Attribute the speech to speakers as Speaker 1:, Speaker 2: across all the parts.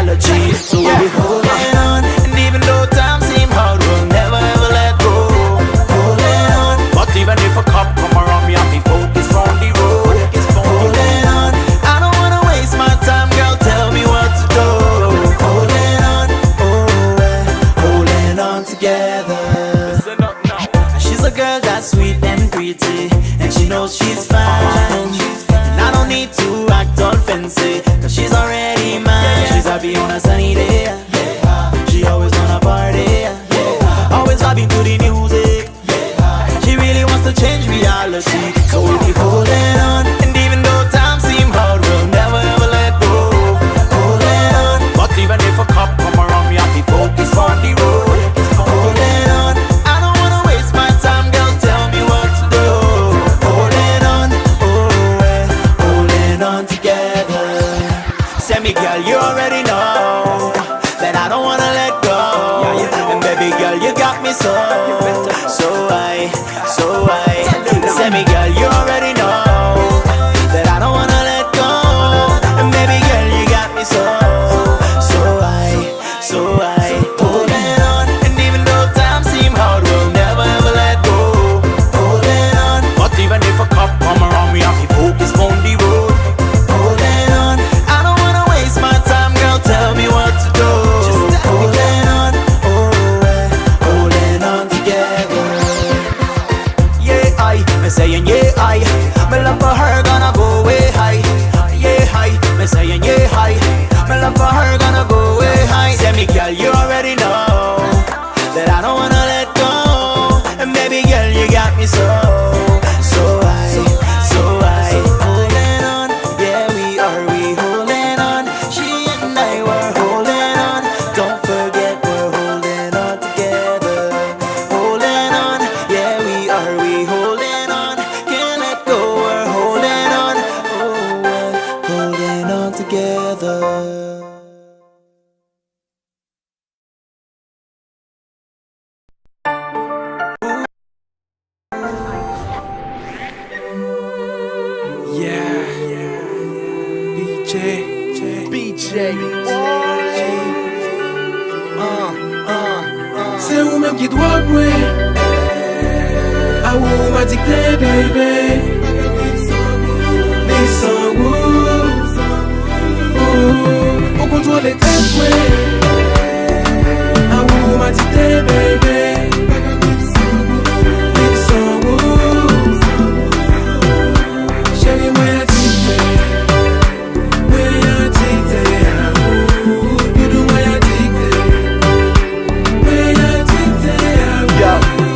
Speaker 1: reality. So we'll be holding on, and even though times seem hard, we'll never ever let go. Holding on, but even if a cop come around me, I'll be focused on the road. Holding on, I don't wanna waste my time, girl, tell me what to do. Holding on, holding on together. She's a girl that's sweet and pretty, and she knows she's fine. And I don't need to act all fancy, cause she's already mine. She's happy on a sunny day, she always wanna party, always vibing to the music. She really wants to change reality, so we'll be holding on. And even though times seem hard, we'll never ever let go. Holding on, but even if a cop come around me, I'll be focused on the road. Holding on, I don't wanna waste my time, girl, tell me what to do. Holding on, holding on together. Send me, girl, you already know that I don't wanna let go. And baby girl, you got me so I. Send me, girl, you already know that I don't wanna let go. And baby girl, you got me so I. Holding on, and even though times seem hard, we'll never ever let go. Holding on, but even if a cop come around me, I'll be focused on the road. Holding on, I don't wanna waste my time, girl, tell me what to do. Holding on, holding on together. Me saying my love for her gonna go way high. Me saying my love for her gonna go way high. Say me, girl, you already know that I don't wanna let go. And baby girl, you got me so I. Holding on, yeah we holding on. She and I were holding on. Don't forget we're holding on together. Holding on, yeah we holding on. Can't let go, we're holding on. We're holding on together.
Speaker 2: C'est vous-même qui doit jouer. Ah vous m'a dicté baby. Les sangs on contrôle les têtes ah vous m'a dicté baby. Les sangs chérie moi y'a dicté.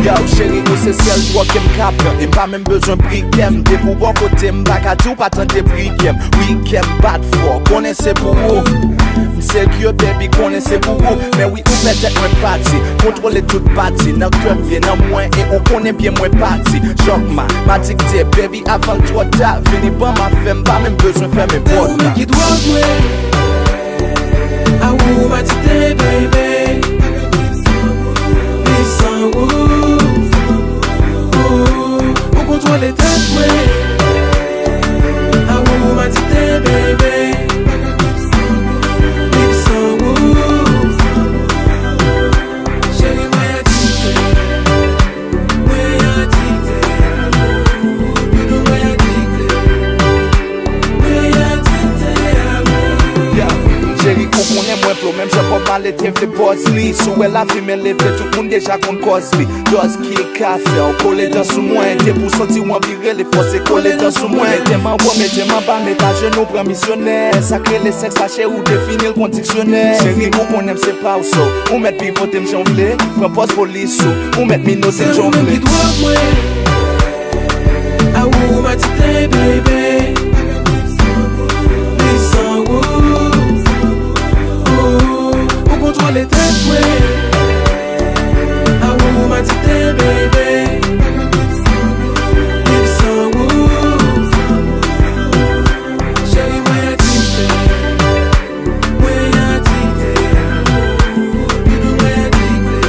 Speaker 3: Yo, chérie, nous c'est celle toi qui me capte. Et pas même besoin de briquem. T'es pour bon côté, m'bac à tout, pas tant de briquem. Week-end, bad fort, connaissez pour vous. C'est que baby, connaissez pour vous. Mais oui, on peut être moins parti. Contrôler toute partie. Dans le club, vient dans moins. Et on connaît bien moins parti. Choc m'a dicté, baby, avant toi, t'as fini pas ma femme. Pas même besoin de faire mes potes.
Speaker 2: C'est vous qui doit jouer. Ah, vous m'a dicté, baby. Les sangs on contrôle les têtes, ah vous m'a dicté, baby. Les sangs chérie moi y'a dicté. Moi y'a dicté. Moi y'a dicté. Moi y'a dicté.
Speaker 3: Chérie, qu'on connaît moins flow, même j'ai pas mal été fait boss li. Sous elle a fait mes lèvres, tout le monde déjà qu'on cause li. Dose qui est café, on colle dans sous moi. T'es pour sentir ou en virer, les forces coller dans sous moi. Mettez ma voix, mettez ma bas, mettez ta genou, prends missionnaire. Sacré les sexes sachets ou définir le compte dictionnaire. Chérie, qu'on aime c'est pas ou so. On met pivot, t'aimes jonfler. Prends poste police ou, on met minos, t'aimes jonfler.
Speaker 2: Ah vous m'a dicté, baby. Les sangs on contrôle les têtes, ah vous m'a dicté, baby. Les sangs chérie moi y'a dicté. Moi y'a dicté. Moi y'a dicté.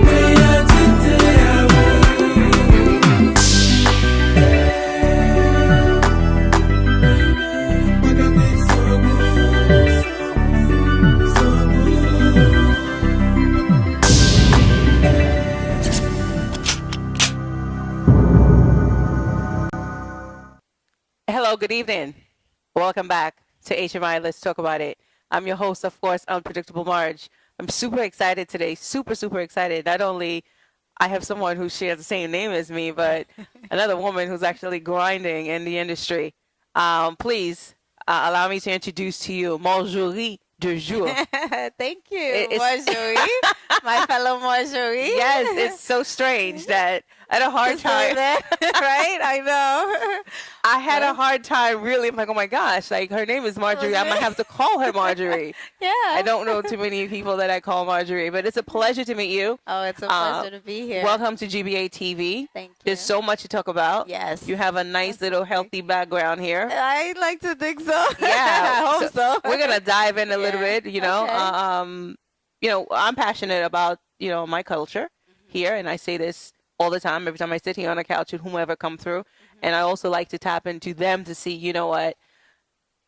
Speaker 2: Moi y'a dicté.
Speaker 4: evening. Welcome back to HMI. Let's talk about it. I'm your host, of course, Unpredictable Marge. I'm super excited today. Super, super excited. Not only I have someone who shares the same name as me, but another woman who's actually grinding in the industry. Please allow me to introduce to you Marjorie Dejour.
Speaker 5: Thank you,
Speaker 4: It's-
Speaker 5: Marjorie, my fellow Marjorie.
Speaker 4: Yes, it's so strange that I had a hard
Speaker 5: To say
Speaker 4: time.
Speaker 5: that, right? I know.
Speaker 4: I had a hard time really. I'm like, oh my gosh, like her name is Marjorie. I might have to call her Marjorie.
Speaker 5: Yeah.
Speaker 4: I don't know too many people that I call Marjorie, but it's a pleasure to meet you.
Speaker 5: Oh, it's a pleasure to be here.
Speaker 4: Welcome to GBA TV.
Speaker 5: Thank you.
Speaker 4: There's so much to talk about.
Speaker 5: Yes.
Speaker 4: You have a nice little healthy background here.
Speaker 5: I like to think so.
Speaker 4: Yeah.
Speaker 5: I hope so.
Speaker 4: We're gonna dive in a little
Speaker 5: Yeah.
Speaker 4: bit, you know.
Speaker 5: Okay.
Speaker 4: I'm passionate about, my culture here, and I say this all the time every time I sit here on a couch with whomever come through. And I also like to tap into them to see,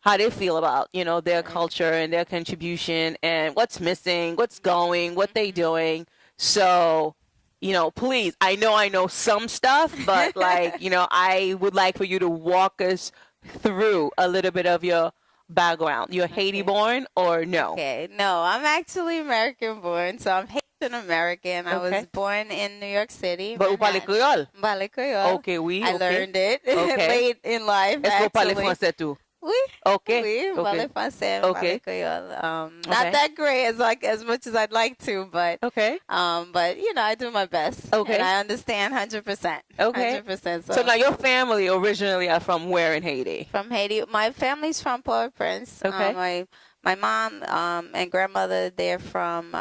Speaker 4: how they feel about, their culture and their contribution and what's missing, what's going, what they doing. So, please, I know some stuff, but I would like for you to walk us through a little bit of your background. You're Haiti born or no?
Speaker 5: Okay. No, I'm actually American born, so I'm Haitian American. I
Speaker 4: Okay.
Speaker 5: was born in New York City.
Speaker 4: But vous parlez
Speaker 5: Manhattan.
Speaker 4: créole?
Speaker 5: Parle Creole.
Speaker 4: Okay, oui.
Speaker 5: I
Speaker 4: okay.
Speaker 5: learned it
Speaker 4: Okay.
Speaker 5: late in life.
Speaker 4: Est-ce que vous parlez
Speaker 5: actually.
Speaker 4: français tout?
Speaker 5: Oui.
Speaker 4: Okay.
Speaker 5: Oui,
Speaker 4: okay.
Speaker 5: parle français,
Speaker 4: Okay.
Speaker 5: parle Creole.
Speaker 4: Okay.
Speaker 5: Not that great as much as I'd like to, but
Speaker 4: Okay.
Speaker 5: but I do my best.
Speaker 4: Okay.
Speaker 5: And I understand 100%.
Speaker 4: Okay.
Speaker 5: 100%.
Speaker 4: So now your family originally are from where in Haiti?
Speaker 5: From Haiti, my family's from Port-au-Prince.
Speaker 4: Okay.
Speaker 5: My mom and grandmother, they're from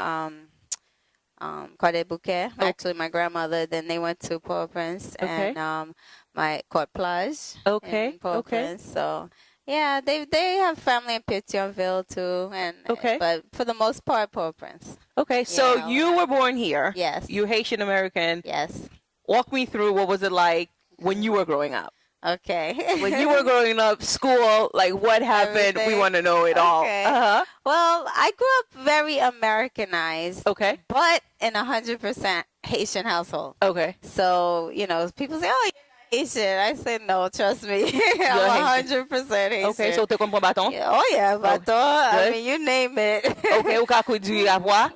Speaker 5: Côte Bouquet. Actually, my grandmother. Then they went to Port-au-Prince
Speaker 4: Okay.
Speaker 5: and my Côte Plage.
Speaker 4: Okay,
Speaker 5: In Port-au-Prince. So. Yeah, they have family in Pétionville too,
Speaker 4: Okay.
Speaker 5: but for the most part, Port-au-Prince.
Speaker 4: Okay, so
Speaker 5: Yeah.
Speaker 4: you were born here.
Speaker 5: Yes.
Speaker 4: You Haitian American.
Speaker 5: Yes.
Speaker 4: Walk me through what was it like when you were growing up?
Speaker 5: Okay.
Speaker 4: When you were growing up, school, like what happened? We
Speaker 5: Everything.
Speaker 4: want to know it all.
Speaker 5: Okay.
Speaker 4: Uh-huh.
Speaker 5: Well, I grew up very Americanized,
Speaker 4: Okay.
Speaker 5: but in 100% Haitian household.
Speaker 4: Okay.
Speaker 5: So, people say, oh, you're not Haitian. I say, no, trust me. I'm 100% Haitian.
Speaker 4: Okay, so tu comprends bâton?
Speaker 5: Yeah, oh, yeah, baton. I
Speaker 4: Good.
Speaker 5: mean, you name it.
Speaker 4: Okay, ou ka conduire à voix?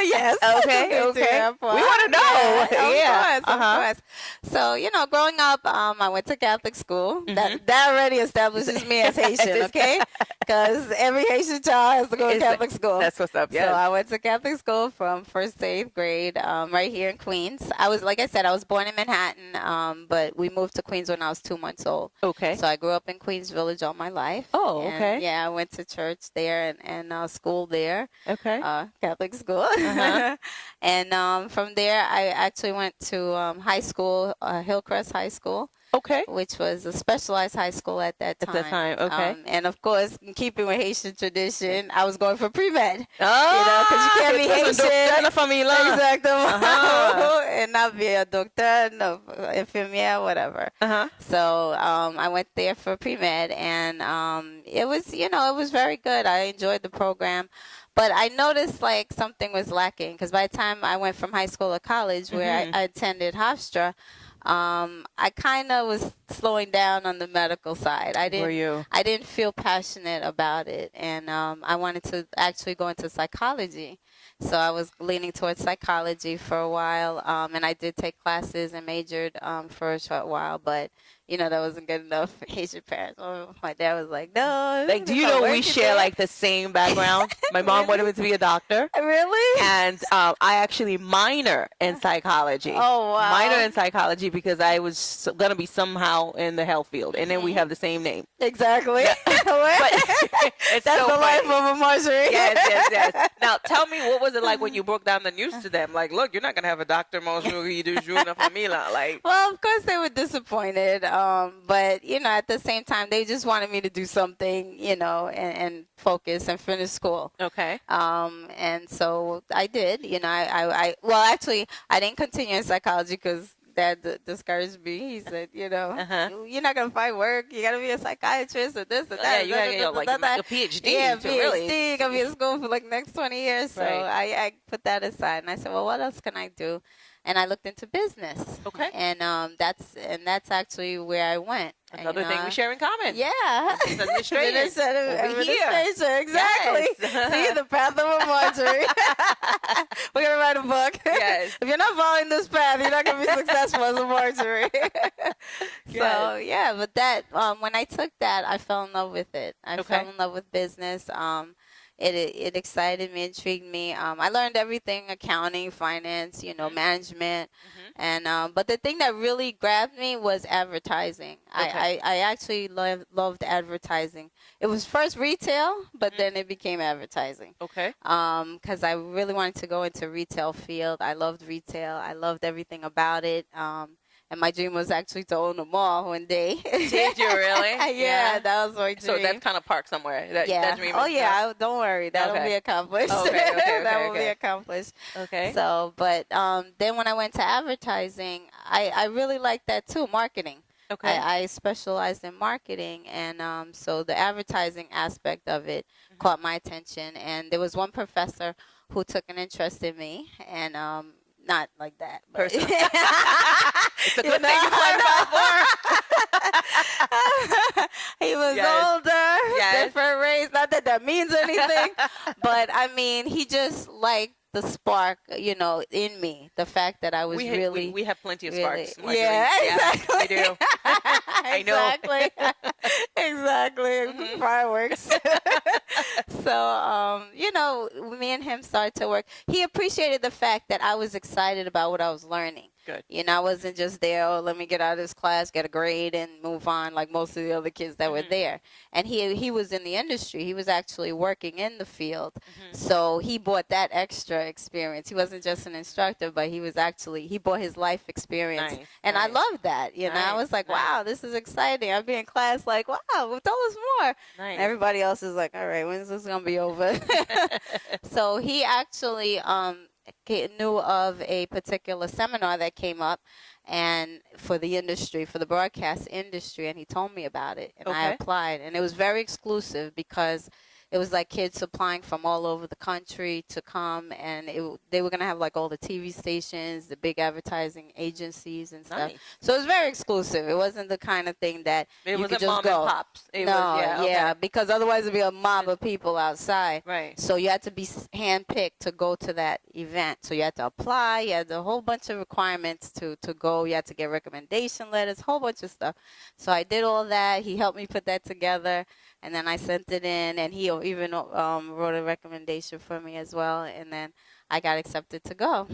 Speaker 5: Yes.
Speaker 4: Okay, okay. We wanna know. Yeah,
Speaker 5: Of course. So, growing up, I went to Catholic school.
Speaker 4: Mm-hmm.
Speaker 5: That already establishes me as Haitian, okay? Because every Haitian child has to go to
Speaker 4: It's-
Speaker 5: Catholic school.
Speaker 4: That's what's up,
Speaker 5: So
Speaker 4: yes.
Speaker 5: I went to Catholic school from 1st to 8th grade, right here in Queens. Like I said, I was born in Manhattan, but we moved to Queens when I was 2 months old.
Speaker 4: Okay.
Speaker 5: So I grew up in Queens Village all my life.
Speaker 4: Oh,
Speaker 5: And,
Speaker 4: okay.
Speaker 5: yeah, I went to church there and school there,
Speaker 4: Okay.
Speaker 5: Catholic school.
Speaker 4: Uh-huh.
Speaker 5: And from there, I actually went to high school, Hillcrest High School,
Speaker 4: Okay.
Speaker 5: which was a specialized high school at that time.
Speaker 4: At that time, okay.
Speaker 5: And of course, in keeping with Haitian tradition, I was going for pre-med.
Speaker 4: Oh,
Speaker 5: Because you can't be Haitian.
Speaker 4: La famille, là.
Speaker 5: Exactement.
Speaker 4: Uh-huh.
Speaker 5: And not be a doctor, no, infirmière, whatever.
Speaker 4: Uh-huh.
Speaker 5: So I went there for pre-med, and it was very good. I enjoyed the program. But I noticed like something was lacking because by the time I went from high school to college, where
Speaker 4: Mm-hmm.
Speaker 5: I attended Hofstra, I kind of was slowing down on the medical side. I
Speaker 4: Were you?
Speaker 5: didn't feel passionate about it, and I wanted to actually go into psychology. So I was leaning towards psychology for a while, and I did take classes and majored for a short while, but that wasn't good enough for Haitian parents. Oh, my dad was like, no.
Speaker 4: Like, do you
Speaker 5: it's not
Speaker 4: know we
Speaker 5: working
Speaker 4: share
Speaker 5: there."
Speaker 4: like the same background? My mom wanted me to be a doctor.
Speaker 5: Really?
Speaker 4: And I actually minor in psychology.
Speaker 5: Oh, wow.
Speaker 4: Minor in psychology because I was going to be somehow in the health field. And then we have the same name.
Speaker 5: Exactly.
Speaker 4: But it's
Speaker 5: That's
Speaker 4: so
Speaker 5: the life
Speaker 4: funny.
Speaker 5: of a Marjorie.
Speaker 4: Yes. Now, tell me, what was it like when you broke down the news to them? Like, look, you're not going to have a Dr. Marjorie Dejour in la famila. Like,
Speaker 5: Well, of course they were disappointed, but at the same time they just wanted me to do something, and focus and finish school.
Speaker 4: okay.
Speaker 5: And so I did. Well, actually, I didn't continue in psychology because Dad discouraged me. He said, you're not gonna find work. You gotta be a psychiatrist or this or that.
Speaker 4: Yeah, you got to get like a PhD.
Speaker 5: Yeah,
Speaker 4: to
Speaker 5: PhD.
Speaker 4: really.
Speaker 5: Gonna be in school for like next 20 years. So
Speaker 4: Right.
Speaker 5: I put that aside, and I said, well, what else can I do? and I looked into business.
Speaker 4: Okay.
Speaker 5: And that's actually where I went. And,
Speaker 4: Another thing we share in common.
Speaker 5: Yeah.
Speaker 4: Business administration. Over here.
Speaker 5: Administration, exactly.
Speaker 4: Yes.
Speaker 5: See, the path of a Marjorie. We're going to write a book.
Speaker 4: Yes.
Speaker 5: If you're not following this path, you're not going to be successful as a Marjorie. So,
Speaker 4: Yes.
Speaker 5: yeah, but that, when I took that, I fell in love with it. I
Speaker 4: Okay.
Speaker 5: fell in love with business. It excited me, intrigued me. I learned everything: accounting, finance, management, and but the thing that really grabbed me was advertising.
Speaker 4: Okay.
Speaker 5: I actually loved advertising. It was first retail, but then it became advertising.
Speaker 4: Okay.
Speaker 5: Because I really wanted to go into retail field. I loved retail. I loved everything about it. And my dream was actually to own a mall one day.
Speaker 4: Did you really?
Speaker 5: Yeah, that was my dream.
Speaker 4: So that's kind of parked somewhere. That dream
Speaker 5: Oh
Speaker 4: is
Speaker 5: yeah. Don't worry. That'll
Speaker 4: Okay.
Speaker 5: be accomplished.
Speaker 4: Okay,
Speaker 5: That will
Speaker 4: okay.
Speaker 5: be accomplished.
Speaker 4: Okay.
Speaker 5: So, but then when I went to advertising, I really liked that too. Marketing.
Speaker 4: Okay.
Speaker 5: I specialized in marketing, and so the advertising aspect of it caught my attention. And there was one professor who took an interest in me, and not like that. But
Speaker 4: Personal. It's a good thing you played for.
Speaker 5: He was
Speaker 4: Yes.
Speaker 5: older,
Speaker 4: Yes.
Speaker 5: different race. Not that that means anything, but I mean, he just liked the spark, in me. The fact that I was really.
Speaker 4: We have plenty of
Speaker 5: really-
Speaker 4: sparks. Marjorie.
Speaker 5: Yeah, exactly.
Speaker 4: We do. I know.
Speaker 5: Exactly. Exactly. Fireworks. So, me and him started to work. He appreciated the fact that I was excited about what I was learning.
Speaker 4: Good.
Speaker 5: I wasn't just there, let me get out of this class, get a grade, and move on like most of the other kids that were there. And he was in the industry. He was actually working in the field. So he brought that extra experience. He wasn't just an instructor, but he brought his life experience.
Speaker 4: Nice,
Speaker 5: And I
Speaker 4: nice.
Speaker 5: loved that. I
Speaker 4: Nice,
Speaker 5: was like,
Speaker 4: nice.
Speaker 5: wow, this is exciting. I'd be in class like, wow, tell us more.
Speaker 4: Nice.
Speaker 5: And everybody else is like, all right, when's this going to be over? So he actually knew of a particular seminar that came up and for the industry, for the broadcast industry, and he told me about it, and I
Speaker 4: Okay.
Speaker 5: applied. And it was very exclusive because it was like kids applying from all over the country to come, and they were going to have like all the TV stations, the big advertising agencies and stuff.
Speaker 4: Nice.
Speaker 5: So it was very exclusive. It wasn't the kind of thing that
Speaker 4: It
Speaker 5: you
Speaker 4: wasn't
Speaker 5: could just
Speaker 4: mom
Speaker 5: go.
Speaker 4: and pops. It
Speaker 5: No,
Speaker 4: was,
Speaker 5: yeah,
Speaker 4: okay.
Speaker 5: because otherwise it'd be a mob of people outside.
Speaker 4: Right.
Speaker 5: So you had to be handpicked to go to that event. So you had to apply. You had a whole bunch of requirements to go. You had to get recommendation letters, a whole bunch of stuff. So I did all that. He helped me put that together, and then I sent it in, and he even wrote a recommendation for me as well. And then I got accepted to go.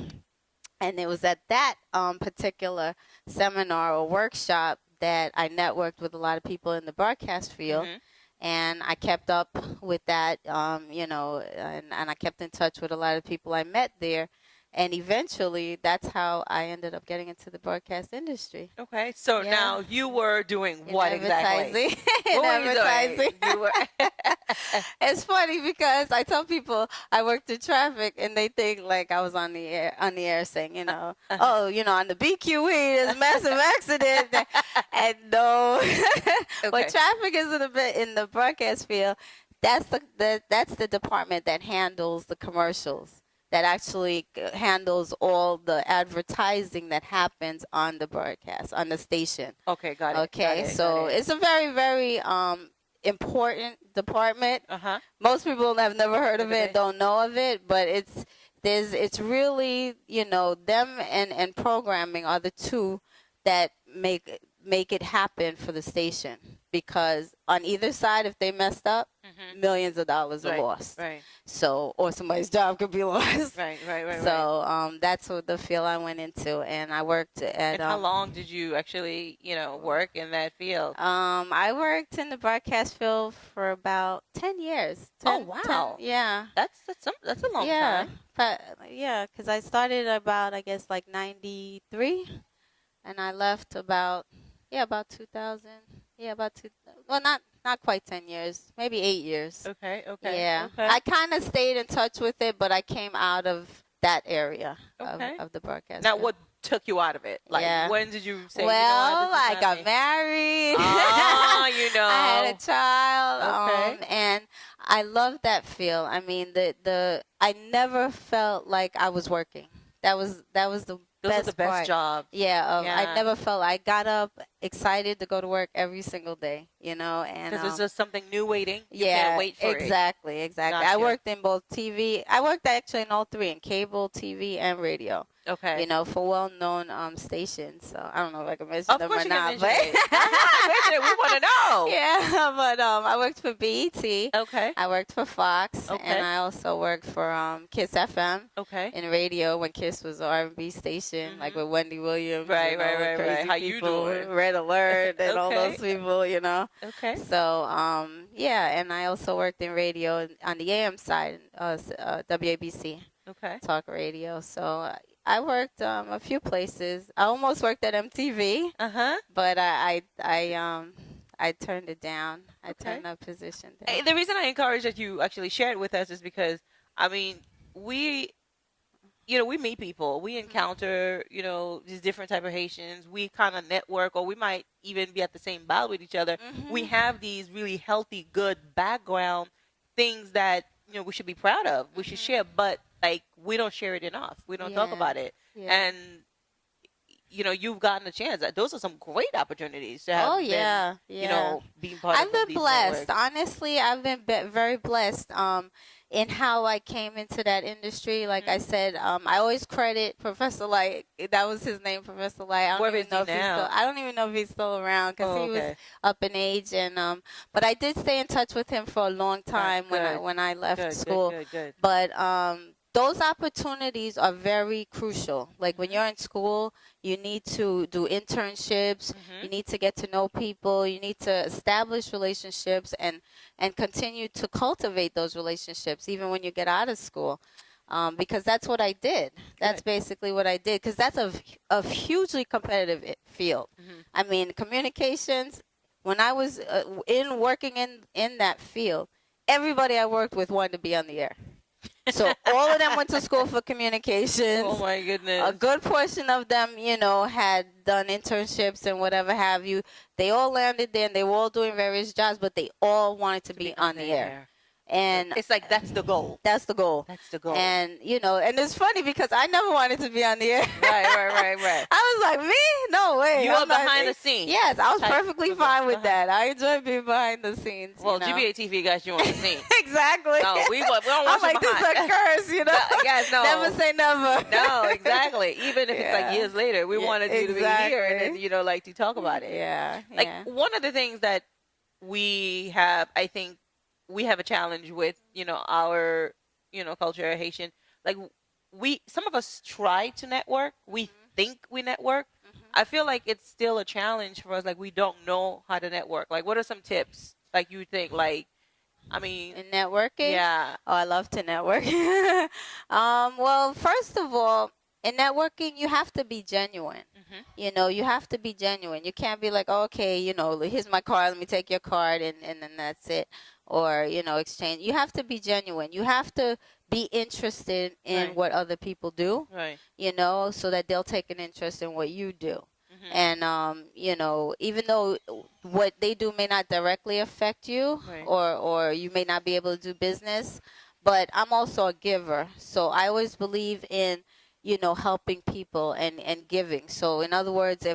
Speaker 5: And it was at that particular seminar or workshop that I networked with a lot of people in the broadcast field. And I kept up with that, and I kept in touch with a lot of people I met there. And eventually, that's how I ended up getting into the broadcast industry.
Speaker 4: Okay. So
Speaker 5: Yeah.
Speaker 4: now you were doing what exactly?
Speaker 5: Advertising. In
Speaker 4: What were you doing?
Speaker 5: advertising.
Speaker 4: You were-
Speaker 5: It's funny because I tell people I worked in traffic and they think like I was on the air saying, on the BQE, there's a massive accident. And no.
Speaker 4: Okay.
Speaker 5: But traffic is in the broadcast field. That's the department that handles the commercials, that actually handles all the advertising that happens on the broadcast, on the station.
Speaker 4: Okay, got it.
Speaker 5: Okay,
Speaker 4: got it,
Speaker 5: so
Speaker 4: got it.
Speaker 5: it's a very, very important department.
Speaker 4: Uh-huh.
Speaker 5: Most people have never heard of it, don't know of it, but it's really, them and programming are the two that make it happen for the station, because on either side, if they messed up, millions of dollars are lost.
Speaker 4: Right.
Speaker 5: So, or somebody's job could be lost.
Speaker 4: Right.
Speaker 5: So that's what the field I went into, and I worked at.
Speaker 4: And how long did you actually, work in that field?
Speaker 5: I worked in the broadcast field for about 10 years.
Speaker 4: Oh, wow.
Speaker 5: Yeah.
Speaker 4: That's a long time.
Speaker 5: But because I started about, I guess, like 93, and I left about 2000. Yeah, well, not quite 10 years, maybe 8 years.
Speaker 4: Okay.
Speaker 5: Yeah.
Speaker 4: Okay.
Speaker 5: I kind of stayed in touch with it, but I came out of that area
Speaker 4: Okay.
Speaker 5: of the broadcast
Speaker 4: Now,
Speaker 5: field.
Speaker 4: what took you out of it? Like,
Speaker 5: Yeah.
Speaker 4: when did you say?
Speaker 5: Well,
Speaker 4: this is
Speaker 5: I
Speaker 4: not
Speaker 5: got
Speaker 4: me?
Speaker 5: married.
Speaker 4: Ah,
Speaker 5: I had a child.
Speaker 4: Okay.
Speaker 5: And I loved that field. I mean, I never felt like I was working. That was the
Speaker 4: Those are the best
Speaker 5: part.
Speaker 4: jobs.
Speaker 5: Yeah,
Speaker 4: Yeah.
Speaker 5: I never felt I got up excited to go to work every single day, and
Speaker 4: Because there's just something new waiting. You
Speaker 5: yeah,
Speaker 4: can't wait for it.
Speaker 5: exactly. I
Speaker 4: Gotcha.
Speaker 5: worked in both TV. I worked actually in all three, in cable, TV, and radio.
Speaker 4: Okay.
Speaker 5: For well-known stations. So I don't know if I can mention
Speaker 4: Of
Speaker 5: them
Speaker 4: course
Speaker 5: or
Speaker 4: you can
Speaker 5: not,
Speaker 4: mention
Speaker 5: but
Speaker 4: it. Mention it. We want to know.
Speaker 5: yeah, but I worked for BET.
Speaker 4: Okay.
Speaker 5: I worked for Fox,
Speaker 4: Okay.
Speaker 5: and I also worked for Kiss FM
Speaker 4: Okay.
Speaker 5: in radio when Kiss was an R&B station, like with Wendy Williams,
Speaker 4: Right,
Speaker 5: and all the
Speaker 4: right.
Speaker 5: crazy
Speaker 4: How you
Speaker 5: people,
Speaker 4: doing?
Speaker 5: Red Alert, and all
Speaker 4: Okay.
Speaker 5: those people,
Speaker 4: Okay.
Speaker 5: So yeah, and I also worked in radio on the AM side, WABC
Speaker 4: Okay.
Speaker 5: talk radio. So I worked a few places. I almost worked at MTV, but I turned it down. I
Speaker 4: Okay.
Speaker 5: turned that position down.
Speaker 4: The reason I encourage that you actually share it with us is because, I mean, we meet people, we encounter, these different type of Haitians. We kind of network, or we might even be at the same bar with each other. We have these really healthy, good background things that, we should be proud of. We should share, but like, we don't share it enough. We don't talk about it.
Speaker 5: Yeah.
Speaker 4: And, you've gotten a chance. Those are some great opportunities to have being part
Speaker 5: I've
Speaker 4: of
Speaker 5: been
Speaker 4: these
Speaker 5: blessed.
Speaker 4: networks.
Speaker 5: Honestly, I've been very blessed in how I came into that industry. Like I said, I always credit Professor Light. That was his name, Professor Light. I
Speaker 4: Where
Speaker 5: don't
Speaker 4: is
Speaker 5: even know
Speaker 4: he
Speaker 5: if he's
Speaker 4: now?
Speaker 5: still. I don't even know if he's still around because he was up in age. And but I did stay in touch with him for a long time
Speaker 4: Good.
Speaker 5: when I left
Speaker 4: Good,
Speaker 5: school.
Speaker 4: Good.
Speaker 5: But those opportunities are very crucial. Like when you're in school, you need to do internships. You need to get to know people. You need to establish relationships and continue to cultivate those relationships even when you get out of school. Because that's what I did. That's basically what I did. Because that's a hugely competitive field. I mean, communications, when I was working in that field, everybody I worked with wanted to be on the air. So all of them went to school for communications.
Speaker 4: Oh my goodness.
Speaker 5: A good portion of them, had done internships and whatever have you. They all landed there and they were all doing various jobs, but they all wanted to be on the air. And
Speaker 4: it's like, that's the goal.
Speaker 5: That's the goal.
Speaker 4: That's the goal.
Speaker 5: And, and it's funny because I never wanted to be on the air.
Speaker 4: Right.
Speaker 5: I was like, me? No way.
Speaker 4: You were behind the scenes.
Speaker 5: Yes, I was perfectly fine with that. I enjoy being behind the scenes.
Speaker 4: Well, GBA TV got you on the scene.
Speaker 5: Exactly.
Speaker 4: No, we don't want
Speaker 5: I'm
Speaker 4: you
Speaker 5: like, this is
Speaker 4: behind.
Speaker 5: a curse,
Speaker 4: No, yes, no.
Speaker 5: Never say never.
Speaker 4: No, exactly. Even if it's like years later, we wanted you to be here and then, like to talk about it.
Speaker 5: Yeah.
Speaker 4: Like one of the things that we have, I think, we have a challenge with, our, culture, Haitian. Like some of us try to network. We think we network. I feel like it's still a challenge for us. Like we don't know how to network. Like what are some tips? Like you think, like, I mean,
Speaker 5: in networking?
Speaker 4: Yeah.
Speaker 5: Oh, I love to network. Well, first of all, in networking, you have to be genuine. You have to be genuine. You can't be like, oh, okay, here's my card. Let me take your card, and then that's it. Or, exchange. You have to be genuine. You have to be interested in what other people do,
Speaker 4: Right.
Speaker 5: So that they'll take an interest in what you do. And, even though what they do may not directly affect you,
Speaker 4: Right.
Speaker 5: or you may not be able to do business, but I'm also a giver. So I always believe in, helping people and giving. So in other words,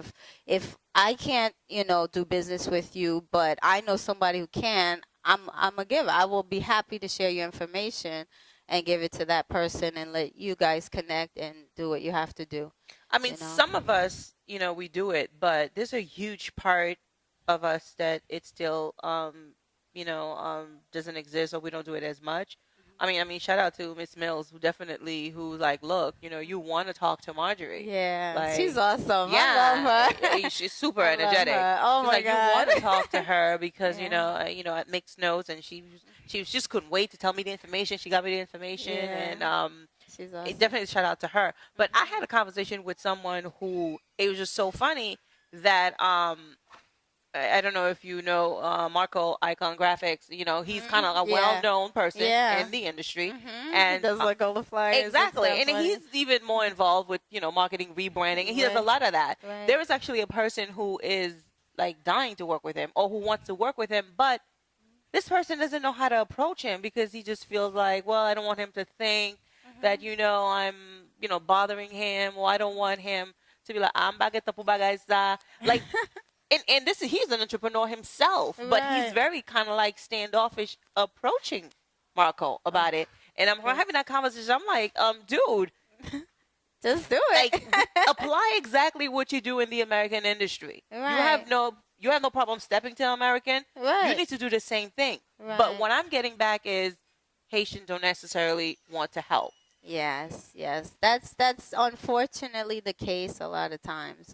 Speaker 5: if I can't, do business with you, but I know somebody who can, I'm a giver. I will be happy to share your information and give it to that person and let you guys connect and do what you have to do.
Speaker 4: I mean, some of us, we do it, but there's a huge part of us that it still, doesn't exist, or we don't do it as much. I mean, shout out to Miss Mills, who's like, look, you want to talk to Marjorie.
Speaker 5: Yeah,
Speaker 4: like,
Speaker 5: she's awesome.
Speaker 4: Yeah,
Speaker 5: I love her.
Speaker 4: She's super
Speaker 5: I love
Speaker 4: energetic.
Speaker 5: her. Oh my
Speaker 4: She's like,
Speaker 5: God.
Speaker 4: you want to talk to her because
Speaker 5: Yeah.
Speaker 4: it makes notes, and she just couldn't wait to tell me the information. She got me the information,
Speaker 5: Yeah.
Speaker 4: and
Speaker 5: She's awesome.
Speaker 4: it definitely shout out to her. But I had a conversation with someone who it was just so funny that I don't know if you know Marco Icon Graphics. He's kind of a well-known person in the industry, and
Speaker 5: he does like all the flyers.
Speaker 4: exactly.
Speaker 5: And,
Speaker 4: And he's even more involved with marketing, rebranding, and he does a
Speaker 5: Right.
Speaker 4: lot of that.
Speaker 5: Right.
Speaker 4: There is actually a person who is like dying to work with him, or who wants to work with him, but this person doesn't know how to approach him because he just feels like, well, I don't want him to think that I'm bothering him, or I don't want him to be like, I'm bagay tapu bagay sa. Like, and he's an entrepreneur himself, but he's
Speaker 5: Right.
Speaker 4: very kind of like standoffish approaching Marco about it. And I'm having that conversation. I'm like, dude,
Speaker 5: Just do
Speaker 4: like
Speaker 5: it.
Speaker 4: apply exactly what you do in the American industry.
Speaker 5: Right.
Speaker 4: You have no problem stepping to American.
Speaker 5: Right.
Speaker 4: You need to do the same thing. But
Speaker 5: Right.
Speaker 4: what I'm getting back is Haitians don't necessarily want to help.
Speaker 5: Yes, yes. That's unfortunately the case a lot of times.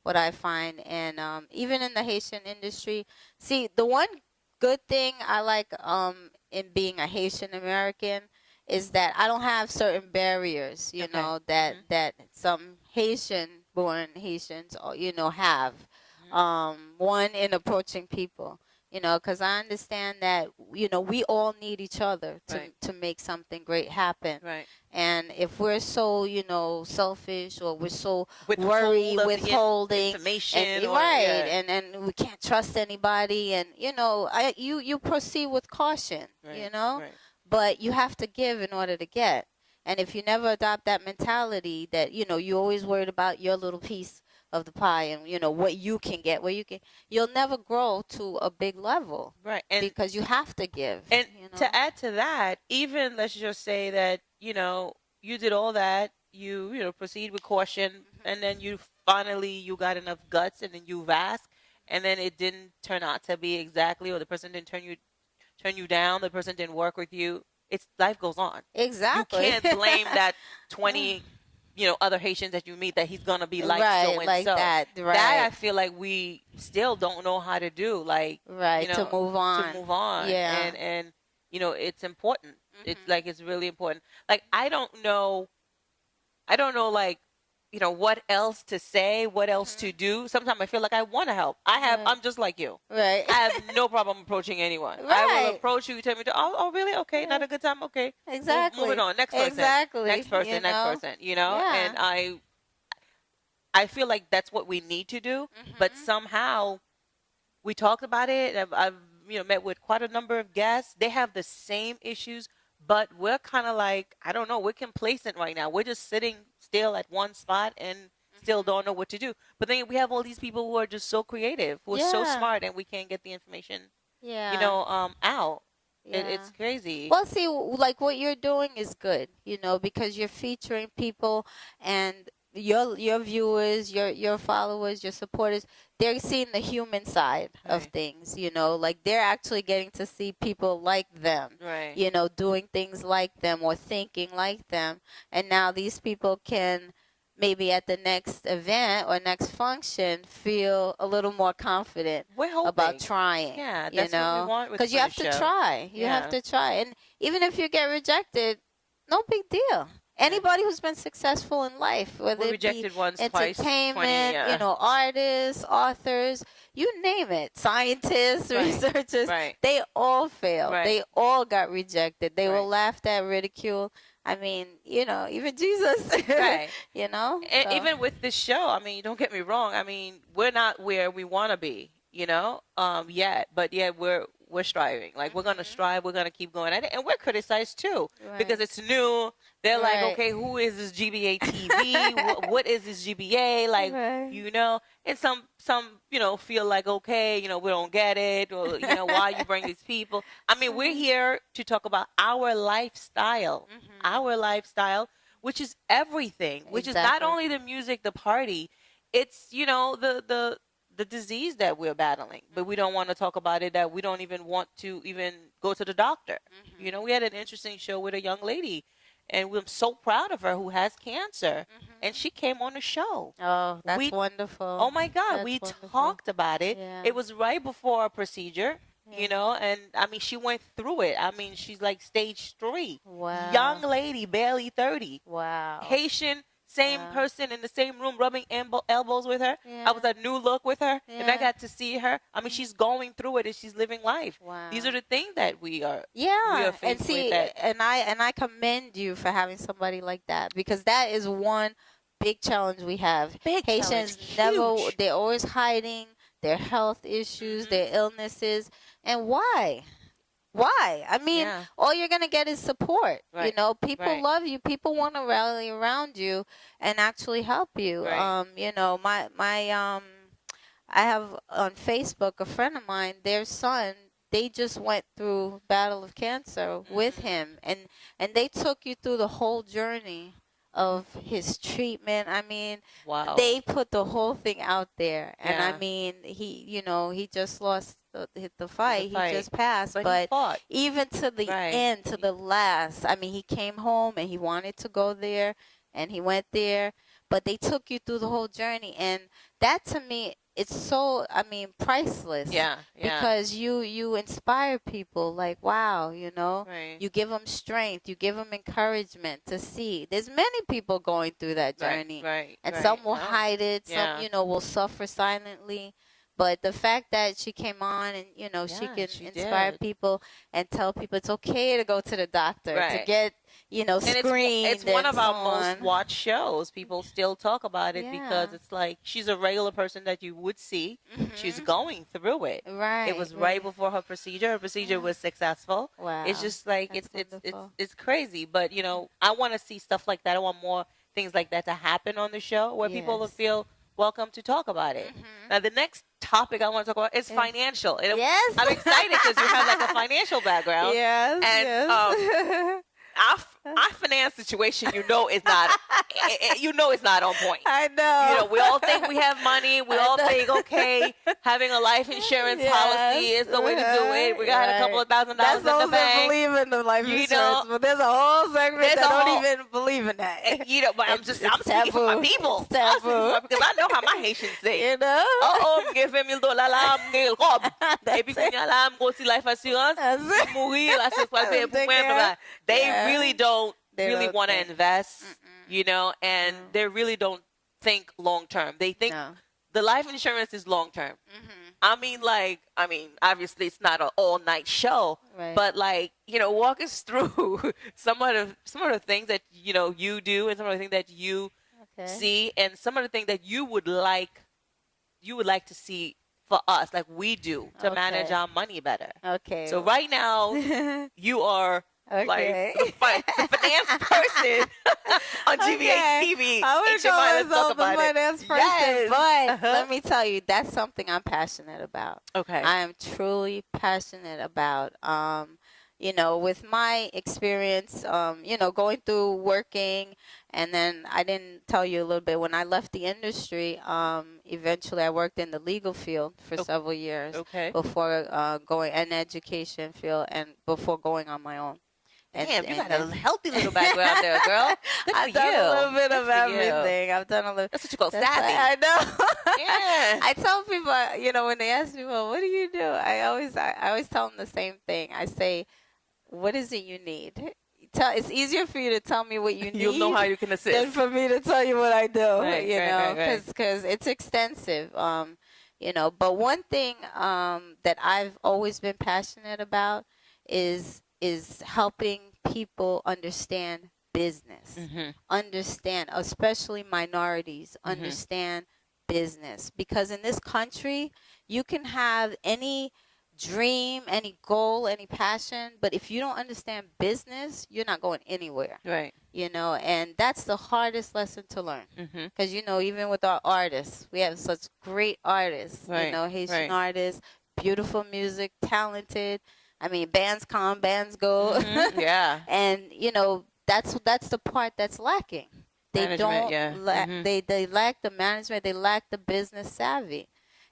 Speaker 5: What I find, and even in the Haitian industry, see, the one good thing I like in being a Haitian American is that I don't have certain barriers,
Speaker 4: Okay.
Speaker 5: that some Haitian born Haitians, have. One, in approaching people. Because I understand that, we all need each other
Speaker 4: Right.
Speaker 5: to make something great happen.
Speaker 4: Right.
Speaker 5: And if we're so, selfish, or we're so
Speaker 4: Withhold
Speaker 5: worried,
Speaker 4: of the
Speaker 5: withholding,
Speaker 4: information,
Speaker 5: and,
Speaker 4: or-
Speaker 5: right,
Speaker 4: yeah.
Speaker 5: and we can't trust anybody, and you proceed with caution,
Speaker 4: Right. Right.
Speaker 5: but you have to give in order to get. And if you never adopt that mentality that, you're always worried about your little piece of the pie, and what you can get, you'll never grow to a big level,
Speaker 4: Right. And
Speaker 5: because you have to give.
Speaker 4: And to add to that, even let's just say that, you did all that, you proceed with caution, and then you got enough guts, and then you've asked, and then it didn't turn out to be exactly, or the person didn't turn you down, the person didn't work with you. Life goes on.
Speaker 5: Exactly.
Speaker 4: You can't blame that 20 other Haitians that you meet that he's gonna be like
Speaker 5: Right,
Speaker 4: so and
Speaker 5: like
Speaker 4: so.
Speaker 5: that,
Speaker 4: That
Speaker 5: right.
Speaker 4: I feel like we still don't know how to do. Like,
Speaker 5: Right, to move on.
Speaker 4: To move on.
Speaker 5: Yeah.
Speaker 4: And it's important. It's really important. Like, I don't know like, what else to say, what else to do. Sometimes I feel like I want to help. I'm just like you.
Speaker 5: Right.
Speaker 4: I have no problem approaching anyone. I
Speaker 5: Right.
Speaker 4: will approach you, tell me, oh, really? Okay, not a good time? Okay.
Speaker 5: Exactly.
Speaker 4: Moving on. Next person.
Speaker 5: Exactly.
Speaker 4: Next person, next person,
Speaker 5: Yeah.
Speaker 4: And I feel like that's what we need to do, but somehow we talked about it. I've met with quite a number of guests. They have the same issues, but we're kind of like, I don't know, we're complacent right now. We're just sitting still at one spot and still don't know what to do. But then we have all these people who are just so creative, who are so
Speaker 5: Yeah.
Speaker 4: smart, and we can't get the information,
Speaker 5: Yeah.
Speaker 4: out.
Speaker 5: Yeah.
Speaker 4: It's crazy.
Speaker 5: Well, see, like what you're doing is good, because you're featuring people, and your viewers, your followers, your supporters, they're seeing the human side of
Speaker 4: Right.
Speaker 5: things, like they're actually getting to see people like them,
Speaker 4: Right.
Speaker 5: doing things like them or thinking like them. And now these people can maybe at the next event or next function feel a little more confident
Speaker 4: We're hoping.
Speaker 5: about trying.
Speaker 4: Yeah, that's what we want with
Speaker 5: Because you
Speaker 4: for
Speaker 5: have
Speaker 4: the
Speaker 5: to
Speaker 4: show.
Speaker 5: try. You have
Speaker 4: Yeah.
Speaker 5: to try. And even if you get rejected, no big deal. Anybody who's been successful in life, whether
Speaker 4: We're
Speaker 5: it
Speaker 4: rejected
Speaker 5: be
Speaker 4: once, twice, 20,
Speaker 5: entertainment,
Speaker 4: yeah.
Speaker 5: artists, authors, you name it, scientists,
Speaker 4: Right.
Speaker 5: researchers,
Speaker 4: Right.
Speaker 5: they all failed.
Speaker 4: Right.
Speaker 5: They all got rejected. They were
Speaker 4: Right.
Speaker 5: laughed at, ridiculed. I mean, even Jesus.
Speaker 4: Right.
Speaker 5: And
Speaker 4: And even with this show, I mean, don't get me wrong. I mean, we're not where we want to be, yet. But yeah, we're striving. Like, we're gonna strive. We're gonna keep going at it, and we're criticized too because it's new. They're like,
Speaker 5: Right.
Speaker 4: okay, who is this GBA TV? what is this GBA? Like,
Speaker 5: Right.
Speaker 4: and some feel like, okay, we don't get it, or why you bring these people. I mean, we're here to talk about our lifestyle, which is everything, which is not
Speaker 5: Exactly.
Speaker 4: only the music, the party. It's the disease that we're battling, but we don't want to talk about it. That we don't even want to even go to the doctor. We had an interesting show with a young lady, and we're so proud of her, who has cancer, and she came on the show.
Speaker 5: Oh, that's
Speaker 4: We-
Speaker 5: wonderful.
Speaker 4: Oh my God,
Speaker 5: That's
Speaker 4: we
Speaker 5: wonderful.
Speaker 4: talked about it.
Speaker 5: Yeah.
Speaker 4: It was right before a procedure, and I mean, she went through it. I mean, she's like stage 3.
Speaker 5: Wow.
Speaker 4: Young lady, barely 30.
Speaker 5: Wow.
Speaker 4: Haitian, same
Speaker 5: Wow.
Speaker 4: person in the same room, rubbing elbows with her.
Speaker 5: Yeah.
Speaker 4: I was at New Look with her, and I
Speaker 5: Yeah.
Speaker 4: got to see her. I mean, she's going through it, and she's living life.
Speaker 5: Wow.
Speaker 4: These are the things that we are.
Speaker 5: Yeah,
Speaker 4: faced
Speaker 5: and
Speaker 4: with
Speaker 5: see,
Speaker 4: that.
Speaker 5: and I commend you for having somebody like that, because that is one big challenge we have.
Speaker 4: Big
Speaker 5: Haitians
Speaker 4: challenge, huge.
Speaker 5: they're always hiding their health issues, their illnesses, and why? why? I mean,
Speaker 4: Yeah.
Speaker 5: all you're gonna get is support. You
Speaker 4: Right.
Speaker 5: know, people
Speaker 4: Right.
Speaker 5: love you. People want to rally around you and actually help you.
Speaker 4: Right.
Speaker 5: You know, I have on Facebook a friend of mine. Their son, they just went through battle of cancer with him, and they took you through the whole journey of his treatment. I mean,
Speaker 4: Wow.
Speaker 5: they put the whole thing out there, and I
Speaker 4: Yeah.
Speaker 5: mean, he just lost the fight.
Speaker 4: fight.
Speaker 5: He just passed,
Speaker 4: But he
Speaker 5: but
Speaker 4: fought.
Speaker 5: even to the
Speaker 4: Right.
Speaker 5: end, to the last, I mean, he came home and he wanted to go there, and he went there, but they took you through the whole journey, and that to me, it's so, I mean, priceless.
Speaker 4: Yeah. Yeah.
Speaker 5: Because you inspire people, like, wow, you know,
Speaker 4: Right.
Speaker 5: you give them strength, you give them encouragement to see. There's many people going through that journey,
Speaker 4: Right.
Speaker 5: and
Speaker 4: right.
Speaker 5: some will
Speaker 4: Oh.
Speaker 5: hide it,
Speaker 4: Yeah.
Speaker 5: some, you know, will suffer silently. But the fact that she came on and, you know, she
Speaker 4: Yeah,
Speaker 5: can
Speaker 4: she
Speaker 5: inspire
Speaker 4: did.
Speaker 5: people and tell people it's okay to go to the doctor, to
Speaker 4: Right.
Speaker 5: get, you know,
Speaker 4: And
Speaker 5: screened.
Speaker 4: it's one
Speaker 5: and
Speaker 4: of our
Speaker 5: so
Speaker 4: most
Speaker 5: on.
Speaker 4: watched shows. People still talk about it because
Speaker 5: Yeah.
Speaker 4: it's like she's a regular person that you would see. She's
Speaker 5: Mhm.
Speaker 4: going through it.
Speaker 5: Right.
Speaker 4: It was right before her procedure. Her procedure was successful.
Speaker 5: Wow.
Speaker 4: It's just like
Speaker 5: That's
Speaker 4: it's
Speaker 5: wonderful.
Speaker 4: it's crazy. But you know, I want to see stuff like that. I want more things like that to happen on the show where people will
Speaker 5: Yes.
Speaker 4: feel welcome to talk about it. Now, the next topic I want to talk about is financial. And
Speaker 5: Yes.
Speaker 4: I'm excited because you have like a financial background.
Speaker 5: Yes.
Speaker 4: And,
Speaker 5: yes.
Speaker 4: Our finance situation, you know, is not it's not on point.
Speaker 5: I know.
Speaker 4: You know, we all think we have money. We
Speaker 5: I
Speaker 4: all
Speaker 5: know.
Speaker 4: think, okay, having a life insurance policy is the way to do it. We got a couple of $1,000
Speaker 5: That's
Speaker 4: in the
Speaker 5: those that
Speaker 4: bank.
Speaker 5: believe in the life
Speaker 4: You
Speaker 5: insurance,
Speaker 4: know,
Speaker 5: but there's a whole segment
Speaker 4: there's
Speaker 5: that
Speaker 4: a
Speaker 5: don't
Speaker 4: whole-
Speaker 5: even believe in that.
Speaker 4: You know, but I'm
Speaker 5: It's
Speaker 4: speaking for my
Speaker 5: taboo.
Speaker 4: people.
Speaker 5: It's
Speaker 4: I'm speaking for
Speaker 5: taboo.
Speaker 4: my- because I know how my Haitians think.
Speaker 5: You know?
Speaker 4: Oh, give $1,000 la, m'gel rob.
Speaker 5: That's
Speaker 4: Et puis,
Speaker 5: it.
Speaker 4: kounya la, m'go ti life assurance.
Speaker 5: That's it.
Speaker 4: Mourir, la, c'est pas payer pour
Speaker 5: Take
Speaker 4: moi,
Speaker 5: care.
Speaker 4: blah, blah. They
Speaker 5: Yeah.
Speaker 4: really don't
Speaker 5: They
Speaker 4: really
Speaker 5: don't
Speaker 4: want to
Speaker 5: think.
Speaker 4: invest, you know, and they really don't think long term. They think
Speaker 5: No.
Speaker 4: the life insurance is long term.
Speaker 5: Mhm.
Speaker 4: I mean, obviously it's not an all night show,
Speaker 5: Right.
Speaker 4: but like, you know, walk us through some of the things that, you know, you do and some of the things that you
Speaker 5: Okay.
Speaker 4: see and some of the things that you would like to see for us, like we do, to manage
Speaker 5: Okay.
Speaker 4: our money better.
Speaker 5: Okay.
Speaker 4: So right now, you are
Speaker 5: Okay.
Speaker 4: like the finance person on GVA TV.
Speaker 5: I would
Speaker 4: HMI,
Speaker 5: call
Speaker 4: let's talk
Speaker 5: myself the
Speaker 4: about it.
Speaker 5: finance person,
Speaker 4: Yes.
Speaker 5: but
Speaker 4: Uh-huh.
Speaker 5: let me tell you, that's something I'm passionate about.
Speaker 4: Okay.
Speaker 5: I am truly passionate about. You know, with my experience, you know, going through working, and then I didn't tell you a little bit when I left the industry. Eventually, I worked in the legal field for several years
Speaker 4: Okay.
Speaker 5: before going an education field and before going on my own.
Speaker 4: Damn, you got
Speaker 5: then-
Speaker 4: a healthy little background there, girl. Good for
Speaker 5: I've done
Speaker 4: you.
Speaker 5: a little bit
Speaker 4: Good
Speaker 5: of
Speaker 4: for you.
Speaker 5: everything. I've done a little.
Speaker 4: That's what you call
Speaker 5: That's
Speaker 4: savvy.
Speaker 5: why I know.
Speaker 4: Yeah.
Speaker 5: I tell people, you know, when they ask me, well, what do you do? I always tell them the same thing. I say, what is it you need? It's easier for you to tell me what you need.
Speaker 4: You'll know how you can
Speaker 5: than
Speaker 4: assist.
Speaker 5: for me to tell you what I do.
Speaker 4: Right,
Speaker 5: you
Speaker 4: right,
Speaker 5: know,
Speaker 4: right.
Speaker 5: because it's extensive. You know, but one thing that I've always been passionate about is helping people understand business, understand, especially minorities, understand business. Because in this country, you can have any dream, any goal, any passion, but if you don't understand business, you're not going anywhere.
Speaker 4: Right.
Speaker 5: You know, and that's the hardest lesson to learn. Because, you know, even with our artists, we have such great artists, you
Speaker 4: Right,
Speaker 5: know, Haitian
Speaker 4: right.
Speaker 5: artists, beautiful music, talented. I mean, bands come, bands go.
Speaker 4: Yeah.
Speaker 5: And, you know, that's the part that's lacking. They
Speaker 4: Management,
Speaker 5: don't
Speaker 4: yeah.
Speaker 5: they lack the management, they lack the business savvy.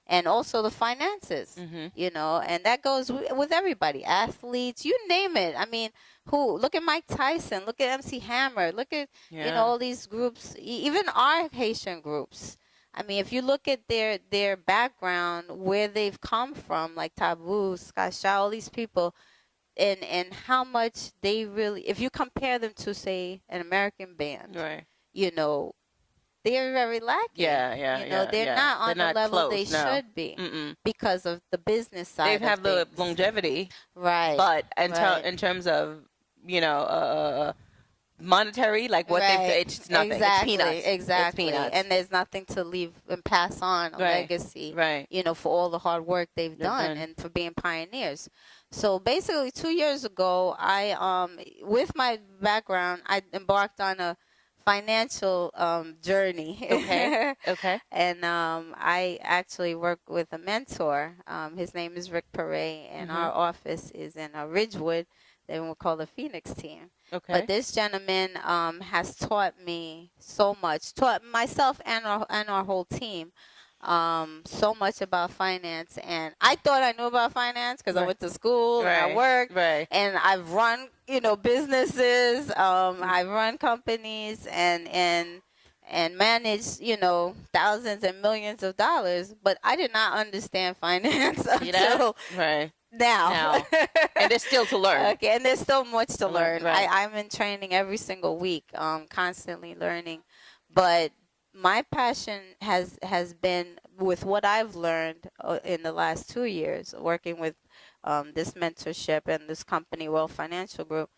Speaker 5: And also the finances, you know, and that goes with everybody, athletes, you name it. I mean, look at Mike Tyson, look at MC Hammer, look at, you know, all these groups, even our Haitian groups. I mean, if you look at their background, where they've come from, like Taboo, Scott Shaw, all these people, and how much they really, if you compare them to, say, an American band,
Speaker 4: Right.
Speaker 5: you know, they're very lacking.
Speaker 4: Yeah, yeah,
Speaker 5: You know,
Speaker 4: yeah,
Speaker 5: they're
Speaker 4: yeah.
Speaker 5: not on
Speaker 4: They're
Speaker 5: the
Speaker 4: not
Speaker 5: level they
Speaker 4: close, no.
Speaker 5: should be
Speaker 4: Mm-mm.
Speaker 5: because of the business side.
Speaker 4: They have
Speaker 5: of
Speaker 4: the
Speaker 5: things.
Speaker 4: longevity,
Speaker 5: Right.
Speaker 4: but
Speaker 5: right.
Speaker 4: in terms of, you know, monetary, like what they've, it's nothing.
Speaker 5: Exactly,
Speaker 4: It's peanuts.
Speaker 5: exactly.
Speaker 4: It's peanuts.
Speaker 5: And there's nothing to leave and pass on a legacy,
Speaker 4: Right.
Speaker 5: you know, for all the hard work they've done and for being pioneers. So basically 2 years ago, I, with my background, I embarked on a financial journey.
Speaker 4: Okay. Okay.
Speaker 5: And I actually work with a mentor. His name is Rick Perret, and our office is in Ridgewood. Then we'll call the Phoenix team.
Speaker 4: Okay.
Speaker 5: But this gentleman has taught me so much, taught myself and our whole team so much about finance. And I thought I knew about finance because I went to school and I worked and I've run, you know, businesses. I've run companies and managed, you know, thousands and millions of dollars. But I did not understand finance until now.
Speaker 4: And there's still to learn.
Speaker 5: Okay, and there's still much to learn.
Speaker 4: Right.
Speaker 5: I'm in training every single week, constantly learning. But my passion has been with what I've learned in the last 2 years, working with this mentorship and this company, World Financial Group,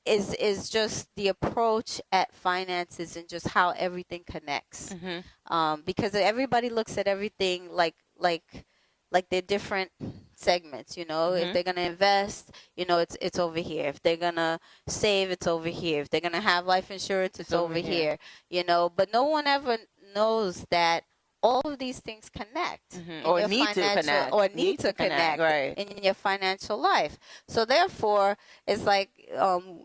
Speaker 5: is just the approach at finances and just how everything connects. Because everybody looks at everything like they're different segments, you know. If they're gonna invest, you know, it's over here. If they're gonna save, it's over here. If they're gonna have life insurance, it's over here. You know, but no one ever knows that all of these things connect,
Speaker 4: or need to connect,
Speaker 5: in your financial life. So therefore, it's like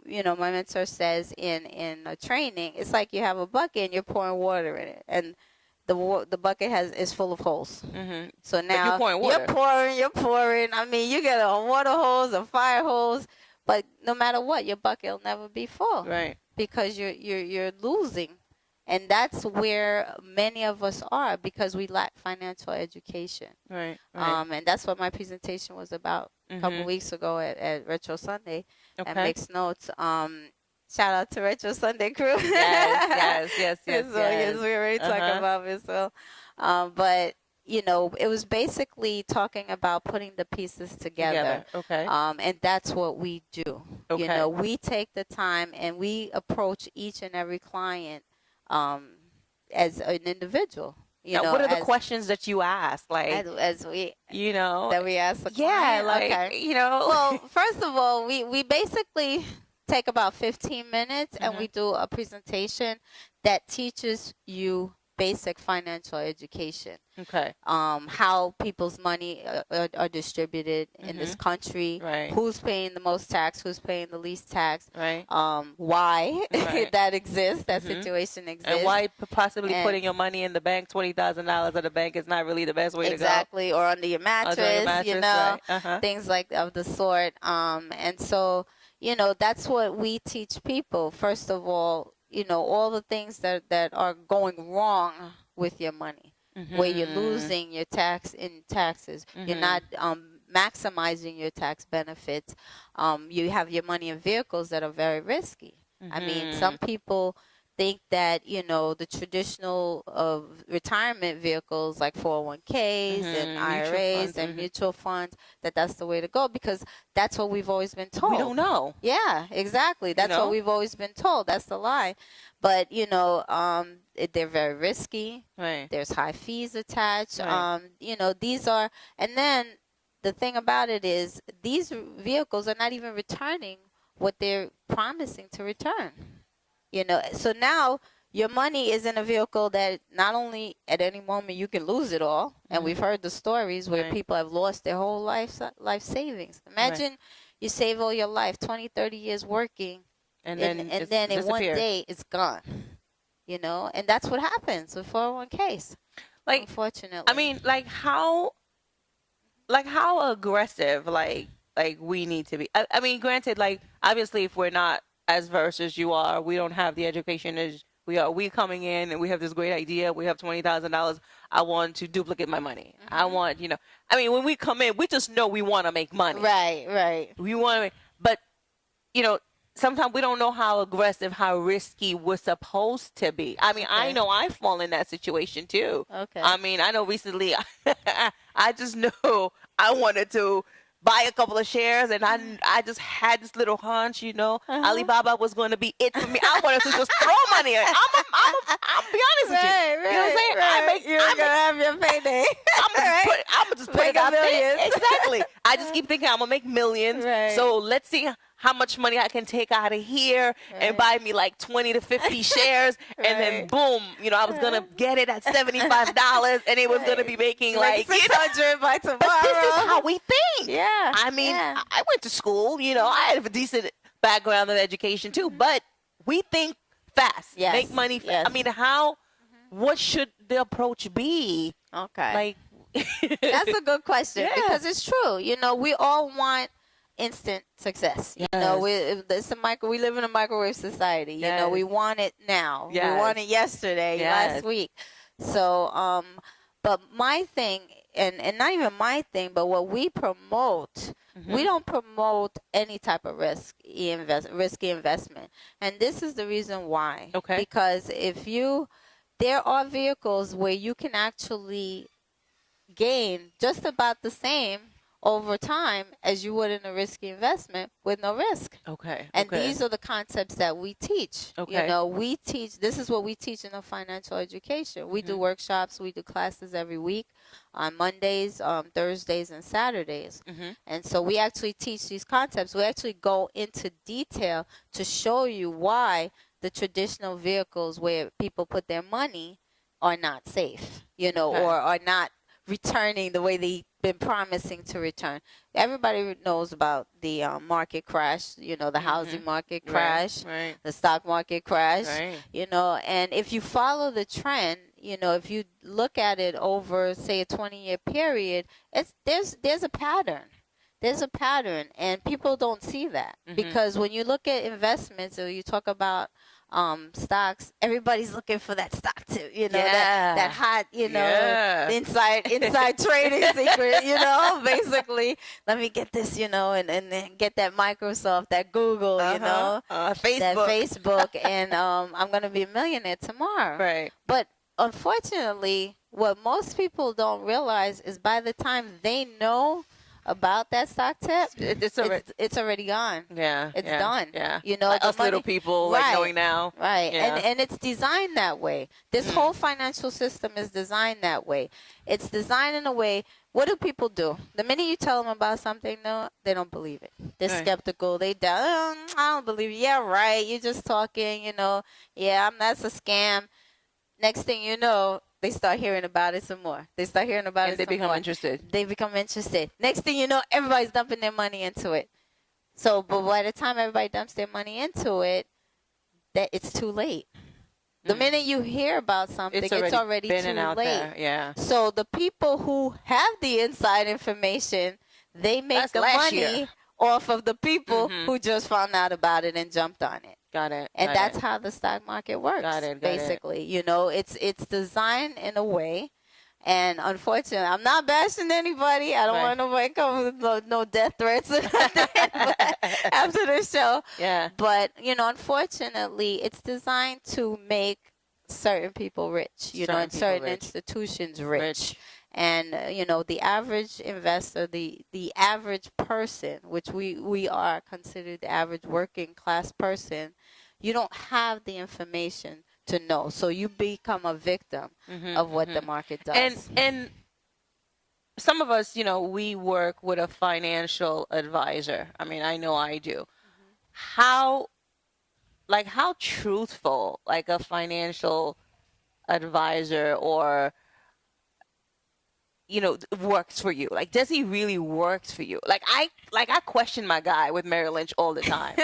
Speaker 5: you know, my mentor says in a training, it's like you have a bucket and you're pouring water in it, and the bucket is full of holes. So now
Speaker 4: you're pouring water.
Speaker 5: You're pouring. I mean, you get a water hose, a fire hose, but no matter what, your bucket will never be full.
Speaker 4: Right.
Speaker 5: Because you're losing, and that's where many of us are because we lack financial education.
Speaker 4: Right.
Speaker 5: And that's what my presentation was about a couple weeks ago at Retro Sunday at Mixed Notes. Shout out to Retro Sunday crew.
Speaker 4: Yes.
Speaker 5: Yes, we already talked about this. So, but you know, it was basically talking about putting the pieces together.
Speaker 4: Okay.
Speaker 5: And that's what we do.
Speaker 4: Okay.
Speaker 5: You know, we take the time and we approach each and every client as an individual. You know,
Speaker 4: what are the questions that you ask? Like,
Speaker 5: as we,
Speaker 4: you know,
Speaker 5: that we ask the
Speaker 4: yeah,
Speaker 5: client?
Speaker 4: like, you know.
Speaker 5: Well, first of all, we basically take about 15 minutes and we do a presentation that teaches you basic financial education.
Speaker 4: Okay.
Speaker 5: How people's money are distributed in this country.
Speaker 4: Right.
Speaker 5: Who's paying the most tax? Who's paying the least tax?
Speaker 4: Right.
Speaker 5: Why that exists? That situation exists.
Speaker 4: And why possibly putting your money in the bank, $20,000 at the bank, is not really the best way to go.
Speaker 5: Exactly. Or under your mattress, you know,
Speaker 4: right.
Speaker 5: things like of the sort. And so, you know, that's what we teach people. First of all, you know, all the things that are going wrong with your money, where you're losing your taxes, you're not maximizing your tax benefits. You have your money in vehicles that are very risky. I mean, some people think that, you know, the traditional retirement vehicles like 401ks and IRAs and mutual funds, that's the way to go because that's what we've always been told.
Speaker 4: We don't know.
Speaker 5: Yeah, exactly. That's what we've always been told. That's the lie. But, you know, they're very risky.
Speaker 4: Right.
Speaker 5: There's high fees attached.
Speaker 4: Right.
Speaker 5: You know, these are, and then the thing about it is these vehicles are not even returning what they're promising to return. You know, so now your money is in a vehicle that not only at any moment you can lose it all, and we've heard the stories where people have lost their whole life savings. Imagine you save all your life, 20, 30 years working, and then in one day it's gone. You know, and that's what happens with 401ks. Like, unfortunately.
Speaker 4: I mean, like how aggressive like we need to be. I mean, granted, like obviously if we're not as versed as you are, we don't have the education as we are. We coming in and we have this great idea. We have $20,000. I want to duplicate my money. I want, you know, I mean, when we come in, we just know we want to make money.
Speaker 5: Right.
Speaker 4: We want to make, but, you know, sometimes we don't know how aggressive, how risky we're supposed to be. I mean, I know I fall in that situation too.
Speaker 5: Okay.
Speaker 4: I mean, I know recently I just know I wanted to buy a couple of shares, and I just had this little hunch, Alibaba was going to be it for me. I wanted to just throw money. I'm be honest with you. You know what I'm saying?
Speaker 5: Right. You're going to have your payday.
Speaker 4: I'm just put it out there. Exactly. I just keep thinking I'm gonna make millions.
Speaker 5: Right.
Speaker 4: So let's see how much money I can take out of here and buy me like 20 to 50 shares, and then boom, I was gonna get it at $75, and it was gonna be making like
Speaker 5: 600 by tomorrow.
Speaker 4: But this is how we think.
Speaker 5: Yeah.
Speaker 4: I mean, I went to school. I have a decent background in education too, but we think fast.
Speaker 5: Yes.
Speaker 4: Make money fast.
Speaker 5: Yes.
Speaker 4: I mean, what should the approach be?
Speaker 5: Okay.
Speaker 4: Like,
Speaker 5: that's a good question because it's true. We all want instant success.
Speaker 4: Yes.
Speaker 5: We live in a microwave society.
Speaker 4: Yes.
Speaker 5: We want it now.
Speaker 4: Yes.
Speaker 5: We want it yesterday,
Speaker 4: Yes.
Speaker 5: last week. So, but my thing, and not even my thing, but what we promote, we don't promote any type of risky investment. And this is the reason why.
Speaker 4: Okay.
Speaker 5: Because there are vehicles where you can actually gain just about the same over time as you would in a risky investment with no risk.
Speaker 4: Okay.
Speaker 5: And these are the concepts that we teach.
Speaker 4: Okay.
Speaker 5: This is what we teach in a financial education. We do workshops, we do classes every week on Mondays, Thursdays, and Saturdays. And so we actually teach these concepts. We actually go into detail to show you why the traditional vehicles where people put their money are not safe, or are not returning the way they've been promising to return. Everybody knows about the market crash, the housing market crash, the stock market crash, and if you follow the trend, if you look at it over, say, a 20-year period, there's a pattern. There's a pattern, and people don't see that because when you look at investments or you talk about stocks, everybody's looking for that stock too, that hot, inside trading secret, basically, let me get this, and then get that Microsoft, that Google,
Speaker 4: Facebook.
Speaker 5: that Facebook, and I'm going to be a millionaire tomorrow.
Speaker 4: Right.
Speaker 5: But unfortunately, what most people don't realize is by the time they know about that stock tip, it's already gone.
Speaker 4: Yeah.
Speaker 5: It's done.
Speaker 4: Yeah.
Speaker 5: Like
Speaker 4: us little people knowing now.
Speaker 5: Right.
Speaker 4: Yeah.
Speaker 5: And it's designed that way. This whole financial system is designed that way. It's designed in a way, what do people do? The minute you tell them about something, no, they don't believe it. They're skeptical. They doubt, I don't believe it. Yeah, right. You're just talking, yeah, that's a scam. Next thing you know, they start hearing about it some more. They start hearing about it some more.
Speaker 4: They become interested.
Speaker 5: They become interested. Next thing you know, everybody's dumping their money into it. So, but by the time everybody dumps their money into it, it's too late. The minute you hear about something, it's already too late.
Speaker 4: There. Yeah.
Speaker 5: So the people who have the inside information, they make the money off of the people who just found out about it and jumped on it.
Speaker 4: Got it.
Speaker 5: And that's how the stock market works.
Speaker 4: Got it.
Speaker 5: Basically, it's designed in a way, and unfortunately, I'm not bashing anybody. I don't want nobody come with no death threats after this show.
Speaker 4: Yeah.
Speaker 5: But unfortunately, it's designed to make certain people rich. And certain institutions rich. And the average investor, the average person, which we are considered the average working class person, you don't have the information to know, so you become a victim of what the market does.
Speaker 4: And some of us, we work with a financial advisor. I mean, I know I do. How truthful, like a financial advisor or works for you? Like, does he really works for you? Like I question my guy with Merrill Lynch all the time.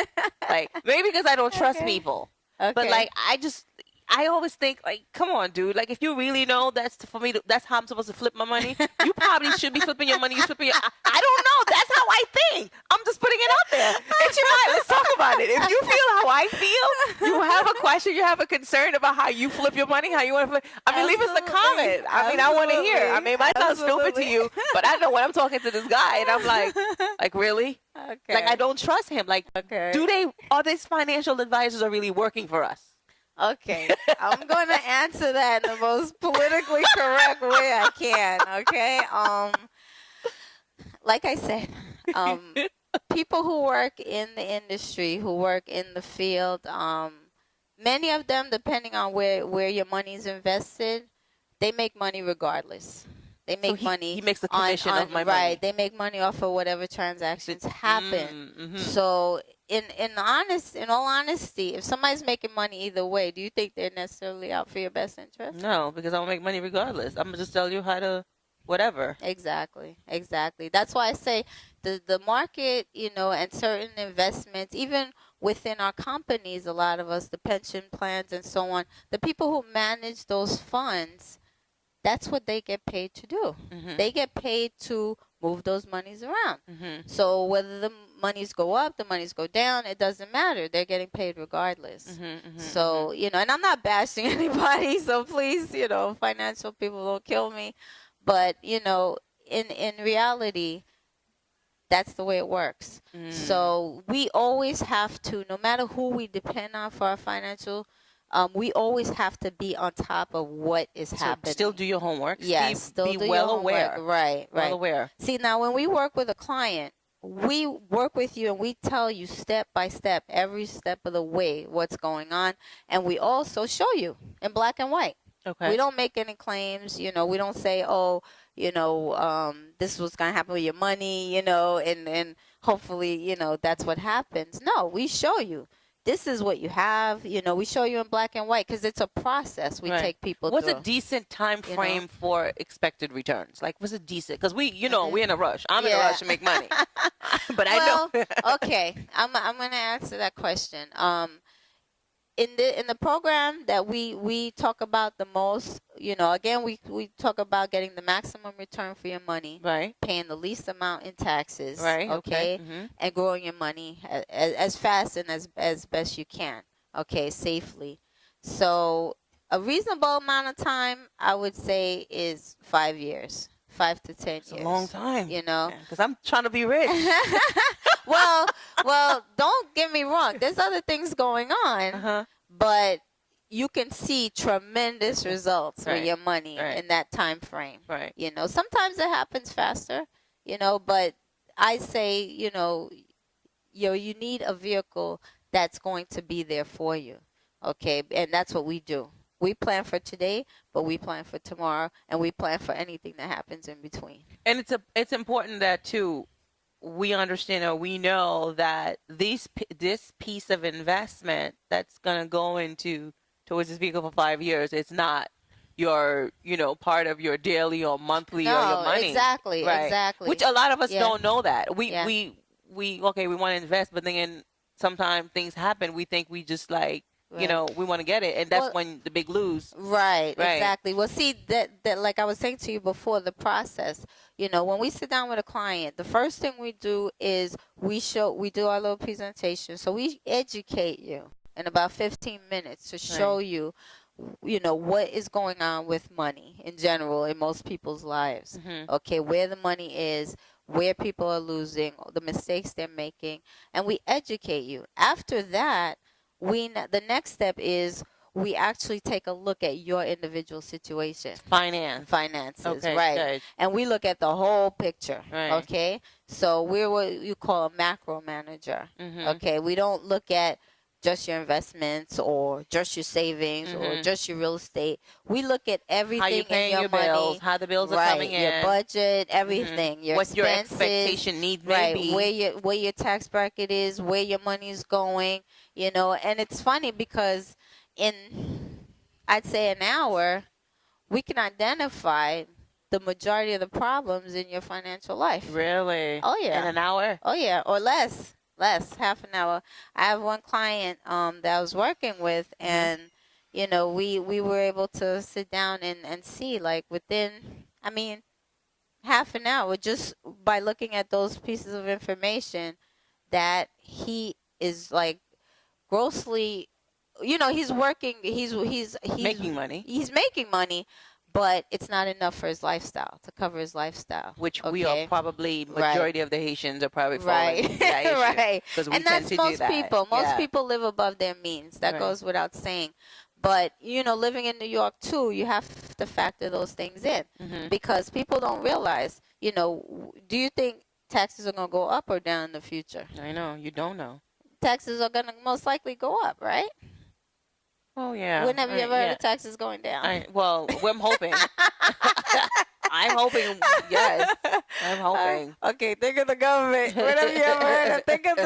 Speaker 4: Like, maybe because I don't trust people. Okay. But like, I always think, like, come on, dude. Like, if you really know that's how I'm supposed to flip my money, you probably should be flipping your money. I don't know. That's how I think. I'm just putting it out there. HMI, let's talk about it. If you feel how I feel, you have a question, you have a concern about how you flip your money, how you want to flip. I mean, leave us a comment. I mean, I want to hear. I mean, it might sound stupid to you, but I know when I'm talking to this guy, and I'm like, really?
Speaker 5: Okay.
Speaker 4: Like, I don't trust him. Like, are these financial advisors are really working for us?
Speaker 5: Okay, I'm going to answer that in the most politically correct way I can, okay? Like I said, People who work in the industry, who work in the field, many of them, depending on where your money is invested, they make money regardless. They
Speaker 4: So
Speaker 5: make money.
Speaker 4: he makes the commission of my
Speaker 5: right.
Speaker 4: money.
Speaker 5: They make money off of whatever transactions happen.
Speaker 4: Mm-hmm.
Speaker 5: So in all honesty, if somebody's making money either way, do you think they're necessarily out for your best interest?
Speaker 4: No, because I'll make money regardless. I'm gonna just tell you how to whatever.
Speaker 5: Exactly. That's why I say the market, and certain investments, even within our companies, a lot of us, the pension plans and so on, the people who manage those funds, that's what they get paid to do.
Speaker 4: Mm-hmm.
Speaker 5: They get paid to move those monies around.
Speaker 4: Mm-hmm.
Speaker 5: So whether the monies go up, the monies go down, it doesn't matter. They're getting paid regardless.
Speaker 4: Mm-hmm, mm-hmm,
Speaker 5: So, and I'm not bashing anybody, so please, financial people don't kill me. But, in reality, that's the way it works. So we always have to, no matter who we depend on for our financial, we always have to be on top of what is happening.
Speaker 4: Still do your homework.
Speaker 5: Yes, still
Speaker 4: be
Speaker 5: do
Speaker 4: well
Speaker 5: your
Speaker 4: aware.
Speaker 5: homework. Right.
Speaker 4: Well aware.
Speaker 5: See, now when we work with a client, we work with you and we tell you step by step, every step of the way, what's going on, and we also show you in black and white.
Speaker 4: Okay.
Speaker 5: We don't make any claims, we don't say, this was going to happen with your money, and hopefully, that's what happens. No, we show you. This is what you have, we show you in black and white because it's a process we take people
Speaker 4: What's
Speaker 5: through.
Speaker 4: a decent time frame for expected returns? Like, what's a decent? Because we're in a rush. I'm in a rush to make money. But I know.
Speaker 5: Okay, I'm going to answer that question. In the program that we talk about the most, again, we talk about getting the maximum return for your money,
Speaker 4: Right.
Speaker 5: paying the least amount in taxes,
Speaker 4: Right.
Speaker 5: okay,
Speaker 4: Mm-hmm.
Speaker 5: and growing your money as fast and as best you can, okay, safely. So a reasonable amount of time, I would say, is 5 years, 5 to 10 years.
Speaker 4: It's a long time. Because I'm trying to be rich.
Speaker 5: Well, don't get me wrong. There's other things going on, but you can see tremendous results with your money in that time frame.
Speaker 4: Right.
Speaker 5: Sometimes it happens faster, but I say, you need a vehicle that's going to be there for you. Okay. And that's what we do. We plan for today, but we plan for tomorrow, and we plan for anything that happens in between.
Speaker 4: And it's important that too, we understand or we know that this piece of investment that's gonna go towards this vehicle for 5 years, it's not your part of your daily or monthly or your money.
Speaker 5: Exactly,
Speaker 4: right?
Speaker 5: exactly.
Speaker 4: Which a lot of us
Speaker 5: Yeah.
Speaker 4: don't know that. We
Speaker 5: Yeah.
Speaker 4: we want to invest, but then sometimes things happen. We think we just like we want to get it, and that's when the big lose.
Speaker 5: Right,
Speaker 4: Right.
Speaker 5: exactly. Well, see, that like I was saying to you before, the process, when we sit down with a client, the first thing we do is we do our little presentation. So we educate you in about 15 minutes to show you, what is going on with money in general in most people's lives.
Speaker 4: Mm-hmm.
Speaker 5: Okay, where the money is, where people are losing, the mistakes they're making, and we educate you. After that, the next step is we actually take a look at your individual situation. Finances,
Speaker 4: Okay,
Speaker 5: right.
Speaker 4: good.
Speaker 5: And we look at the whole picture,
Speaker 4: Right.
Speaker 5: okay? So we're what you call a macro manager,
Speaker 4: Mhm.
Speaker 5: okay? We don't look at just your investments or just your savings or just your real estate. We look at everything
Speaker 4: How you
Speaker 5: in
Speaker 4: paying
Speaker 5: your
Speaker 4: your
Speaker 5: money.
Speaker 4: bills, how the bills are
Speaker 5: Right,
Speaker 4: coming in.
Speaker 5: your budget, everything, your
Speaker 4: What your
Speaker 5: expenses,
Speaker 4: expectation need may
Speaker 5: right,
Speaker 4: be.
Speaker 5: where your tax bracket is, where your money is going, and it's funny because in, I'd say, an hour, we can identify the majority of the problems in your financial life.
Speaker 4: Really?
Speaker 5: Oh, yeah.
Speaker 4: In an hour?
Speaker 5: Oh, yeah, or less, half an hour. I have one client that I was working with, and, we were able to sit down and see, like, within, half an hour, just by looking at those pieces of information, that he is, like, grossly, he's working, he's
Speaker 4: Making money.
Speaker 5: He's making money, but it's not enough for his lifestyle, to cover his lifestyle.
Speaker 4: Which we are probably,
Speaker 5: Right.
Speaker 4: majority of the Haitians are probably
Speaker 5: Right,
Speaker 4: falling that issue.
Speaker 5: right.
Speaker 4: Because we
Speaker 5: And
Speaker 4: tend
Speaker 5: that's
Speaker 4: to do
Speaker 5: most
Speaker 4: that.
Speaker 5: people. Most
Speaker 4: Yeah.
Speaker 5: people live above their means. That
Speaker 4: Right.
Speaker 5: goes without saying. But, living in New York, too, you have to factor those things in.
Speaker 4: Mhm.
Speaker 5: Because people don't realize, do you think taxes are going to go up or down in the future.
Speaker 4: I know. You don't know.
Speaker 5: Taxes are going to most likely go up, right?
Speaker 4: Oh, yeah.
Speaker 5: When have you ever heard of taxes going down?
Speaker 4: Well, I'm hoping. I'm hoping, yes. I'm hoping.
Speaker 5: Okay, think of the government. When have you ever heard of? Think of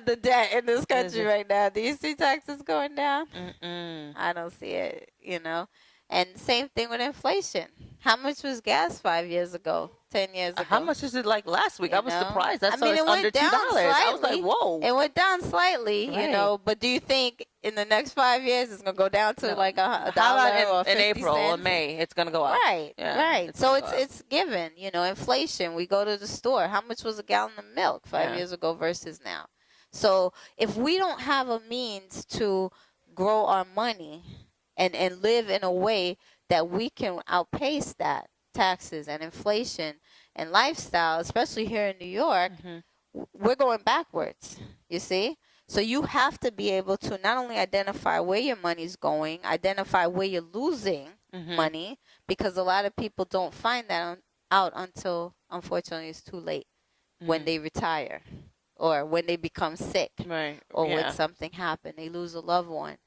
Speaker 5: the debt in this country right now. Do you see taxes going down?
Speaker 4: Mm-mm.
Speaker 5: I don't see it, you know. And same thing with inflation. How much was gas 5 years ago, 10 years ago?
Speaker 4: How much is it like last week? I was surprised. I saw
Speaker 5: mean,
Speaker 4: it's
Speaker 5: it went
Speaker 4: under $2.
Speaker 5: down
Speaker 4: I was like,
Speaker 5: slightly.
Speaker 4: whoa.
Speaker 5: It went down slightly, you
Speaker 4: Right.
Speaker 5: know. But do you think in the next 5 years it's gonna go down to like $1
Speaker 4: How
Speaker 5: or
Speaker 4: about
Speaker 5: 50
Speaker 4: in April or
Speaker 5: cents?
Speaker 4: May? It's going to go up.
Speaker 5: Right,
Speaker 4: Yeah,
Speaker 5: right.
Speaker 4: it's
Speaker 5: So
Speaker 4: gonna go up.
Speaker 5: it's given, you know, inflation. We go to the store. How much was a gallon of milk 5
Speaker 4: Yeah.
Speaker 5: years ago versus now? So if we don't have a means to grow our money and live in a way that we can outpace that taxes and inflation and lifestyle, especially here in New York, we're going backwards, you see? So you have to be able to not only identify where your money's going, identify where you're losing money, because a lot of people don't find that out until, unfortunately, it's too late when they retire or when they become sick
Speaker 4: Right.
Speaker 5: or
Speaker 4: yeah.
Speaker 5: when something happened, they lose a loved one.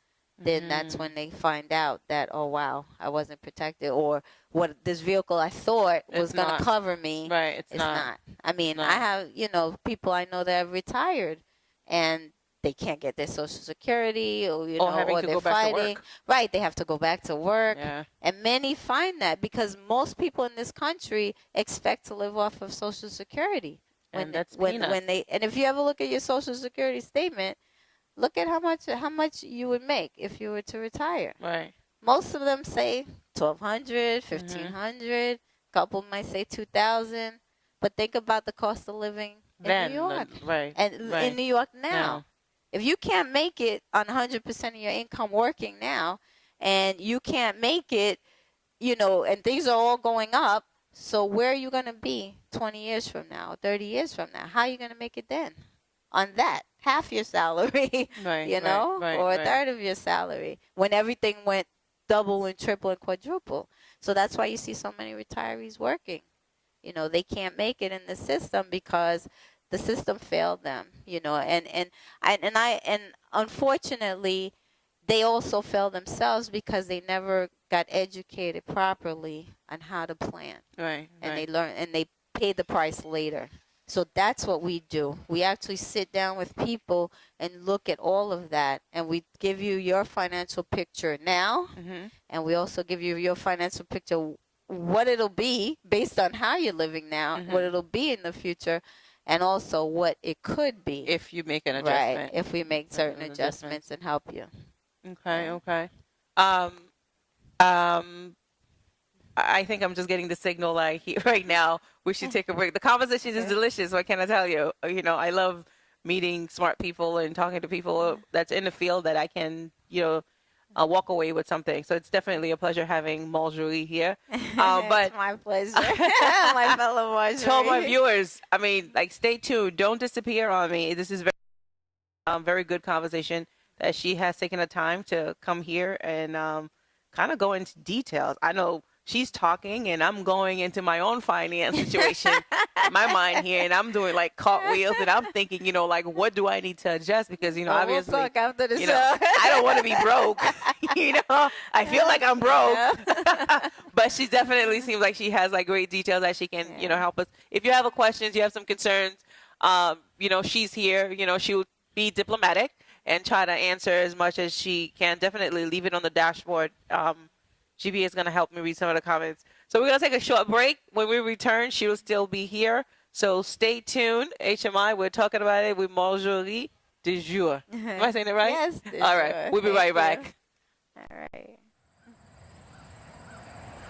Speaker 5: Then that's when they find out that, oh, wow, I wasn't protected, or what this vehicle I thought was
Speaker 4: It's
Speaker 5: going
Speaker 4: not.
Speaker 5: to cover me.
Speaker 4: Right. It's
Speaker 5: It's not. I mean,
Speaker 4: not.
Speaker 5: I have, you know, people I know that have retired and they can't get their Social Security, or, you know,
Speaker 4: having
Speaker 5: or
Speaker 4: to
Speaker 5: they're
Speaker 4: go back to
Speaker 5: fighting.
Speaker 4: work.
Speaker 5: Right. They have to go back to work.
Speaker 4: Yeah.
Speaker 5: And many find that because most people in this country expect to live off of Social Security.
Speaker 4: And that's
Speaker 5: when
Speaker 4: peanuts.
Speaker 5: they, and if you ever look at your Social Security statement, look at how much you would make if you were to retire.
Speaker 4: Right.
Speaker 5: Most of them say $1,200, $1,500. Couple might say $2,000. But think about the cost of living in New York
Speaker 4: Right.
Speaker 5: and
Speaker 4: right.
Speaker 5: in New York now.
Speaker 4: Now.
Speaker 5: If you can't make it on 100% of your income working now, and you can't make it, you know, and things are all going up, so where are you going to be 20 years from now, 30 years from now? How are you going to make it then? On that, half your salary,
Speaker 4: Right,
Speaker 5: you know,
Speaker 4: right,
Speaker 5: or a
Speaker 4: right.
Speaker 5: third of your salary, when everything went double and triple and quadruple. So that's why you see so many retirees working. You know, they can't make it in the system because the system failed them, you know, and unfortunately, they also fail themselves because they never got educated properly on how to plan,
Speaker 4: Right.
Speaker 5: and
Speaker 4: right.
Speaker 5: they learn and they pay the price later. So that's what we do. We actually sit down with people and look at all of that, and we give you your financial picture now, and we also give you your financial picture, what it'll be based on how you're living now, what it'll be in the future, and also what it could be.
Speaker 4: If you make an adjustment.
Speaker 5: Right, if we make certain adjustments and help you.
Speaker 4: Okay. Okay. I think I'm just getting the signal like right now we should take a break. The conversation is delicious. What can I tell you? You know, I love meeting smart people and talking to people that's in the field that I can, you know, walk away with something. So it's definitely a pleasure having Marjorie here. But
Speaker 5: It's my pleasure. My fellow Marjorie.
Speaker 4: to all my viewers, I mean, like, stay tuned. Don't disappear on me. This is very good conversation that she has taken the time to come here and kind of go into details. I know she's talking and I'm going into my own finance situation in my mind here, and I'm doing like cartwheels, and I'm thinking, you know, like, what do I need to adjust? Because, you know, obviously,
Speaker 5: we'll talk after the
Speaker 4: you
Speaker 5: show.
Speaker 4: know, I don't want to be broke. You know, I feel like I'm broke. But she definitely seems like she has like great details that she can, you know, help us. If you have a questions, you have some concerns, you know, she's here. You know, she will be diplomatic and try to answer as much as she can. Definitely leave it on the dashboard. GB is going to help me read some of the comments. So we're going to take a short break. When we return, she will still be here. So stay tuned. HMI, we're talking about it with Marjorie Dejour. Am I saying it right?
Speaker 5: Yes.
Speaker 4: All right. We'll be right back.
Speaker 5: All right.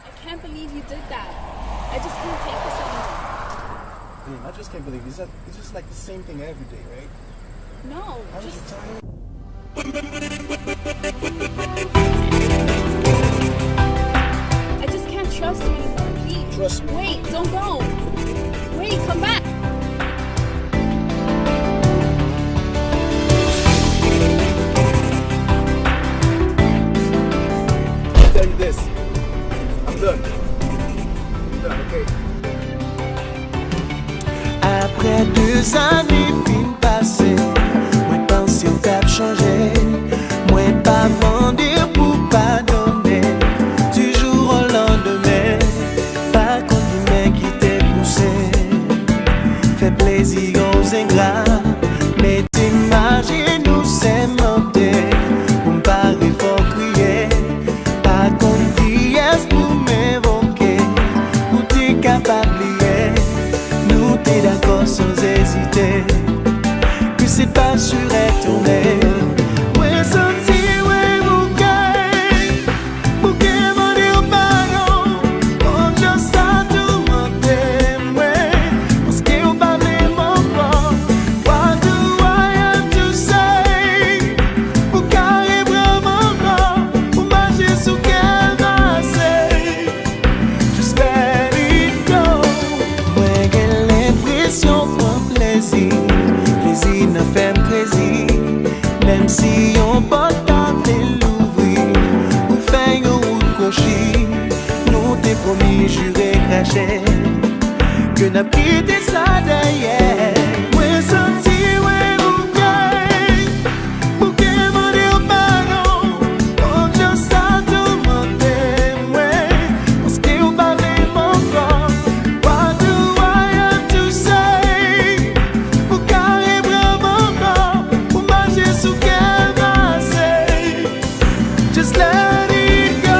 Speaker 6: I can't believe you did that. I just can't take this anymore.
Speaker 7: I mean, I just can't believe it. It's just like the same thing every day, right?
Speaker 6: No,
Speaker 7: I was
Speaker 6: just
Speaker 7: tired.
Speaker 6: I just can't trust you anymore. Please.
Speaker 7: Trust me.
Speaker 6: Wait, don't go. Wait, come back.
Speaker 7: I'll tell you this. I'm done. I'm done, okay?
Speaker 1: I Si yon portable l'ouvri, ou fait yon route cochi, nous t'es promis juré craché, que n'a quitté ça derrière. Ouais, senti, ouais, bouquet, mon Dieu, pardon, on just a demandé, ouais, parce que vous parlez mon corps, what do I have to say, pour carrer vraiment corps, pour marcher sous quel bassin, just let it go.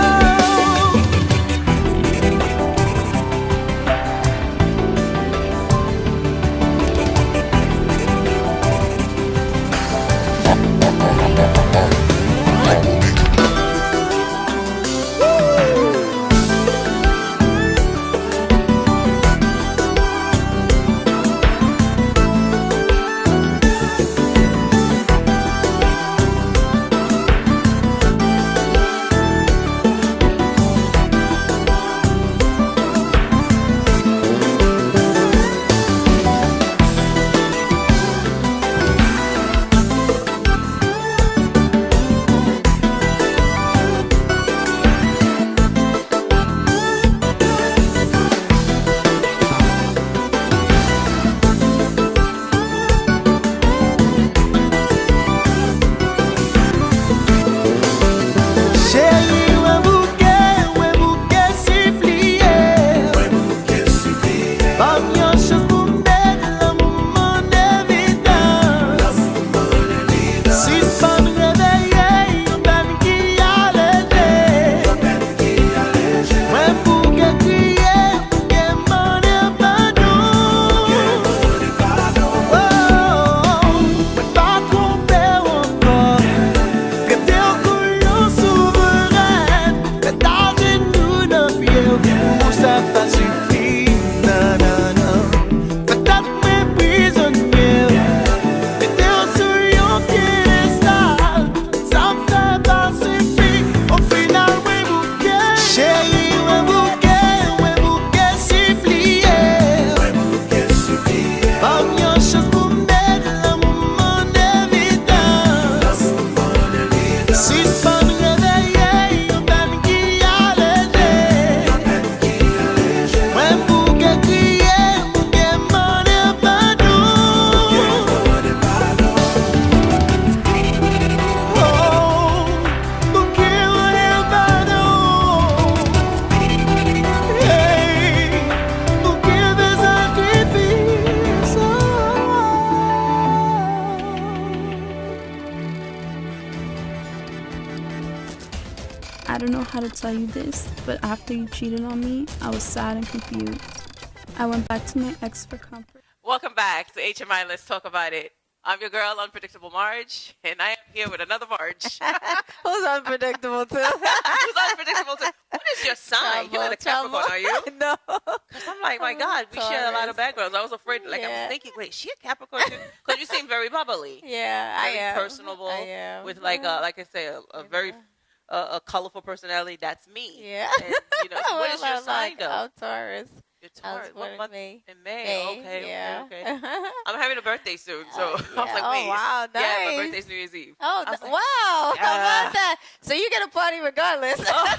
Speaker 1: Chérie, ouais, bouquet sifflier. Pas bien chose pour mettre l'amour mon évidence. Si c'est pas me réveiller, on peine qui a l'été. Ouais, bouquet crier, bouquet m'en est pardon. Oh, pas tromper encore. Que t'es au couillon souverain, que t'as de nous dans le pied, pour ça pas suffit, non, non, non. Peut-être mes prisonniers, que t'es au souillon piédestal, ça me fait pas suffire, au final, ouais, bouquet. Chérie, ouais, bouquet sifflier. Pas bien chose pour mettre l'amour mon évidence. Si c'est pas me réveiller, on peine qui a l'été. Ouais, bouquet crier, bouquet m'en est pardon. Oh, bouquet m'en est pardon. Hey, bouquet de sacrifice.
Speaker 6: I don't know how to tell you this, but after you cheated on me, I was sad and confused. I went back to my ex for comfort.
Speaker 4: Welcome back to HMI. Let's talk about it. I'm your girl, Unpredictable Marge, and I am here with another Marge.
Speaker 5: Who's unpredictable too?
Speaker 4: Who's unpredictable too? What is your sign? You're not a Capricorn, are you?
Speaker 5: No.
Speaker 4: Because I'm like, my God, we share a lot of backgrounds. I was afraid, like, I
Speaker 5: Yeah.
Speaker 4: was thinking, wait, she a Capricorn too? Because you seem very bubbly.
Speaker 5: Yeah, I
Speaker 4: Very
Speaker 5: am.
Speaker 4: personable.
Speaker 5: I am.
Speaker 4: With, like I say, a very a colorful personality. That's me.
Speaker 5: Yeah.
Speaker 4: And, you know, so what is your sign, though?
Speaker 5: I'm Taurus.
Speaker 4: You're
Speaker 5: I was
Speaker 4: Taurus.
Speaker 5: born
Speaker 4: What
Speaker 5: in
Speaker 4: month?
Speaker 5: May.
Speaker 4: In May.
Speaker 5: May,
Speaker 4: Okay,
Speaker 5: yeah.
Speaker 4: okay. I'm having a birthday soon, so I was
Speaker 5: Yeah.
Speaker 4: like,
Speaker 5: Oh,
Speaker 4: wait.
Speaker 5: wow,
Speaker 4: Yeah, my
Speaker 5: nice.
Speaker 4: birthday's New Year's Eve.
Speaker 5: Oh,
Speaker 4: I was like,
Speaker 5: wow. How
Speaker 4: Yeah.
Speaker 5: about that? So you get a party regardless.
Speaker 4: oh,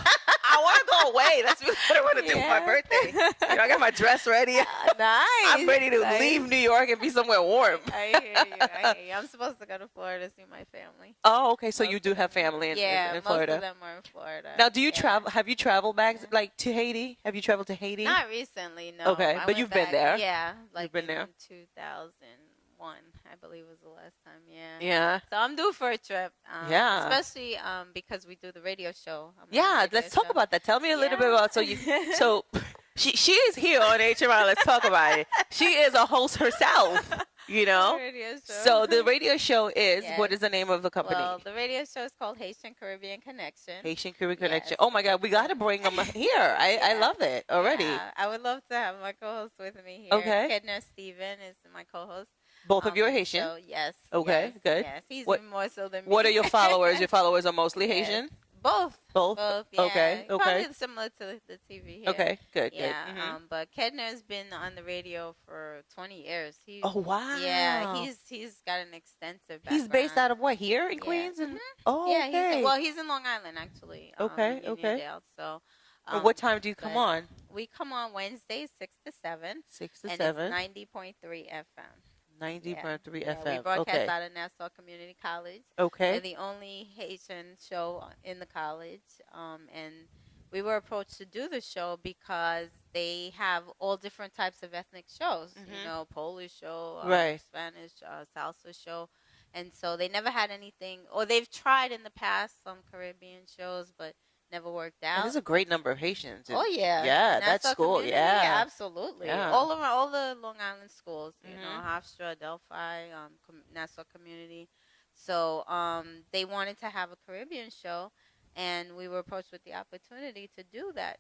Speaker 4: I want to go away. That's what I want to do for my
Speaker 5: Yeah.
Speaker 4: birthday. You know, I got my dress ready.
Speaker 5: Nice.
Speaker 4: I'm ready to
Speaker 5: Nice.
Speaker 4: leave New York and be somewhere warm.
Speaker 5: I hear you. I'm supposed to go to Florida to see my family.
Speaker 4: Oh, okay. So
Speaker 5: Most
Speaker 4: you
Speaker 5: of
Speaker 4: do have
Speaker 5: them-
Speaker 4: family in
Speaker 5: most
Speaker 4: Florida.
Speaker 5: of them are in Florida.
Speaker 4: Now, do you
Speaker 5: Yeah.
Speaker 4: travel? Have you traveled back like to Haiti? Have you traveled to Haiti?
Speaker 5: Not recently, no.
Speaker 4: Okay,
Speaker 5: I
Speaker 4: but
Speaker 5: went
Speaker 4: you've been
Speaker 5: back-
Speaker 4: there.
Speaker 5: Yeah, like
Speaker 4: been
Speaker 5: in
Speaker 4: there.
Speaker 5: 2001, I believe was the last time. Yeah.
Speaker 4: Yeah.
Speaker 5: So I'm due for a trip.
Speaker 4: Yeah.
Speaker 5: Especially because we do the radio show. I'm on the
Speaker 4: Yeah.
Speaker 5: radio
Speaker 4: Let's talk
Speaker 5: show.
Speaker 4: about that. Tell me a little bit
Speaker 5: Yeah.
Speaker 4: about so she is here on HMI. Let's talk about it. She is a host herself. You know.
Speaker 5: Radio show.
Speaker 4: So the radio show is
Speaker 5: Yes.
Speaker 4: what is the name of the company?
Speaker 5: Well, the radio show is called Haitian Caribbean Connection.
Speaker 4: Haitian Caribbean Connection.
Speaker 5: Yes.
Speaker 4: Oh my God, we got to bring them here. I love it already.
Speaker 5: Yeah, I would love to have my co-host with me here.
Speaker 4: Okay.
Speaker 5: Kedner Steven is my co-host.
Speaker 4: Both of you are
Speaker 5: on the
Speaker 4: Haitian.
Speaker 5: show. Yes.
Speaker 4: Okay,
Speaker 5: yes,
Speaker 4: good.
Speaker 5: Yes, he's
Speaker 4: What-
Speaker 5: even more so than me.
Speaker 4: What are your followers? Your followers are mostly
Speaker 5: Yes.
Speaker 4: Haitian.
Speaker 5: Both.
Speaker 4: Both?
Speaker 5: Both, yeah.
Speaker 4: Okay, okay.
Speaker 5: Probably similar to the TV here.
Speaker 4: Okay, good,
Speaker 5: Yeah,
Speaker 4: good. Mhm.
Speaker 5: but Kedner's been on the radio for 20 years.
Speaker 4: Oh, wow.
Speaker 5: Yeah, he's got an extensive background.
Speaker 4: He's based out of what, here in
Speaker 5: Yeah.
Speaker 4: Queens? And
Speaker 5: Mhm.
Speaker 4: Oh,
Speaker 5: Yeah,
Speaker 4: okay.
Speaker 5: he's in Long Island actually.
Speaker 4: Okay,
Speaker 5: in
Speaker 4: okay.
Speaker 5: Uniondale. So,
Speaker 4: And what time do you come
Speaker 5: but
Speaker 4: on?
Speaker 5: we come on Wednesdays 6 to 7,
Speaker 4: 6 to
Speaker 5: and
Speaker 4: 7.
Speaker 5: it's 90.3 FM.
Speaker 4: 90.3
Speaker 5: Yeah, we
Speaker 4: FM.
Speaker 5: broadcast
Speaker 4: Okay.
Speaker 5: out of Nassau Community College.
Speaker 4: Okay.
Speaker 5: We're the only Haitian show in the college, and we were approached to do the show because they have all different types of ethnic shows. You
Speaker 4: Mhm.
Speaker 5: know, Polish show,
Speaker 4: Right.
Speaker 5: Spanish, salsa show, and so they never had anything, or they've tried in the past some Caribbean shows, but never worked
Speaker 4: And
Speaker 5: out.
Speaker 4: there's a great number of Haitians.
Speaker 5: Oh yeah,
Speaker 4: Yeah, that's
Speaker 5: Nassau
Speaker 4: cool.
Speaker 5: community,
Speaker 4: Yeah.
Speaker 5: absolutely.
Speaker 4: Yeah.
Speaker 5: All around all the Long Island schools, you know,
Speaker 4: Mhm.
Speaker 5: Hofstra, Delphi, Nassau community. So they wanted to have a Caribbean show, and we were approached with the opportunity to do that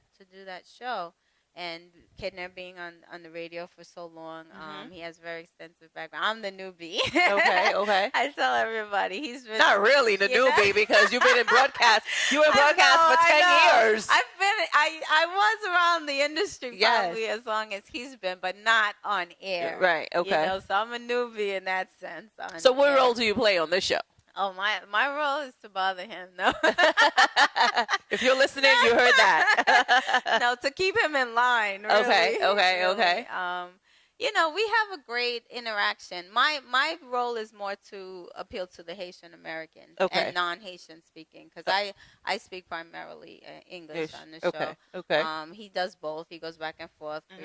Speaker 5: show. And Kidner being on the radio for so long,
Speaker 4: Mhm.
Speaker 5: he has very extensive background. I'm the newbie.
Speaker 4: Okay, okay.
Speaker 5: I tell everybody he's been
Speaker 4: Not really the
Speaker 5: you know?
Speaker 4: newbie because you've been in broadcast. You were in
Speaker 5: I
Speaker 4: broadcast
Speaker 5: know,
Speaker 4: for
Speaker 5: I
Speaker 4: 10
Speaker 5: know.
Speaker 4: years.
Speaker 5: I was around the industry
Speaker 4: Yes.
Speaker 5: probably as long as he's been, but not on air.
Speaker 4: Right, okay.
Speaker 5: You know, so I'm a newbie in that sense.
Speaker 4: So what role do you play on this show?
Speaker 5: Oh, my role is to bother him. No.
Speaker 4: If you're listening, you heard that.
Speaker 5: No, to keep him in line. Really,
Speaker 4: Okay, okay,
Speaker 5: really.
Speaker 4: okay.
Speaker 5: You know, we have a great interaction. My role is more to appeal to the Haitian Americans
Speaker 4: Okay.
Speaker 5: and non-Haitian speaking, because I speak primarily English on the show.
Speaker 4: Okay, okay.
Speaker 5: He does both. He goes back and forth,
Speaker 4: Mhm.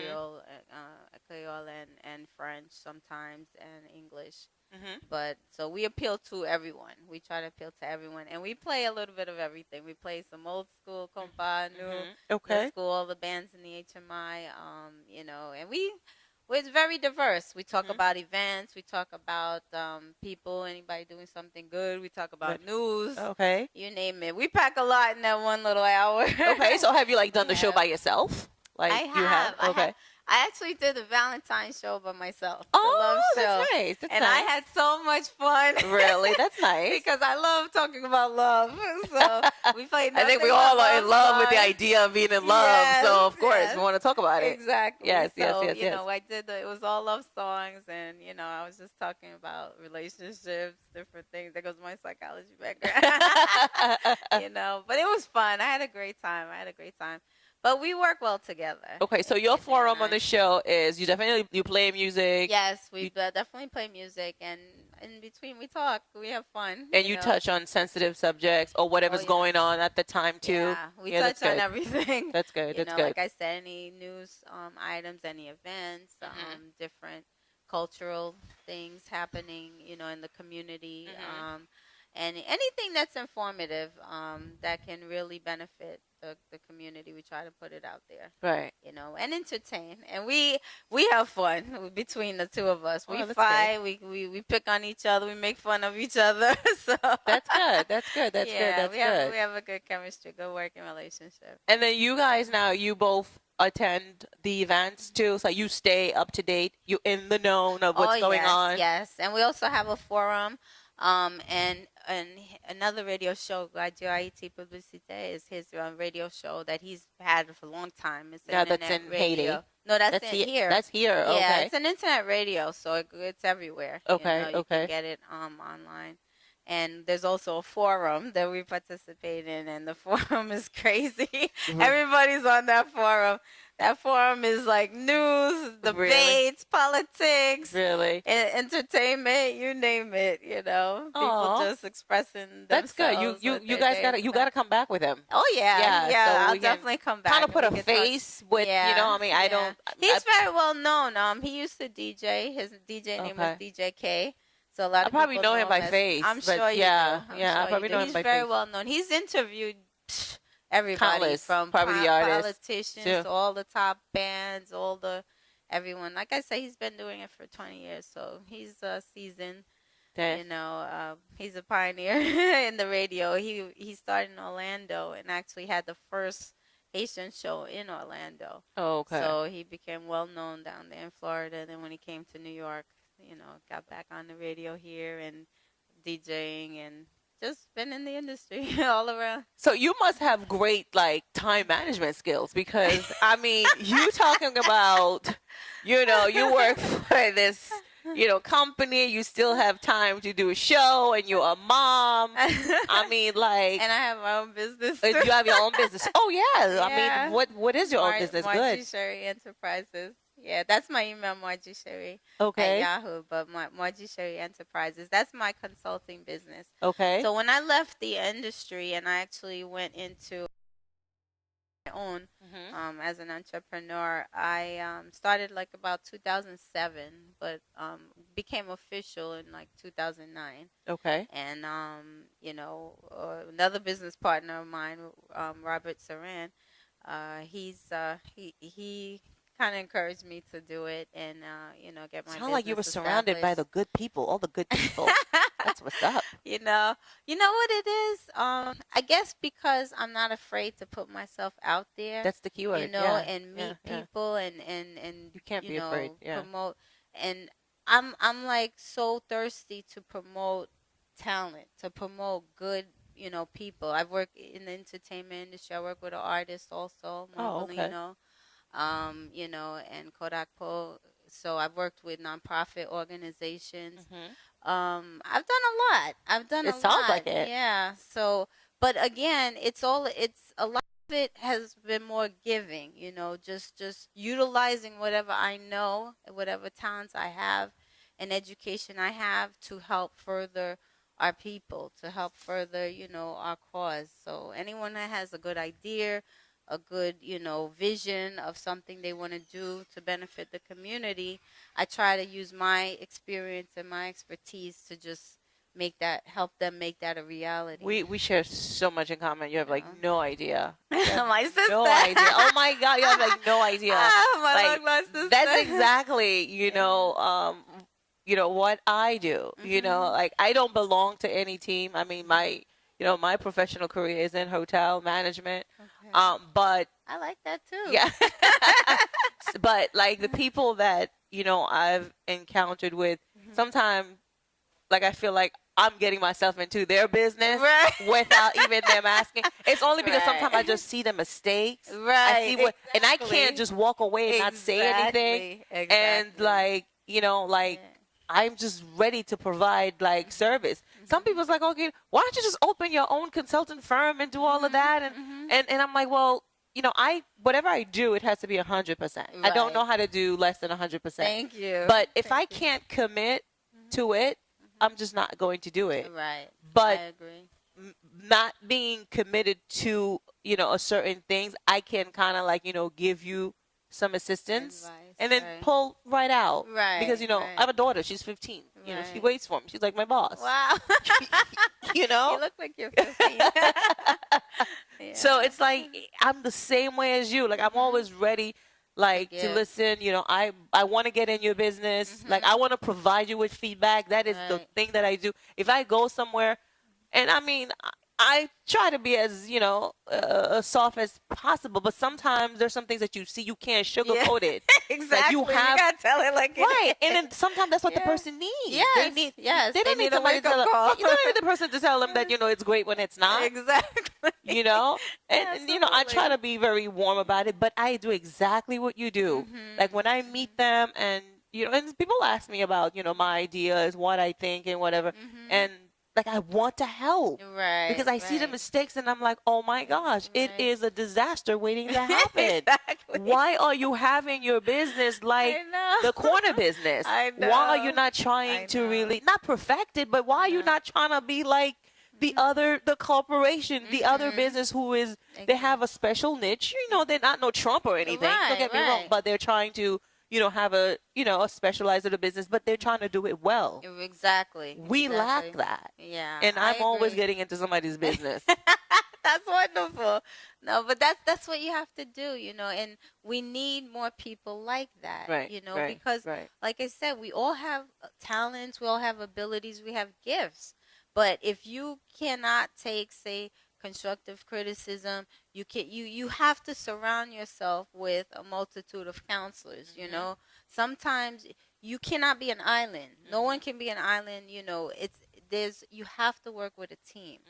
Speaker 5: Creole and French sometimes, and English.
Speaker 4: Mhm.
Speaker 5: But so we appeal to everyone. We try to appeal to everyone, and we play a little bit of everything. We play some old school compa, new
Speaker 4: Okay.
Speaker 5: school, all the bands in the HMI. You know, and it's very diverse. We talk about events. We talk about people, anybody doing something good. We talk about news.
Speaker 4: Okay.
Speaker 5: You name it. We pack a lot in that one little hour.
Speaker 4: Okay, so have you like done the show
Speaker 5: Yeah.
Speaker 4: by yourself? Like
Speaker 5: I
Speaker 4: you
Speaker 5: have.
Speaker 4: Okay.
Speaker 5: I actually did the Valentine's show by myself.
Speaker 4: Oh,
Speaker 5: the love show.
Speaker 4: that's nice. That's
Speaker 5: And
Speaker 4: nice.
Speaker 5: I had so much fun.
Speaker 4: Really? That's nice.
Speaker 5: Because I love talking about love. So we played
Speaker 4: I think
Speaker 5: nothing
Speaker 4: we
Speaker 5: but
Speaker 4: all are in love with the
Speaker 5: songs.
Speaker 4: idea of being in love. So of course
Speaker 5: Yes,
Speaker 4: we want to talk about it.
Speaker 5: Exactly.
Speaker 4: Yes, yes,
Speaker 5: So,
Speaker 4: yes,
Speaker 5: you
Speaker 4: yes.
Speaker 5: know, it was all love songs, and you know, I was just talking about relationships, different things. There goes my psychology background. You know, but it was fun. I had a great time. But we work well together.
Speaker 4: Okay, so your forum on the show is you play music.
Speaker 5: Yes, we definitely play music, and in between we talk. We have fun.
Speaker 4: And you
Speaker 5: know.
Speaker 4: touch on sensitive subjects or whatever's
Speaker 5: yeah.
Speaker 4: going on at the time too.
Speaker 5: Yeah, we
Speaker 4: that's
Speaker 5: touch on
Speaker 4: good.
Speaker 5: everything.
Speaker 4: That's good.
Speaker 5: You
Speaker 4: That's
Speaker 5: know,
Speaker 4: good.
Speaker 5: like I said, any news items, any events, different cultural things happening, you know, in the community, and anything that's informative that can really benefit the community. We try to put it out there,
Speaker 4: Right.
Speaker 5: you know, and entertain. And we have fun between the two of us. We
Speaker 4: that's
Speaker 5: fight, we pick on each other, we make fun of each other. So
Speaker 4: That's good. That's good. That's good. That's
Speaker 5: we
Speaker 4: good.
Speaker 5: have a good chemistry, good working relationship.
Speaker 4: And then you guys now, you both attend the events too, so you stay up to date. You in the know of what's going
Speaker 5: yes,
Speaker 4: on.
Speaker 5: Yes, and we also have a forum, and another radio show, Radio Haiti Publicité, is his radio show that he's had for a long time. It's
Speaker 4: Now that's
Speaker 5: internet
Speaker 4: in
Speaker 5: radio.
Speaker 4: Haiti?
Speaker 5: No, that's in here.
Speaker 4: That's here.
Speaker 5: Yeah,
Speaker 4: Okay.
Speaker 5: it's an internet radio, so it's everywhere.
Speaker 4: Okay,
Speaker 5: You know, you
Speaker 4: okay.
Speaker 5: can get it online. And there's also a forum that we participate in, and the forum is crazy. Everybody's on that forum. That forum is like news, debates, politics,
Speaker 4: Really?
Speaker 5: entertainment, you name it. You know, people
Speaker 4: Aw.
Speaker 5: just expressing
Speaker 4: That's good.
Speaker 5: themselves,
Speaker 4: You
Speaker 5: what
Speaker 4: you
Speaker 5: their
Speaker 4: guys
Speaker 5: day
Speaker 4: gotta
Speaker 5: is
Speaker 4: you
Speaker 5: about.
Speaker 4: gotta come back with him.
Speaker 5: Oh
Speaker 4: Yeah,
Speaker 5: yeah,
Speaker 4: so
Speaker 5: I'll
Speaker 4: we can
Speaker 5: definitely come back.
Speaker 4: Kind of
Speaker 5: and
Speaker 4: put
Speaker 5: we
Speaker 4: a
Speaker 5: can talk.
Speaker 4: face with you know. I mean, I don't.
Speaker 5: He's very well known. He used to DJ. His DJ name was
Speaker 4: Okay.
Speaker 5: DJ K. So a lot
Speaker 4: I
Speaker 5: of
Speaker 4: probably
Speaker 5: people
Speaker 4: know him by
Speaker 5: as-
Speaker 4: face,
Speaker 5: I'm
Speaker 4: but
Speaker 5: sure you
Speaker 4: yeah,
Speaker 5: do. I'm
Speaker 4: yeah, I
Speaker 5: sure
Speaker 4: probably
Speaker 5: you do.
Speaker 4: know him
Speaker 5: He's
Speaker 4: by
Speaker 5: very
Speaker 4: face.
Speaker 5: well known. He's interviewed everybody
Speaker 4: Countless,
Speaker 5: from
Speaker 4: probably the artists,
Speaker 5: politicians
Speaker 4: too.
Speaker 5: to all the top bands, everyone. Like I say, he's been doing it for 20 years, so he's seasoned.
Speaker 4: Okay.
Speaker 5: You know, he's a pioneer in the radio. He started in Orlando and actually had the first Haitian show in Orlando.
Speaker 4: Oh, okay.
Speaker 5: So he became well known down there in Florida. Then when he came to New York, you know, got back on the radio here and DJing and just been in the industry all around.
Speaker 4: So you must have great like time management skills because I mean, you talking about, you work for this, company, you still have time to do a show and you're a mom. I mean, like,
Speaker 5: And I have my own business.
Speaker 4: you have your own business. Oh yeah.
Speaker 5: Yeah.
Speaker 4: I mean, what is your own business?
Speaker 5: Marjorie
Speaker 4: Good.
Speaker 5: Sherry Enterprises. Yeah, that's my email, Marjorie Sherry
Speaker 4: Okay.
Speaker 5: at Yahoo. But Marjorie Sherry Enterprises, that's my consulting business.
Speaker 4: Okay.
Speaker 5: So when I left the industry and I actually went into my own as an entrepreneur, I started like about 2007, but became official in like 2009.
Speaker 4: Okay.
Speaker 5: And another business partner of mine, Robert Saran, he kind of encouraged me to do it and get my
Speaker 4: Sound
Speaker 5: business
Speaker 4: like you were surrounded by the good people, all the good people. That's what's up.
Speaker 5: you know what it is. I guess because I'm not afraid to put myself out there.
Speaker 4: That's the key word.
Speaker 5: And meet
Speaker 4: yeah.
Speaker 5: people and
Speaker 4: You can't be afraid. Yeah.
Speaker 5: promote. And I'm like so thirsty to promote talent, to promote good people. I've worked in the entertainment industry. I work with an artist also, Marvelino, and Kodak Po. So I've worked with nonprofit organizations. I've done a lot.
Speaker 4: It sounds like it.
Speaker 5: Yeah. So, but again, it's a lot of it has been more giving, just utilizing whatever I know, whatever talents I have and education I have to help further our people, to help further, our cause. So anyone that has a good idea, a good, vision of something they want to do to benefit the community, I try to use my experience and my expertise to just help them make that a reality.
Speaker 4: We share so much in common. You have like no idea.
Speaker 5: My sister.
Speaker 4: No idea. Oh my God, you have like no idea.
Speaker 5: My long sister.
Speaker 4: That's exactly, what I do. Like I don't belong to any team. I mean, my professional career is in hotel management.
Speaker 5: Okay.
Speaker 4: But
Speaker 5: I like that too.
Speaker 4: yeah. But like the people that, I've encountered with, sometimes like I feel like I'm getting myself into their business without even them asking. It's only because sometimes I just see the mistakes.
Speaker 5: Right.
Speaker 4: I see and I can't just walk away and not say anything.
Speaker 5: Exactly.
Speaker 4: And like, I'm just ready to provide like service. Some people's like, okay, why don't you just open your own consultant firm and do all of that? And I'm like, well, whatever I do, it has to be 100%. I don't know how to do less than 100%.
Speaker 5: Thank you.
Speaker 4: But if I can't commit to it, I'm just not going to do it.
Speaker 5: Right.
Speaker 4: But
Speaker 5: I agree.
Speaker 4: not being committed to, a certain things, I can kind of like, give you some assistance
Speaker 5: Advice,
Speaker 4: and then pull right out.
Speaker 5: Right.
Speaker 4: Because, I have a daughter. She's 15. She
Speaker 5: Right.
Speaker 4: waits for me. She's like my boss.
Speaker 5: Wow.
Speaker 4: You know?
Speaker 5: You look like you're 15. Yeah.
Speaker 4: So it's like I'm the same way as you. Like I'm always ready, like to
Speaker 5: give.
Speaker 4: listen. I want to get in your business. Like I want to provide you with feedback. That is the
Speaker 5: Right.
Speaker 4: thing that I do. If I go somewhere, and I mean, I try to be as soft as possible. But sometimes there's some things that you see you can't sugarcoat it.
Speaker 5: Exactly.
Speaker 4: You have
Speaker 5: gotta tell it like it
Speaker 4: right,
Speaker 5: is.
Speaker 4: and then sometimes that's what the
Speaker 5: Yeah.
Speaker 4: person needs.
Speaker 5: Yes,
Speaker 4: They need.
Speaker 5: yes,
Speaker 4: They don't
Speaker 5: they
Speaker 4: need
Speaker 5: need a
Speaker 4: somebody to tell
Speaker 5: wake-up
Speaker 4: them.
Speaker 5: call.
Speaker 4: You don't need the person to tell them that it's great when it's not.
Speaker 5: Exactly.
Speaker 4: And I try to be very warm about it, but I do exactly what you do. Like when I meet them, and and people ask me about my ideas, what I think, and whatever, and like I want to help.
Speaker 5: Right.
Speaker 4: Because I see the
Speaker 5: right.
Speaker 4: mistakes and I'm like, oh my gosh, it
Speaker 5: Right.
Speaker 4: is a disaster waiting to happen.
Speaker 5: Exactly.
Speaker 4: Why are you having your business like
Speaker 5: I know.
Speaker 4: the corner business?
Speaker 5: I
Speaker 4: Why are you
Speaker 5: know.
Speaker 4: not trying
Speaker 5: I
Speaker 4: to
Speaker 5: know.
Speaker 4: really, not perfect it, but why are you
Speaker 5: know.
Speaker 4: not trying to be like the corporation, the other business who is, they have a special niche. They're not no Trump or anything. Don't
Speaker 5: Right,
Speaker 4: get me wrong,
Speaker 5: right.
Speaker 4: but they're trying to, have a specialized little business, but they're trying to do it well.
Speaker 5: Exactly.
Speaker 4: We lack
Speaker 5: exactly.
Speaker 4: that.
Speaker 5: Yeah.
Speaker 4: And
Speaker 5: I
Speaker 4: I'm always
Speaker 5: agree.
Speaker 4: getting into somebody's business.
Speaker 5: That's wonderful. No, but that's what you have to do, and we need more people like that,
Speaker 4: Right, right,
Speaker 5: because
Speaker 4: right.
Speaker 5: like I said, we all have talents, we all have abilities, we have gifts. But if you cannot take, say, constructive criticism, you have to surround yourself with a multitude of counselors, Sometimes you cannot be an island. No one can be an island, you have to work with a team.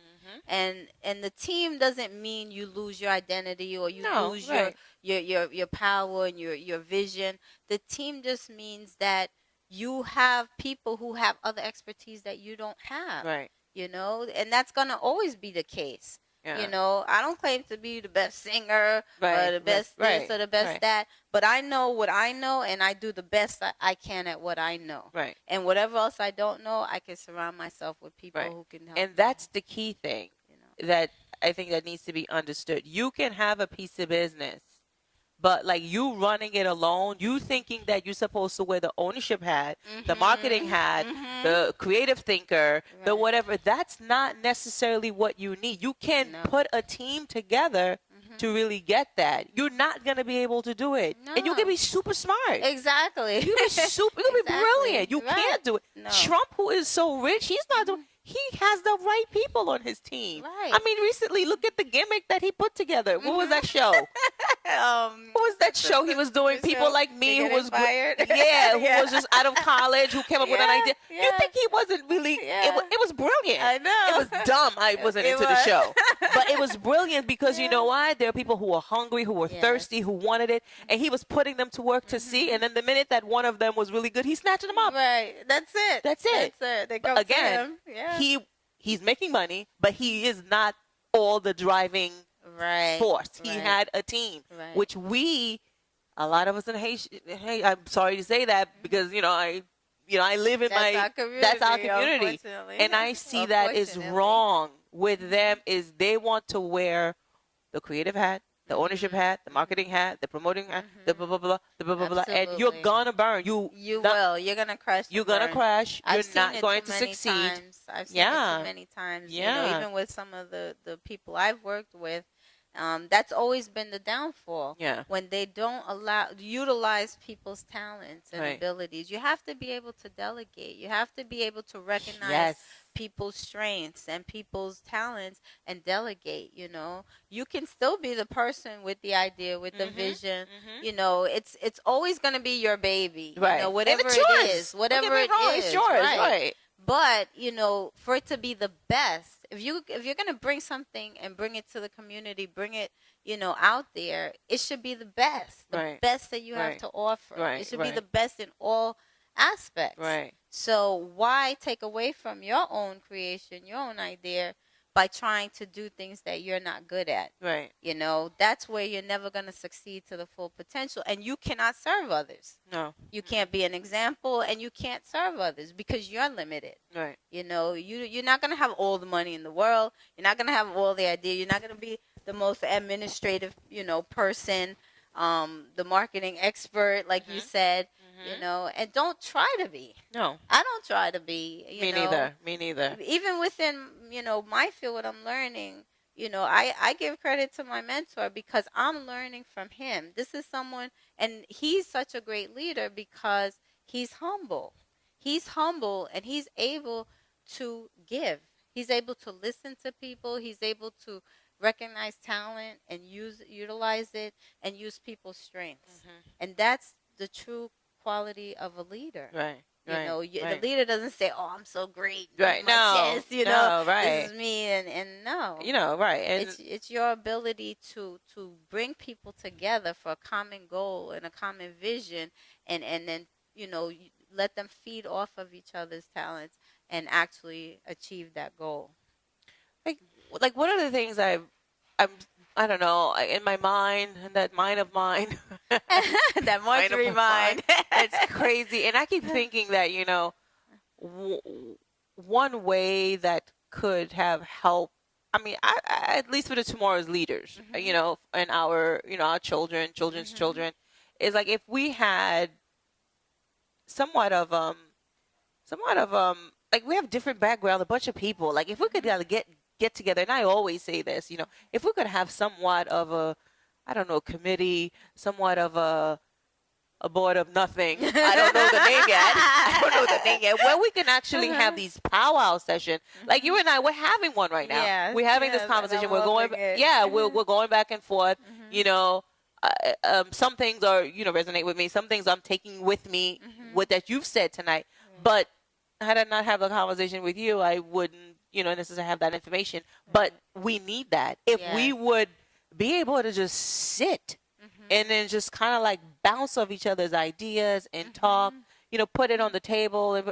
Speaker 5: And the team doesn't mean you lose your identity or you
Speaker 4: No,
Speaker 5: lose
Speaker 4: right.
Speaker 5: your power and your vision. The team just means that you have people who have other expertise that you don't have.
Speaker 4: Right.
Speaker 5: You know, and that's gonna always be the case.
Speaker 4: Yeah.
Speaker 5: You know, I don't claim to be the best singer
Speaker 4: Right,
Speaker 5: or the best this
Speaker 4: right,
Speaker 5: or the best
Speaker 4: right.
Speaker 5: that, but I know what I know, and I do the best I can at what I know.
Speaker 4: Right.
Speaker 5: And whatever else I don't know, I can surround myself with people
Speaker 4: Right.
Speaker 5: who can help.
Speaker 4: And
Speaker 5: me.
Speaker 4: that's the key thing
Speaker 5: You know.
Speaker 4: that I think that needs to be understood. You can have a piece of business, but like you running it alone, you thinking that you're supposed to wear the ownership hat, the marketing hat, the creative thinker, the
Speaker 5: Right.
Speaker 4: whatever, that's not necessarily what you need. You can
Speaker 5: No.
Speaker 4: put a team together to really get that. You're not going to be able to do it. And you
Speaker 5: No.
Speaker 4: can be super smart.
Speaker 5: Exactly.
Speaker 4: You can be super, you can be
Speaker 5: Exactly.
Speaker 4: brilliant. You
Speaker 5: Right.
Speaker 4: can't do it.
Speaker 5: No.
Speaker 4: Trump, who is so rich, he's not doing. He has the right people on his team.
Speaker 5: Right.
Speaker 4: I mean, recently, look at the gimmick that he put together. What was that show? What was that show he was doing?
Speaker 5: the
Speaker 4: People
Speaker 5: show,
Speaker 4: like me
Speaker 5: They
Speaker 4: who
Speaker 5: Getting
Speaker 4: was
Speaker 5: Fired?
Speaker 4: yeah, who
Speaker 5: Yeah.
Speaker 4: was just out of college, who came up with an
Speaker 5: Yeah,
Speaker 4: idea. You
Speaker 5: yeah.
Speaker 4: think he wasn't really?
Speaker 5: Yeah.
Speaker 4: It was brilliant.
Speaker 5: I know.
Speaker 4: It was dumb. I wasn't
Speaker 5: It
Speaker 4: into the
Speaker 5: was.
Speaker 4: show, but it was brilliant because you
Speaker 5: Yeah.
Speaker 4: know why? There are people who were hungry, who were
Speaker 5: Yes.
Speaker 4: thirsty, who wanted it, and he was putting them to work to see. And then the minute that one of them was really good, he's snatching them up.
Speaker 5: Right. That's it.
Speaker 4: That's it.
Speaker 5: That's it. They
Speaker 4: But
Speaker 5: come
Speaker 4: again,
Speaker 5: to him. Yeah.
Speaker 4: he's making money, but he is not all the driving
Speaker 5: right.
Speaker 4: force. He
Speaker 5: Right.
Speaker 4: had a team,
Speaker 5: Right.
Speaker 4: which a lot of us in Haiti, hey, I'm sorry to say that because I live in
Speaker 5: That's
Speaker 4: my
Speaker 5: our community.
Speaker 4: that's our community,
Speaker 5: Unfortunately.
Speaker 4: and I see that is
Speaker 5: Unfortunately.
Speaker 4: wrong with them. Is they want to wear the creative hat, the ownership hat, the marketing hat, the promoting hat, the blah blah blah, the blah blah blah, and you're
Speaker 5: Absolutely.
Speaker 4: gonna burn.
Speaker 5: You
Speaker 4: not-
Speaker 5: will. You're gonna crash.
Speaker 4: You're
Speaker 5: and
Speaker 4: gonna
Speaker 5: burn.
Speaker 4: crash. You're
Speaker 5: I've seen
Speaker 4: not
Speaker 5: it
Speaker 4: going
Speaker 5: too
Speaker 4: to
Speaker 5: many
Speaker 4: succeed.
Speaker 5: Times. I've seen
Speaker 4: Yeah.
Speaker 5: it too many times. You
Speaker 4: Yeah.
Speaker 5: know, even with some of the people I've worked with, that's always been the downfall.
Speaker 4: Yeah.
Speaker 5: When they don't utilize people's talents and
Speaker 4: Right.
Speaker 5: abilities, you have to be able to delegate. You have to be able to recognize
Speaker 4: Yes.
Speaker 5: people's strengths and people's talents and delegate. You know, you can still be the person with the idea, with the vision. You know, it's always going to be your baby.
Speaker 4: Right.
Speaker 5: You know,
Speaker 4: And
Speaker 5: whatever
Speaker 4: it's
Speaker 5: it
Speaker 4: yours.
Speaker 5: is,
Speaker 4: Don't
Speaker 5: whatever
Speaker 4: get me
Speaker 5: it
Speaker 4: wrong,
Speaker 5: is,
Speaker 4: it's yours. Right.
Speaker 5: But you know, for it to be the best, if you're gonna bring something and bring it to the community, bring it, out there, it should be the best best that you have
Speaker 4: Right.
Speaker 5: to offer.
Speaker 4: Right,
Speaker 5: It should be
Speaker 4: right.
Speaker 5: the best in all aspects.
Speaker 4: Right.
Speaker 5: So why take away from your own creation, your own idea, by trying to do things that you're not good at?
Speaker 4: Right.
Speaker 5: You know, that's where you're never gonna succeed to the full potential, and you cannot serve others.
Speaker 4: No.
Speaker 5: You can't be an example, and you can't serve others because you're limited.
Speaker 4: Right.
Speaker 5: You know, you're not gonna have all the money in the world. You're not gonna have all the idea. You're not gonna be the most administrative, person, the marketing expert, like you said. You know, and don't try to be.
Speaker 4: No.
Speaker 5: I don't try to be.
Speaker 4: Me neither. Me neither.
Speaker 5: Even within my field, what I'm learning. I give credit to my mentor because I'm learning from him. This is someone, and he's such a great leader because he's humble. He's humble, and he's able to give. He's able to listen to people. He's able to recognize talent and utilize it and use people's strengths. And that's the true quality of a leader.
Speaker 4: Right.
Speaker 5: You know, the
Speaker 4: right.
Speaker 5: leader doesn't say, "Oh, I'm so great."
Speaker 4: Right.
Speaker 5: My
Speaker 4: No.
Speaker 5: chest,
Speaker 4: No, right.
Speaker 5: This is me, and no.
Speaker 4: Right. And
Speaker 5: It's your ability to bring people together for a common goal and a common vision, and then let them feed off of each other's talents and actually achieve that goal.
Speaker 4: like one of the things I don't know, in my mind, that mind of mine,
Speaker 5: That Marjorie mind.
Speaker 4: it's crazy. And I keep thinking that, one way that could have helped, I mean, I at least for the tomorrow's leaders, and our children, children's children, is like if we had somewhat of like we have different background, a bunch of people, like if we could get together, and I always say this, if we could have somewhat of a, I don't know, committee, somewhat of a board of nothing. I don't know the name yet. I don't know the name yet. Where we can actually have these powwow sessions, like you and I, we're having one right now.
Speaker 5: Yes,
Speaker 4: We're having this
Speaker 5: yes,
Speaker 4: conversation.
Speaker 5: I'm
Speaker 4: We're going,
Speaker 5: loving it.
Speaker 4: we're going back and forth. Some things are resonate with me. Some things I'm taking with me, with that you've said tonight. But had I not have the conversation with you, I wouldn't, necessarily have that information. But we need that. If we
Speaker 5: Yes.
Speaker 4: would be able to just sit and then just kind of like bounce off each other's ideas and talk, put it on the table, and,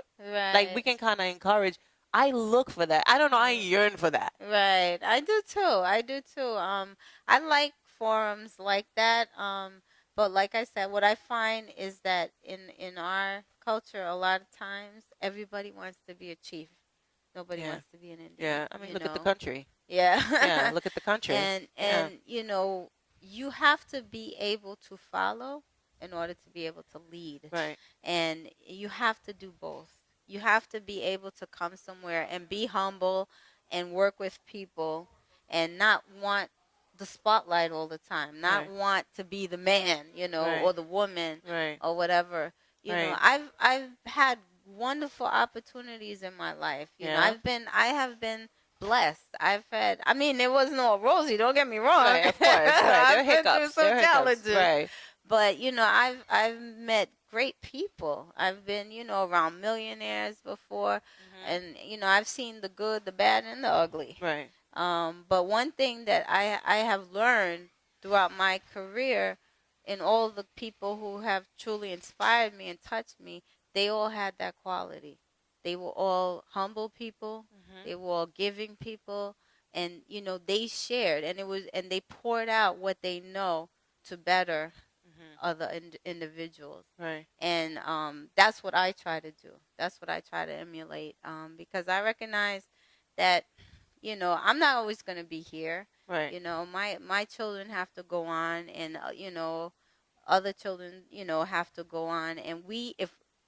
Speaker 4: like we
Speaker 5: Right.
Speaker 4: can kind of encourage. I look for that. I don't know. I yearn for that.
Speaker 5: Right. I do too. I do too. I like forums like that. But like I said, what I find is that in our culture, a lot of times everybody wants to be a chief. Nobody
Speaker 4: Yeah.
Speaker 5: wants to be an Indian.
Speaker 4: Yeah. I mean,
Speaker 5: you
Speaker 4: look at the
Speaker 5: know?
Speaker 4: country.
Speaker 5: Yeah.
Speaker 4: Yeah. Look at the country.
Speaker 5: and
Speaker 4: Yeah.
Speaker 5: you have to be able to follow in order to be able to lead.
Speaker 4: Right.
Speaker 5: And you have to do both. You have to be able to come somewhere and be humble and work with people and not want the spotlight all the time, not
Speaker 4: Right.
Speaker 5: want to be the man,
Speaker 4: Right.
Speaker 5: or the woman
Speaker 4: Right.
Speaker 5: or whatever.
Speaker 4: Right.
Speaker 5: I've had wonderful opportunities in my life.
Speaker 4: Yeah.
Speaker 5: I have been blessed. I mean, it wasn't all rosy, don't get me wrong.
Speaker 4: Right. Of course. Right. There are
Speaker 5: I've been through
Speaker 4: hiccups.
Speaker 5: some
Speaker 4: There are hiccups.
Speaker 5: challenges.
Speaker 4: Right.
Speaker 5: But I've met great people. I've been around millionaires before, and I've seen the good, the bad, and the ugly.
Speaker 4: Right.
Speaker 5: But one thing that I have learned throughout my career, in all the people who have truly inspired me and touched me, they all had that quality. They were all humble people. They were all giving people, and they shared, and they poured out what they know to better other individuals.
Speaker 4: Right.
Speaker 5: And that's what I try to do. That's what I try to emulate, because I recognize that I'm not always going to be here.
Speaker 4: Right.
Speaker 5: My children have to go on, and other children have to go on, and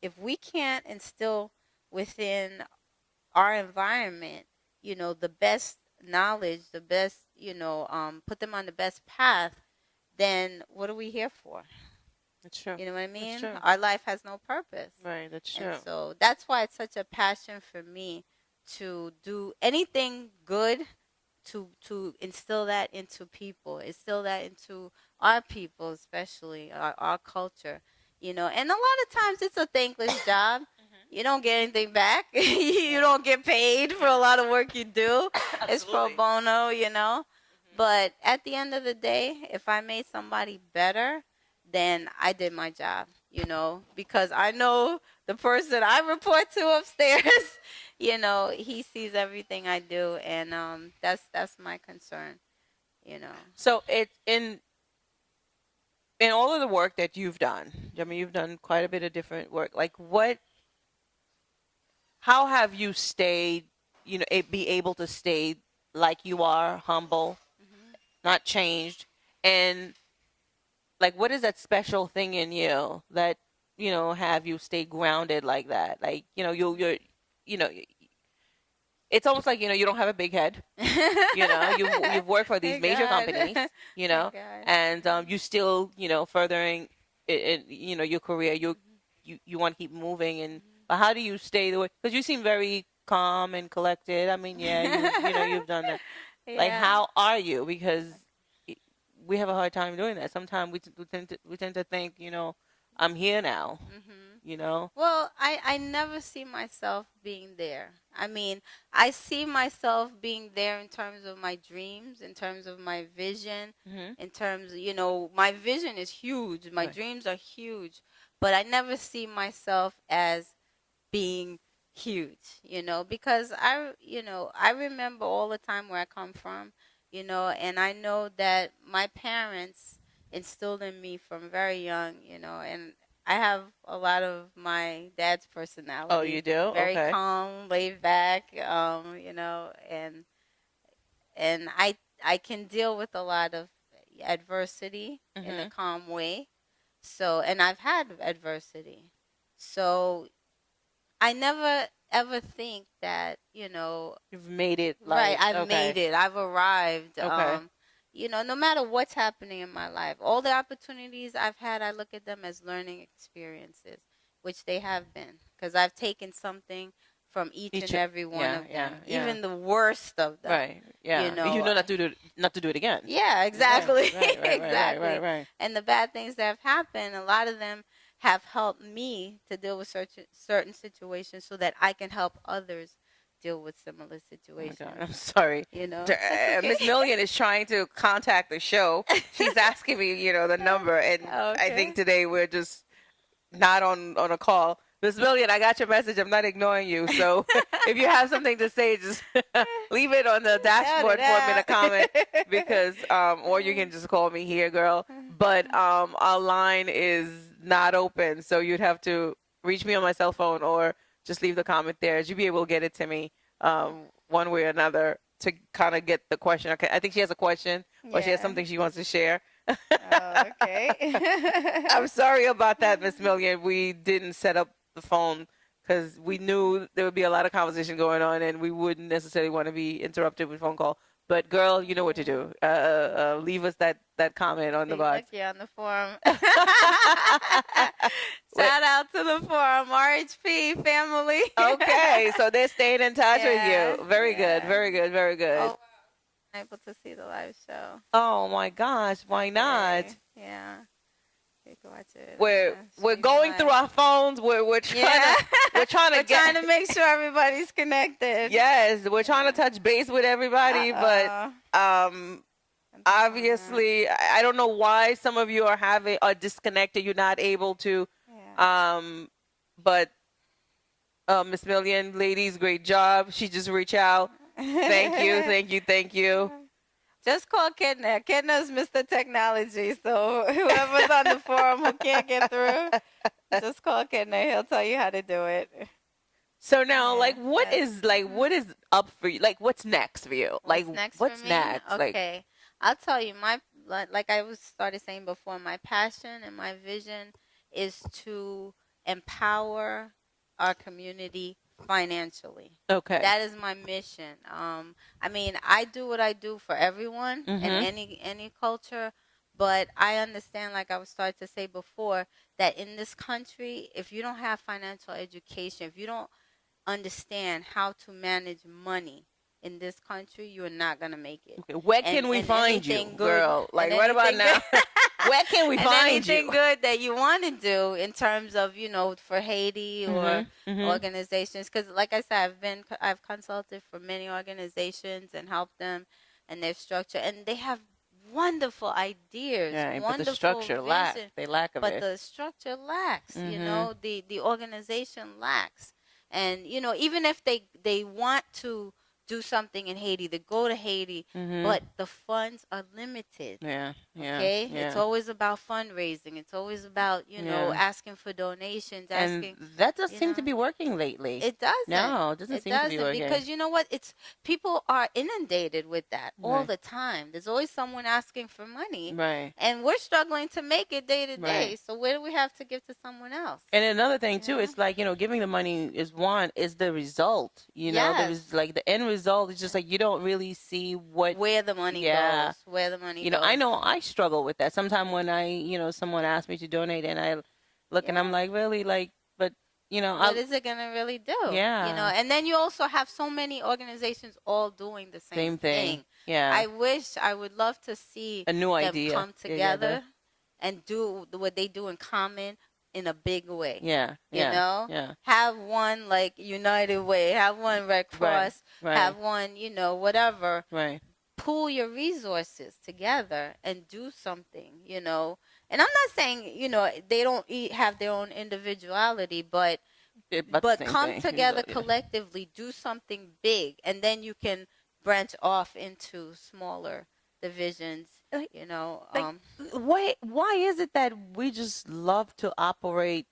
Speaker 5: if we can't instill within our environment the best knowledge, the best put them on the best path, then what are we here for?
Speaker 4: That's true.
Speaker 5: You know what I mean?
Speaker 4: true.
Speaker 5: Our life has no purpose.
Speaker 4: Right. That's true.
Speaker 5: And so that's why it's such a passion for me to do anything good, to instill that into people, instill that into our people, especially our culture. And a lot of times it's a thankless job. You don't get anything back. You don't get paid for a lot of work you do. It's pro bono. But at the end of the day, if I made somebody better, then I did my job, because I know the person I report to upstairs, he sees everything I do, and that's my concern,
Speaker 4: So it's in all of the work that you've done. I mean, you've done quite a bit of different work. Like, how have you stayed? Be able to stay like you are, humble, not changed, and like, what is that special thing in you that have you stay grounded like that? Like, you're it's almost like you don't have a big head. You've worked for these major
Speaker 5: God.
Speaker 4: companies,
Speaker 5: God.
Speaker 4: and you still furthering your career. You want to keep moving, and but how do you stay the way? Because you seem very calm and collected. I mean, yeah, you've done that. Like,
Speaker 5: Yeah.
Speaker 4: how are you? Because we have a hard time doing that. Sometimes we tend to think, I'm here now.
Speaker 5: Well, I never see myself being there. I mean, I see myself being there in terms of my dreams, in terms of my vision, in terms of, my vision is huge. My
Speaker 4: Right.
Speaker 5: dreams are huge. But I never see myself as being huge, because I remember all the time where I come from, and I know that my parents instilled in me from very young, and I have a lot of my dad's personality.
Speaker 4: Oh, you do?
Speaker 5: Very
Speaker 4: Okay.
Speaker 5: calm, laid back, and I can deal with a lot of adversity in a calm way. So, and I've had adversity. So, I never ever think that,
Speaker 4: You've made it.
Speaker 5: right,
Speaker 4: Like,
Speaker 5: I've
Speaker 4: okay.
Speaker 5: made it. I've arrived.
Speaker 4: Okay.
Speaker 5: No matter what's happening in my life, all the opportunities I've had, I look at them as learning experiences, which they have been, because I've taken something from each and every one of them, even the worst of them.
Speaker 4: Right. Yeah. Not to do it again.
Speaker 5: Yeah, exactly.
Speaker 4: Right.
Speaker 5: Exactly.
Speaker 4: Right.
Speaker 5: And the bad things that have happened, a lot of them have helped me to deal with certain situations so that I can help others deal with similar
Speaker 4: Oh my
Speaker 5: situations.
Speaker 4: God, I'm sorry.
Speaker 5: You know,
Speaker 4: Miss Million is trying to contact the show. She's asking me, the number, and I
Speaker 5: Okay.
Speaker 4: think today we're just not on a call. Miss Million, I got your message. I'm not ignoring you. So if you have something to say, just leave it on the dashboard for me to comment, because or you can just call me here, girl. But our line is not open, so you'd have to reach me on my cell phone or just leave the comment there. You'll be able to get it to me one way or another to kind of get the question. Okay, I think she has a question or she has
Speaker 5: Yeah.
Speaker 4: something she wants to share.
Speaker 5: Oh, okay.
Speaker 4: I'm sorry about that, Miss Million. We didn't set up the phone because we knew there would be a lot of conversation going on, and we wouldn't necessarily want to be interrupted with phone call. But girl, you know what to do. Leave us that comment on the box.
Speaker 5: Look, you're on the forum. Shout out to the forum, RHP family.
Speaker 4: Okay, so they're staying in touch
Speaker 5: Yeah,
Speaker 4: with you. Very good,
Speaker 5: yeah.
Speaker 4: very good, very good.
Speaker 5: Oh, I'm able to see the live show.
Speaker 4: Oh my gosh, why not?
Speaker 5: Okay, yeah. You can watch it.
Speaker 4: We're
Speaker 5: Streaming
Speaker 4: going
Speaker 5: live.
Speaker 4: through our phones. We're trying
Speaker 5: Yeah.
Speaker 4: to
Speaker 5: We're trying to make sure everybody's connected.
Speaker 4: Yes, we're trying to touch base with everybody, but
Speaker 5: Uh-oh.
Speaker 4: obviously I don't know why some of you are disconnected. You're not able to.
Speaker 5: Yeah.
Speaker 4: But Miss Million, ladies, great job. She just reached out. Thank you, thank you, thank you.
Speaker 5: Just call Kidna. Kidna's Mr. Technology. So whoever's on the forum who can't get through, just call Kidna. He'll tell you how to do it.
Speaker 4: So now,
Speaker 5: Yeah,
Speaker 4: like, what is up for you? Like, what's next for you? Like, what's
Speaker 5: for me?
Speaker 4: next? Like,
Speaker 5: Okay. I'll tell you, like I started saying before, my passion and my vision is to empower our community financially.
Speaker 4: okay.
Speaker 5: That is my mission. I mean, I do what I do for everyone in
Speaker 4: Mhm.
Speaker 5: any culture, but I understand, like I was started to say before, that in this country, if you don't have financial education, if you don't understand how to manage money in this country, you are not gonna make it.
Speaker 4: Okay, where can we find you,
Speaker 5: anything good-
Speaker 4: girl? Like,
Speaker 5: and
Speaker 4: right about
Speaker 5: anything
Speaker 4: now,
Speaker 5: good-
Speaker 4: where can we
Speaker 5: and
Speaker 4: find
Speaker 5: anything
Speaker 4: you?
Speaker 5: good that you want to do in terms of, for Haiti or
Speaker 4: Mhm.
Speaker 5: organizations, because like I said, I've consulted for many organizations and helped them and their structure, and they have wonderful ideas,
Speaker 4: Yeah, but
Speaker 5: wonderful
Speaker 4: the structure lacks.
Speaker 5: vision,
Speaker 4: They lack of
Speaker 5: but
Speaker 4: it.
Speaker 5: the structure lacks.
Speaker 4: Mhm.
Speaker 5: The organization lacks. And even if they want to do something in Haiti, they go to Haiti,
Speaker 4: Mhm.
Speaker 5: but the funds are limited.
Speaker 4: Yeah, yeah.
Speaker 5: Okay,
Speaker 4: yeah.
Speaker 5: it's always about fundraising. It's always about
Speaker 4: Yeah.
Speaker 5: asking for donations,
Speaker 4: And
Speaker 5: asking.
Speaker 4: that does
Speaker 5: you
Speaker 4: seem
Speaker 5: know,
Speaker 4: to be working lately.
Speaker 5: It doesn't.
Speaker 4: No, it doesn't
Speaker 5: It
Speaker 4: seem to be
Speaker 5: doesn't,
Speaker 4: working.
Speaker 5: because you know what? It's people are inundated with that all
Speaker 4: Right.
Speaker 5: the time. There's always someone asking for money,
Speaker 4: Right.
Speaker 5: and we're struggling to make it day to day.
Speaker 4: Right.
Speaker 5: So where do we have to give to someone else?
Speaker 4: And another thing too,
Speaker 5: Yeah.
Speaker 4: it's like, giving the money is the result. There
Speaker 5: Yes.
Speaker 4: is like the end result is just like you don't really see what.
Speaker 5: Where the money
Speaker 4: Yeah.
Speaker 5: goes, where the money goes.
Speaker 4: I know I struggle with that. Sometimes when someone asks me to donate and I look and I'm like, really, like, but
Speaker 5: What is it gonna really do?
Speaker 4: Yeah.
Speaker 5: And then you also have so many organizations all doing the
Speaker 4: same thing. Yeah.
Speaker 5: I would love to see
Speaker 4: A new
Speaker 5: them
Speaker 4: idea
Speaker 5: come together and do what they do in common in a big way.
Speaker 4: Yeah.
Speaker 5: You
Speaker 4: Yeah.
Speaker 5: know?
Speaker 4: Yeah.
Speaker 5: Have one like United Way, have one Red Cross,
Speaker 4: Right.
Speaker 5: have one, whatever.
Speaker 4: Right.
Speaker 5: Pool your resources together and do something, And I'm not saying, they don't have their own individuality, but
Speaker 4: About the same
Speaker 5: come
Speaker 4: thing.
Speaker 5: together
Speaker 4: Yeah.
Speaker 5: collectively, do something big, and then you can branch off into smaller divisions,
Speaker 4: Like-
Speaker 5: you know.
Speaker 4: Why is it that we just love to operate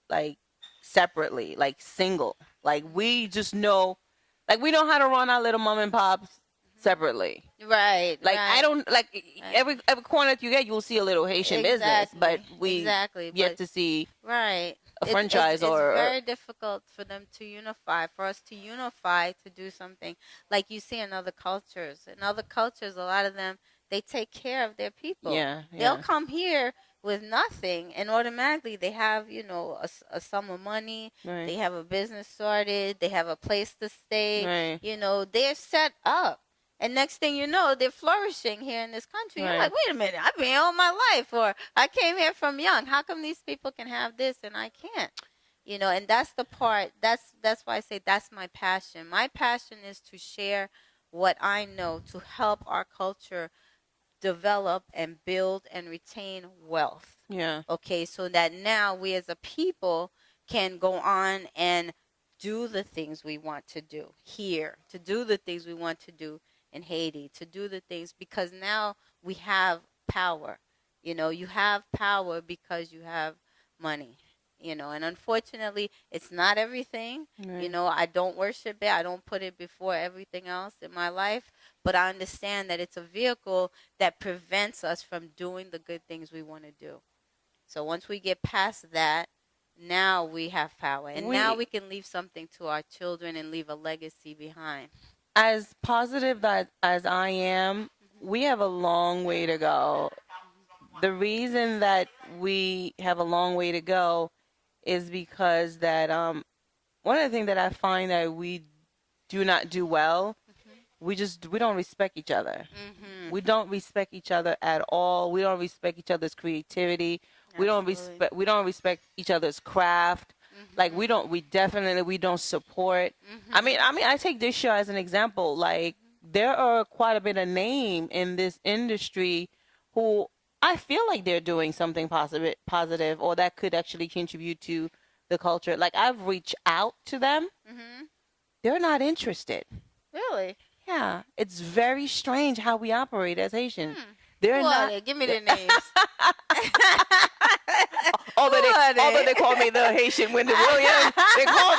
Speaker 4: like separately, like single? Like we just know, like we know how to run our little mom and pops separately.
Speaker 5: Right.
Speaker 4: Like
Speaker 5: right.
Speaker 4: I don't like every corner that you get, you'll see a little Haitian business, but we
Speaker 5: exactly
Speaker 4: yet
Speaker 5: but-
Speaker 4: to see
Speaker 5: right.
Speaker 4: a franchise
Speaker 5: it's
Speaker 4: or
Speaker 5: very difficult for them to unify, for us to unify to do something like you see in other cultures. In other cultures, a lot of them, they take care of their people.
Speaker 4: yeah.
Speaker 5: They'll come here with nothing, and automatically they have, a sum of money.
Speaker 4: Right.
Speaker 5: They have a business started. They have a place to stay.
Speaker 4: Right.
Speaker 5: They're set up. And next thing you know, they're flourishing here in this country. You're
Speaker 4: Right.
Speaker 5: like, wait a minute, I've been here all my life, or I came here from young. How come these people can have this and I can't? You know, and that's the part. That's why I say that's my passion. My passion is to share what I know to help our culture develop and build and retain wealth.
Speaker 4: Yeah.
Speaker 5: Okay, so that now we as a people can go on and do the things we want to do here, to do the things we want to do in Haiti, to do the things because now we have power. You know, you have power because you have money. You know, and unfortunately, it's not everything.
Speaker 4: Right.
Speaker 5: You know, I don't worship it. I don't put it before everything else in my life. But I understand that it's a vehicle that prevents us from doing the good things we want to do. So once we get past that, now we have power. And now we can leave something to our children and leave a legacy behind.
Speaker 4: As positive as I am, we have a long way to go. The reason that we have a long way to go is because that one of the things that I find that we do not do well, we don't respect each other. We don't respect each other at all. We don't respect each other's creativity. We don't respect each other's craft. Like we don't support. I mean I take this show as an example. Like there are quite a bit of name in this industry who I feel like they're doing something positive or that could actually contribute to the culture. Like I've reached out to them. They're not interested.
Speaker 5: Really?
Speaker 4: Yeah. It's very strange how we operate as Haitians. They're
Speaker 5: Who are
Speaker 4: not.
Speaker 5: they? Give me their names.
Speaker 4: Although they call me the Haitian Wendy Williams, they call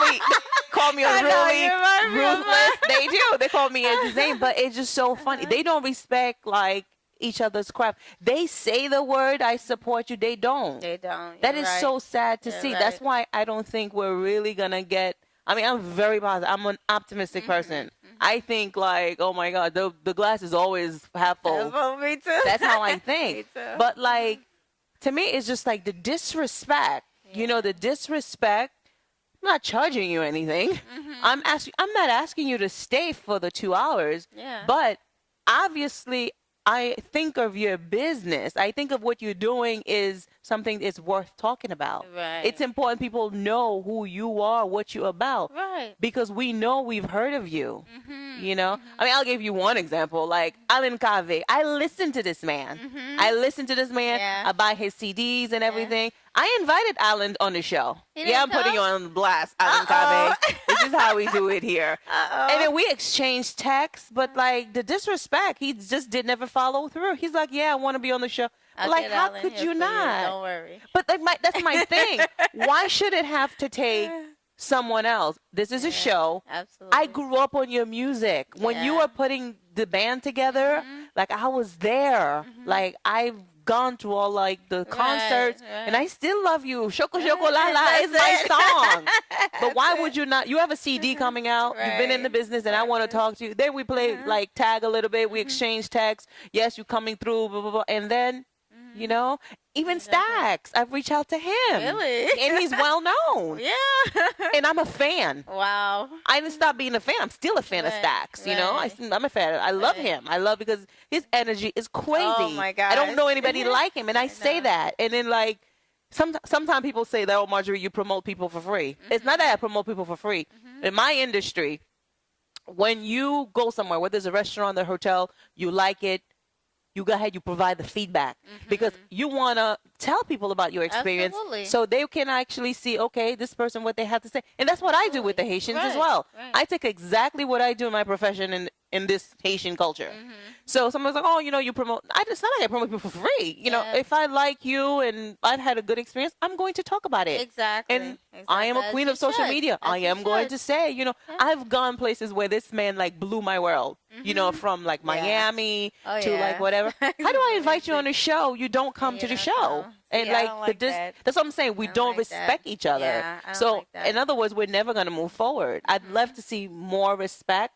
Speaker 4: me unruly, ruthless. They do. They call me as his name, but it's just so funny. They don't respect like each other's craft. They say the word "I support you." They don't.
Speaker 5: They don't.
Speaker 4: That
Speaker 5: You're
Speaker 4: is
Speaker 5: right.
Speaker 4: so sad to
Speaker 5: You're
Speaker 4: see.
Speaker 5: right.
Speaker 4: That's why I don't think we're really gonna get. I mean, I'm very positive. I'm an optimistic person. I think like, oh my God, the glass is always half full.
Speaker 5: Me too.
Speaker 4: That's how I think.
Speaker 5: Me too.
Speaker 4: But like, to me, it's just like the disrespect. You know, the disrespect. I'm not charging you anything. I'm not asking you to stay for the 2 hours.
Speaker 5: Yeah.
Speaker 4: But obviously, I think of your business. I think of what you're doing is something that's worth talking about.
Speaker 5: Right.
Speaker 4: It's important people know who you are, what you're about.
Speaker 5: Right.
Speaker 4: Because we know we've heard of you. You know? I mean, I'll give you one example. Like, Alan Cave. I listen to this man. I listen to this man.
Speaker 5: Yeah.
Speaker 4: I buy his CDs and everything. I invited Alan on the show.
Speaker 5: He
Speaker 4: Yeah,
Speaker 5: didn't
Speaker 4: I'm putting you
Speaker 5: come?
Speaker 4: on blast, Alan Cave. This is how we do it here. And then we exchanged texts, but like the disrespect, he just did never follow through. He's like, yeah, I want to be on the show.
Speaker 5: I'll
Speaker 4: Like,
Speaker 5: get
Speaker 4: how
Speaker 5: Alan
Speaker 4: could
Speaker 5: here
Speaker 4: you
Speaker 5: for
Speaker 4: not?
Speaker 5: Don't worry.
Speaker 4: But like that's my thing. Why should it have to take someone else? This is a show.
Speaker 5: Absolutely.
Speaker 4: I grew up on your music. When you
Speaker 5: Yeah.
Speaker 4: were putting the band together, like I was there. Like I've gone to all like the concerts and I still love you. Shoko Shoko La La is my song. But why would you not? You have a CD coming out. You've been in the business and I want to talk to you. Then we play like tag a little bit. We exchange texts. Yes, you coming through, blah, blah, blah. And then, you know, even Stax, I've reached out to him.
Speaker 5: Really?
Speaker 4: And he's well known.
Speaker 5: Yeah.
Speaker 4: And I'm a fan.
Speaker 5: Wow.
Speaker 4: I didn't stop being a fan. I'm still a fan of
Speaker 5: Right,
Speaker 4: Stax. You know,
Speaker 5: right.
Speaker 4: I'm a fan. I love
Speaker 5: Right.
Speaker 4: him. I love because his energy is crazy.
Speaker 5: Oh, my
Speaker 4: I don't know
Speaker 5: gosh.
Speaker 4: anybody like him, and I say
Speaker 5: know.
Speaker 4: that. And then like, sometimes people say that, oh, Marjorie, you promote people for free. It's not that I promote people for free. In my industry, when you go somewhere, whether it's a restaurant or a hotel, you like it. You go ahead, you provide the feedback because you want to tell people about your experience
Speaker 5: Absolutely.
Speaker 4: so they can actually see, okay, this person, what they have to say. And that's what I do with the Haitians as
Speaker 5: Right,
Speaker 4: well.
Speaker 5: right.
Speaker 4: I take exactly what I do in my profession in this Haitian culture. So someone's like, oh, you know, you promote. It's not like I promote people for free. You know,
Speaker 5: Yeah.
Speaker 4: if I like you and I've had a good experience, I'm going to talk about it.
Speaker 5: Exactly.
Speaker 4: And I am a
Speaker 5: As
Speaker 4: queen
Speaker 5: you
Speaker 4: of social
Speaker 5: should.
Speaker 4: media.
Speaker 5: As
Speaker 4: I
Speaker 5: you
Speaker 4: am going
Speaker 5: should.
Speaker 4: to say, you know, I've gone places where this man like blew my world. You know, from like Miami
Speaker 5: Oh,
Speaker 4: to
Speaker 5: yeah.
Speaker 4: like whatever. How do I invite you on the show? You don't come to the
Speaker 5: don't
Speaker 4: show.
Speaker 5: come.
Speaker 4: And
Speaker 5: See, I don't like that.
Speaker 4: that's what I'm saying. We
Speaker 5: I
Speaker 4: don't
Speaker 5: like
Speaker 4: respect
Speaker 5: that.
Speaker 4: each other.
Speaker 5: Yeah, I don't
Speaker 4: So
Speaker 5: like that.
Speaker 4: in other words, we're never gonna move forward. I'd love to see more respect.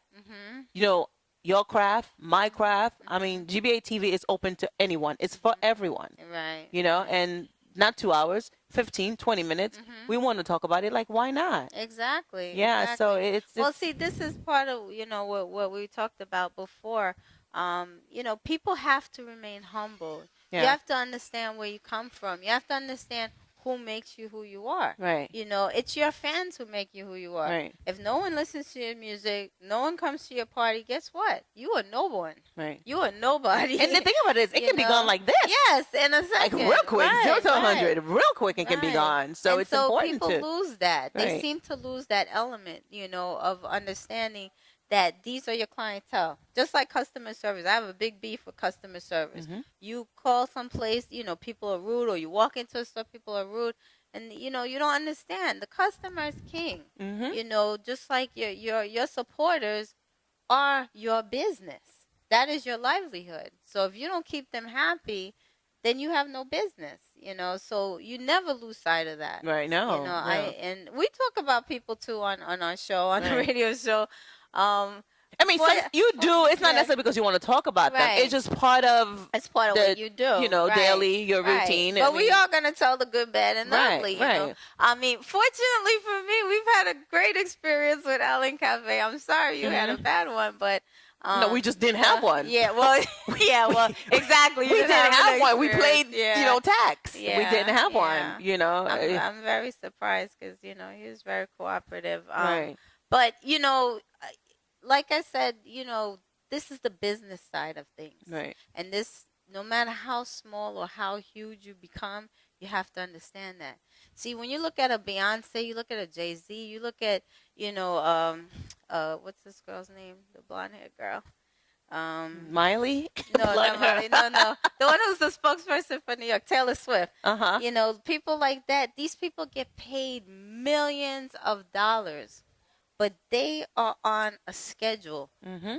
Speaker 4: You know, your craft, my craft. I mean, GBA TV is open to anyone. It's for everyone.
Speaker 5: Right.
Speaker 4: You know, and not 2 hours, 15, 20 minutes. We want to talk about it. Like, why not?
Speaker 5: Exactly.
Speaker 4: Yeah. So
Speaker 5: exactly.
Speaker 4: it's
Speaker 5: Well, see, this is part of, what we talked about before. People have to remain humble. You
Speaker 4: Yeah.
Speaker 5: have to understand where you come from. You have to understand who makes you who you are.
Speaker 4: Right.
Speaker 5: It's your fans who make you who you are.
Speaker 4: Right.
Speaker 5: If no one listens to your music, no one comes to your party, guess what? You are no one.
Speaker 4: Right.
Speaker 5: You are nobody.
Speaker 4: And the thing about it is, it can be gone like this.
Speaker 5: Yes, in a
Speaker 4: Like
Speaker 5: second.
Speaker 4: real quick,
Speaker 5: Right,
Speaker 4: 0 to
Speaker 5: right.
Speaker 4: 100, real quick, it can be
Speaker 5: Right.
Speaker 4: gone. So
Speaker 5: And
Speaker 4: it's
Speaker 5: so
Speaker 4: important
Speaker 5: people
Speaker 4: to.
Speaker 5: lose that. They
Speaker 4: Right.
Speaker 5: seem to lose that element, of understanding that these are your clientele. Just like customer service. I have a big beef with customer service. You call someplace, people are rude, or you walk into a store, people are rude, and you don't understand. The customer is king. Just like your supporters are your business. That is your livelihood. So if you don't keep them happy, then you have no business, so you never lose sight of that.
Speaker 4: Right. No. no.
Speaker 5: And we talk about people too on our show, on the
Speaker 4: Right.
Speaker 5: radio show.
Speaker 4: I mean, you do. It's not necessarily because you want to talk about them.
Speaker 5: Right.
Speaker 4: It's just part of.
Speaker 5: It's part of what you do.
Speaker 4: Right. Daily, your routine.
Speaker 5: But we are going to tell the good, bad, and the ugly.
Speaker 4: Right.
Speaker 5: I mean, fortunately for me, we've had a great experience with Allen Cafe. I'm sorry you had a bad one, but.
Speaker 4: No, we just didn't have one.
Speaker 5: Yeah, well, exactly.
Speaker 4: We didn't have one. We played, tax.
Speaker 5: Yeah,
Speaker 4: we didn't have one.
Speaker 5: I'm very surprised because he was very cooperative.
Speaker 4: Right.
Speaker 5: But like I said, this is the business side of things.
Speaker 4: Right.
Speaker 5: And this, no matter how small or how huge you become, you have to understand that. See, when you look at a Beyonce, you look at a Jay-Z, you look at, what's this girl's name? The blonde-haired girl.
Speaker 4: Miley?
Speaker 5: No, not Miley. No. The one who's the spokesperson for New York, Taylor Swift.
Speaker 4: Uh-huh.
Speaker 5: People like that, these people get paid millions of dollars, but they are on a schedule.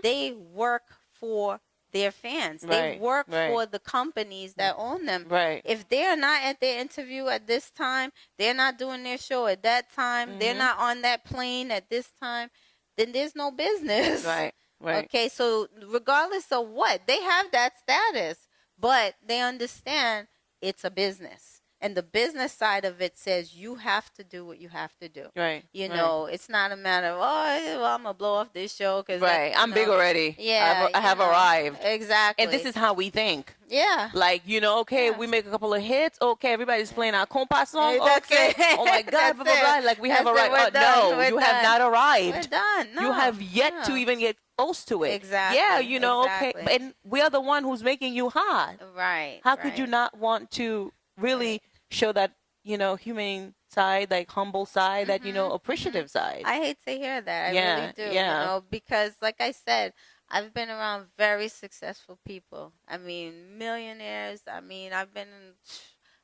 Speaker 5: They work for their fans. They work for the companies that own them.
Speaker 4: Right.
Speaker 5: If they're not at their interview at this time, they're not doing their show at that time, they're not on that plane at this time, then there's no business.
Speaker 4: Right.
Speaker 5: Okay, so regardless of what, they have that status, but they understand it's a business. And the business side of it says you have to do what you have to do.
Speaker 4: Right.
Speaker 5: It's not a matter of, I'm going to blow off this show. Cause
Speaker 4: I'm big already.
Speaker 5: Yeah.
Speaker 4: I have arrived.
Speaker 5: Exactly.
Speaker 4: And this is how we think.
Speaker 5: Yeah.
Speaker 4: Like, we make a couple of hits. Okay, everybody's playing our compas song.
Speaker 5: That's
Speaker 4: Okay.
Speaker 5: it.
Speaker 4: Oh, my God.
Speaker 5: That's
Speaker 4: Blah, blah, blah. Like, we have
Speaker 5: That's it.
Speaker 4: arrived.
Speaker 5: We're done.
Speaker 4: No,
Speaker 5: We're
Speaker 4: you have
Speaker 5: done.
Speaker 4: not arrived.
Speaker 5: We're done. No.
Speaker 4: You have yet to even get close to it.
Speaker 5: Exactly.
Speaker 4: Yeah,
Speaker 5: Exactly.
Speaker 4: okay. And we are the one who's making you hot.
Speaker 5: Right.
Speaker 4: How could you not want to really show that, humane side, like humble side, that, appreciative side?
Speaker 5: I hate to hear that. I
Speaker 4: Yeah,
Speaker 5: really do.
Speaker 4: yeah.
Speaker 5: Because like I said, I've been around very successful people. I mean, millionaires. I mean, I've been in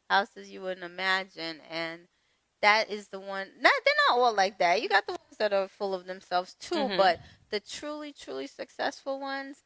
Speaker 5: houses you wouldn't imagine. And that is the one. They're not all like that. You got the ones that are full of themselves too. But the truly, truly successful ones,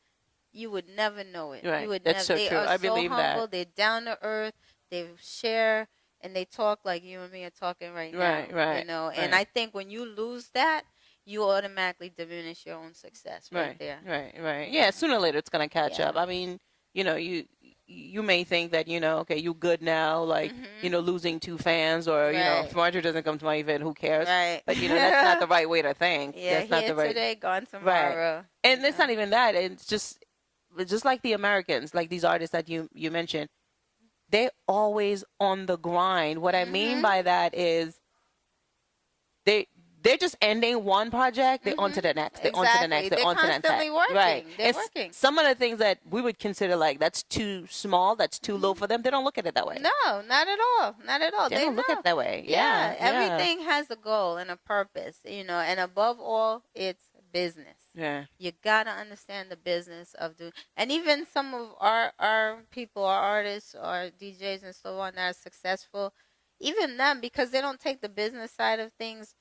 Speaker 5: you would never know it.
Speaker 4: Right.
Speaker 5: You would
Speaker 4: That's
Speaker 5: never.
Speaker 4: so
Speaker 5: They
Speaker 4: true.
Speaker 5: are
Speaker 4: I
Speaker 5: so
Speaker 4: believe
Speaker 5: humble.
Speaker 4: that.
Speaker 5: They're down to earth. They share. And they talk like you and me are talking right now.
Speaker 4: Right.
Speaker 5: And I think when you lose that, you automatically diminish your own success right there.
Speaker 4: Right. Yeah, sooner or later it's going to catch up. I mean, you may think that, okay, you good now, like, losing 2 fans, or, if Marjorie doesn't come to my event, who cares?
Speaker 5: Right.
Speaker 4: But, that's not the right way to think.
Speaker 5: Yeah,
Speaker 4: that's not
Speaker 5: here
Speaker 4: the right.
Speaker 5: today, gone tomorrow.
Speaker 4: Right. And it's not even that. It's just like the Americans, like these artists that you mentioned. They're always on the grind. What I mean by that is they're just ending one project, they're on to the next, they're on to the next, they're on to the next.
Speaker 5: Constantly working.
Speaker 4: Right.
Speaker 5: They're
Speaker 4: And
Speaker 5: working.
Speaker 4: some of the things that we would consider like that's too small, that's too low for them, they don't look at it that way.
Speaker 5: No, not at all. Not at all.
Speaker 4: They don't look at it that way.
Speaker 5: Yeah.
Speaker 4: Yeah.
Speaker 5: Everything has a goal and a purpose, and above all, it's business.
Speaker 4: Yeah.
Speaker 5: You gotta understand the business of doing, and even some of our people, our artists, our DJs, and so on that are successful, even them, because they don't take the business side of things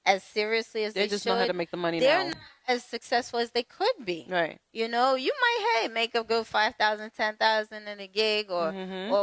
Speaker 5: as seriously as they
Speaker 4: just
Speaker 5: should.
Speaker 4: know how to make the money
Speaker 5: They're
Speaker 4: now.
Speaker 5: not as successful as they could be.
Speaker 4: Right.
Speaker 5: You might make a good 5,000, 10,000 in a gig or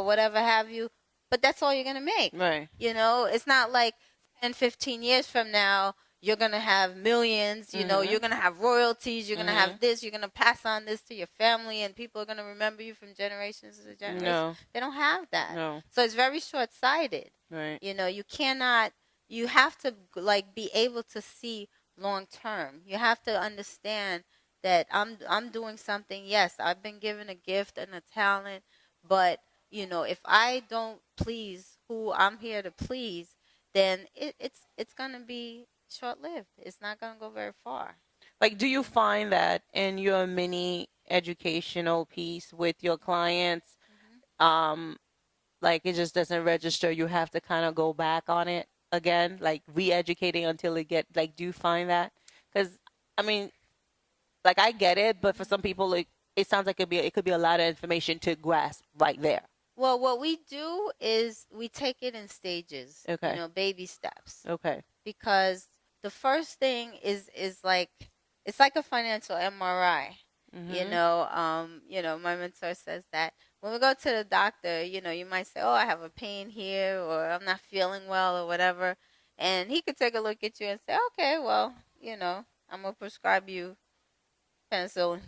Speaker 5: whatever have you, but that's all you're gonna make.
Speaker 4: Right.
Speaker 5: It's not like 10, 15 years from now, you're going to have millions, you know, you're going to have royalties, you're going to have this, you're going to pass on this to your family, and people are going to remember you from generations to generations.
Speaker 4: No.
Speaker 5: They don't have that.
Speaker 4: No.
Speaker 5: So it's very short-sighted.
Speaker 4: Right.
Speaker 5: You know, you cannot, you have to, like, be able to see long-term. You have to understand that I'm doing something. Yes, I've been given a gift and a talent, but, you know, if I don't please who I'm here to please, then it's going to be short-lived. It's not going to go very far.
Speaker 4: Like, do you find that in your mini educational piece with your clients, like it just doesn't register? You have to kind of go back on it again, like re-educating until it get, like, do you find that? Because, I mean, like, I get it, but for some people, like, it sounds like it could be a lot of information to grasp right there.
Speaker 5: Well, what we do is we take it in stages,
Speaker 4: Okay.
Speaker 5: you know, baby steps.
Speaker 4: Okay.
Speaker 5: Because the first thing is like, it's like a financial MRI. You know, my mentor says that when we go to the doctor, you know, you might say, oh, I have a pain here, or I'm not feeling well, or whatever. And he could take a look at you and say, okay, well, you know, I'm going to prescribe you penicillin.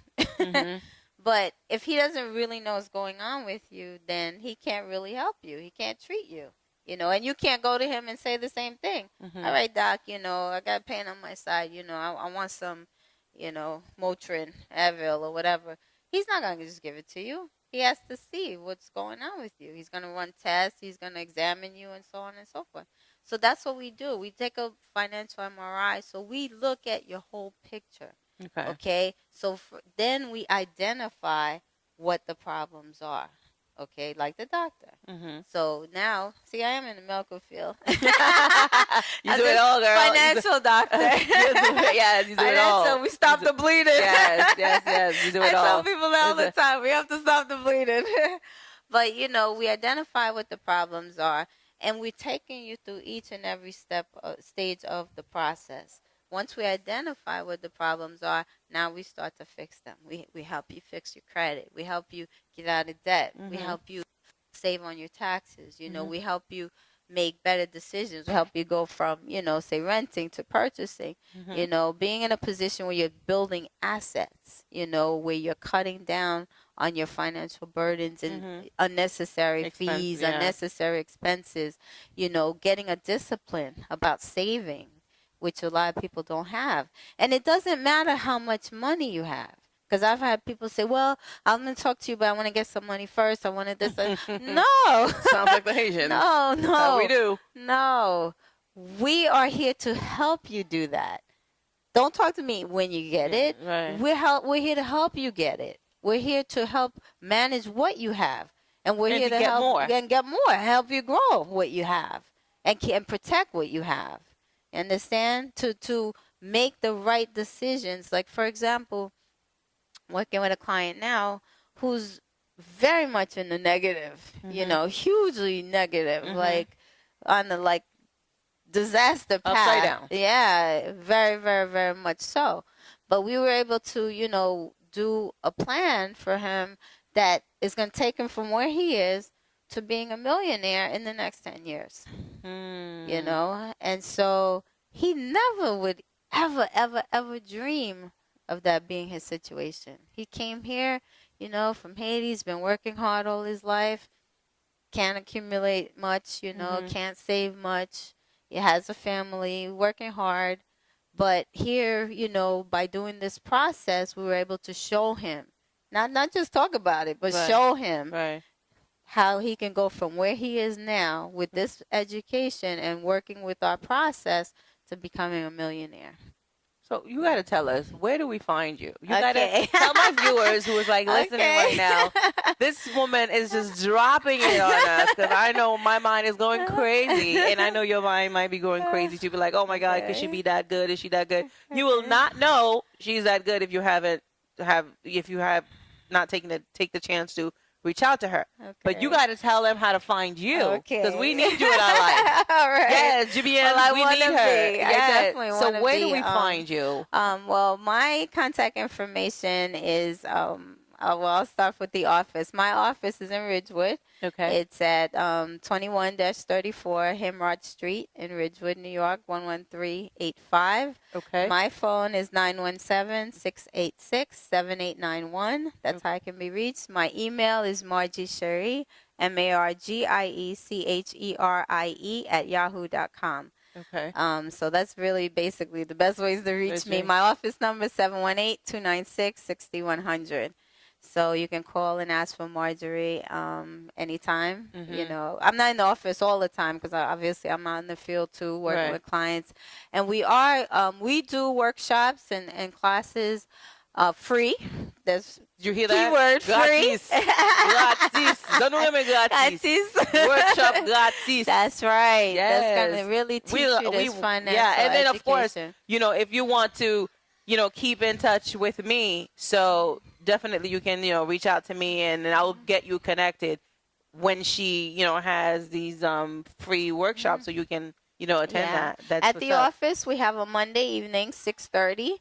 Speaker 5: But if he doesn't really know what's going on with you, then he can't really help you. He can't treat you, you know, and you can't go to him and say the same thing. All right, doc, you know, I got pain on my side. You know, I want some, you know, Motrin, Advil, or whatever. He's not going to just give it to you. He has to see what's going on with you. He's going to run tests. He's going to examine you, and so on and so forth. So that's what we do. We take a financial MRI. So we look at your whole picture. Okay. So then we identify what the problems are. Okay, like the doctor. So now, see, I am in the medical field.
Speaker 4: You do it all, girl.
Speaker 5: Financial doctor.
Speaker 4: Yes, you do it all.
Speaker 5: So we stop the bleeding.
Speaker 4: Yes, you do it all.
Speaker 5: I tell people that all the time. We have to stop the bleeding. But, you know, we identify what the problems are, and we're taking you through each and every stage of the process. Once we identify what the problems are, now we start to fix them. We help you fix your credit. We help you get out of debt. We help you save on your taxes. You know, we help you make better decisions. We help you go from, you know, say renting to purchasing. You know, being in a position where you're building assets, you know, where you're cutting down on your financial burdens and unnecessary fees, unnecessary expenses, you know, getting a discipline about saving, which a lot of people don't have. And it doesn't matter how much money you have. Because I've had people say, well, I'm going to talk to you, but I want to get some money first. I wanted this. No.
Speaker 4: Sounds like the Haitians.
Speaker 5: No.
Speaker 4: That's how we do.
Speaker 5: No. We are here to help you do that. Don't talk to me when you get it.
Speaker 4: Right.
Speaker 5: We're here to help you get it. We're here to help manage what you have. And we're here to
Speaker 4: get
Speaker 5: help
Speaker 4: more.
Speaker 5: And get more. Help you grow what you have. And protect what you have. Understand? To make the right decisions. Like, for example, working with a client now who's very much in the negative, you know, hugely negative, like on the like disaster path.
Speaker 4: Upside down.
Speaker 5: Yeah, very, very, very much so. But we were able to, you know, do a plan for him that is going to take him from where he is to being a millionaire in the next 10 years. You know? And so he never would ever dream of that being his situation. He came here, you know, from Haiti. He's been working hard all his life. Can't accumulate much, you know, can't save much. He has a family, working hard. But here, you know, by doing this process, we were able to show him, not just talk about it, but show him how he can go from where he is now with this education and working with our process to becoming a millionaire.
Speaker 4: So you got to tell us, where do we find you? You got to tell my viewers who is like listening right now, this woman is just dropping it on us, because I know my mind is going crazy, and I know your mind might be going crazy. She'll be like, oh my God, could she be that good? Is she that good? You will not know she's that good if you have not take the chance to reach out to her. But you got to tell them how to find you, because we need you in our life.
Speaker 5: All right.
Speaker 4: Yes, Jubienne, we need her.
Speaker 5: Be. I definitely want to be.
Speaker 4: So where do we find you?
Speaker 5: Well, my contact information is Well, I'll start with the office. My office is in Ridgewood.
Speaker 4: Okay.
Speaker 5: It's at 21-34 Himrod Street in Ridgewood, New York, 11385.
Speaker 4: Okay.
Speaker 5: My phone is 917-686-7891. That's how I can be reached. My email is margiecherie, MargieCherie @yahoo.com.
Speaker 4: Okay.
Speaker 5: So that's really basically the best ways to reach me.
Speaker 4: Reach you.
Speaker 5: My office number is 718-296-6100. So you can call and ask for Marjorie anytime. You know, I'm not in the office all the time because obviously I'm out in the field too, working
Speaker 4: Right.
Speaker 5: with clients. And we do workshops and classes free. There's
Speaker 4: Did you hear that?
Speaker 5: keyword free.
Speaker 4: Gratis. Gratis. Don't remember gratis.
Speaker 5: Gratis.
Speaker 4: Workshop gratis.
Speaker 5: That's right. That's
Speaker 4: Yes.
Speaker 5: going to really teach you this financial
Speaker 4: yeah, and then of course,
Speaker 5: education.
Speaker 4: you know, if you want to, you know, keep in touch with me, so definitely you can, you know, reach out to me and I'll get you connected when she, you know, has these free workshops so you can, you know, attend that. That's
Speaker 5: At
Speaker 4: what's
Speaker 5: the
Speaker 4: up.
Speaker 5: office, we have a Monday evening, 6:30.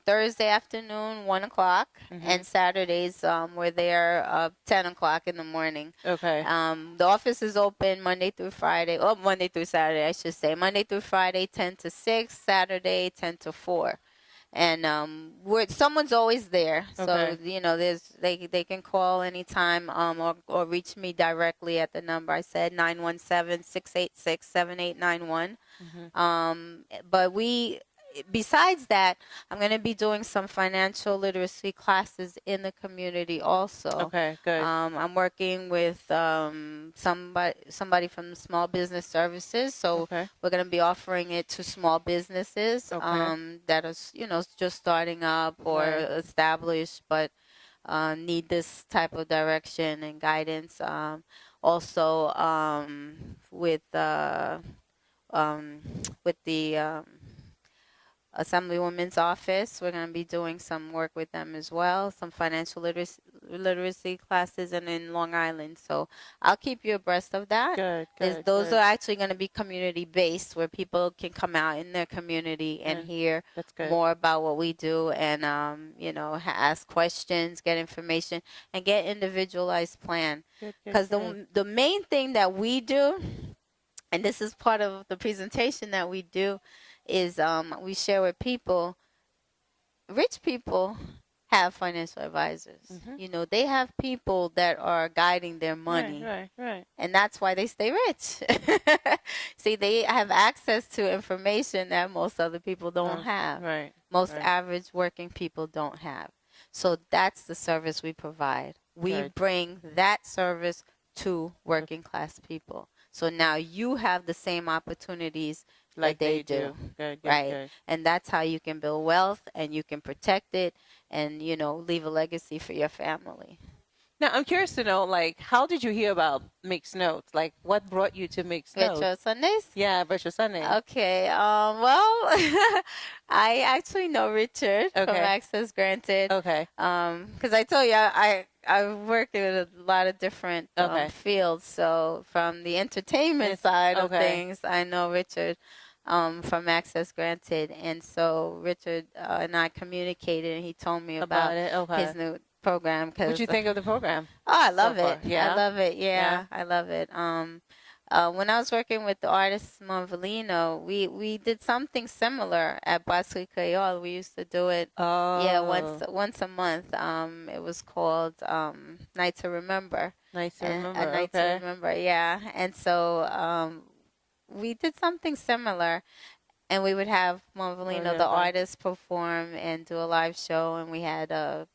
Speaker 5: Thursday afternoon, 1 o'clock. And Saturdays, we're there 10 o'clock in the morning.
Speaker 4: Okay.
Speaker 5: The office is open Monday through Friday. Oh, Monday through Saturday, I should say. Monday through Friday, 10 to 6. Saturday, 10 to 4. And someone's always there. So,
Speaker 4: Okay.
Speaker 5: you know, they can call anytime or reach me directly at the number I said, 917-686-7891. But besides that, I'm going to be doing some financial literacy classes in the community also.
Speaker 4: Okay, good.
Speaker 5: I'm working with somebody from Small Business Services, so
Speaker 4: Okay.
Speaker 5: we're going to be offering it to small businesses
Speaker 4: Okay.
Speaker 5: that are, you know, just starting up or
Speaker 4: Right.
Speaker 5: established, but need this type of direction and guidance. Also, with the Assemblywoman's office, we're going to be doing some work with them as well, some financial literacy classes, and in Long Island. So I'll keep you abreast of that.
Speaker 4: Good, good.
Speaker 5: Those
Speaker 4: good.
Speaker 5: are actually going to be community based, where people can come out in their community and
Speaker 4: Yeah,
Speaker 5: hear
Speaker 4: That's good.
Speaker 5: more about what we do, and you know, ask questions, get information, and get individualized plan.
Speaker 4: Good, good,
Speaker 5: Because
Speaker 4: good.
Speaker 5: the main thing that we do, and this is part of the presentation that we do, is we share with people. Rich people have financial advisors. You know, they have people that are guiding their money.
Speaker 4: Right.
Speaker 5: And that's why they stay rich. See, they have access to information that most other people don't have.
Speaker 4: Right.
Speaker 5: Most
Speaker 4: right.
Speaker 5: average working people don't have. So that's the service we provide. We
Speaker 4: Good.
Speaker 5: bring that service to working class people. So now you have the same opportunities
Speaker 4: Like
Speaker 5: that they do.
Speaker 4: Good, good,
Speaker 5: Right.
Speaker 4: good.
Speaker 5: And that's how you can build wealth, and you can protect it, and, you know, leave a legacy for your family.
Speaker 4: Now, I'm curious to know, like, how did you hear about Mixed Notes? Like, what brought you to Mixed Notes?
Speaker 5: Retro Sundays?
Speaker 4: Yeah, Virtual Sunday.
Speaker 5: Okay. Well, I actually know Richard from
Speaker 4: Okay.
Speaker 5: Access Granted.
Speaker 4: Okay.
Speaker 5: Because I told you I work in a lot of different
Speaker 4: Okay.
Speaker 5: fields. So from the entertainment side of
Speaker 4: okay.
Speaker 5: things, I know Richard from Access Granted. And so Richard and I communicated, and he told me
Speaker 4: About it. Okay.
Speaker 5: his new program.
Speaker 4: What'd you think of the program?
Speaker 5: Oh, I love
Speaker 4: far?
Speaker 5: it.
Speaker 4: Yeah?
Speaker 5: I love it.
Speaker 4: Yeah?
Speaker 5: Yeah, I love it. When I was working with the artist Monvalino, we did something similar at Basque Creole. We used to do it,
Speaker 4: Oh.
Speaker 5: yeah, once a month. It was called Night to Remember.
Speaker 4: Nice to
Speaker 5: And-
Speaker 4: remember.
Speaker 5: A Night to
Speaker 4: Okay.
Speaker 5: Remember, yeah. And so we did something similar. And we would have Monvalino,
Speaker 4: yeah,
Speaker 5: the
Speaker 4: okay.
Speaker 5: artist, perform and do a live show. And we had a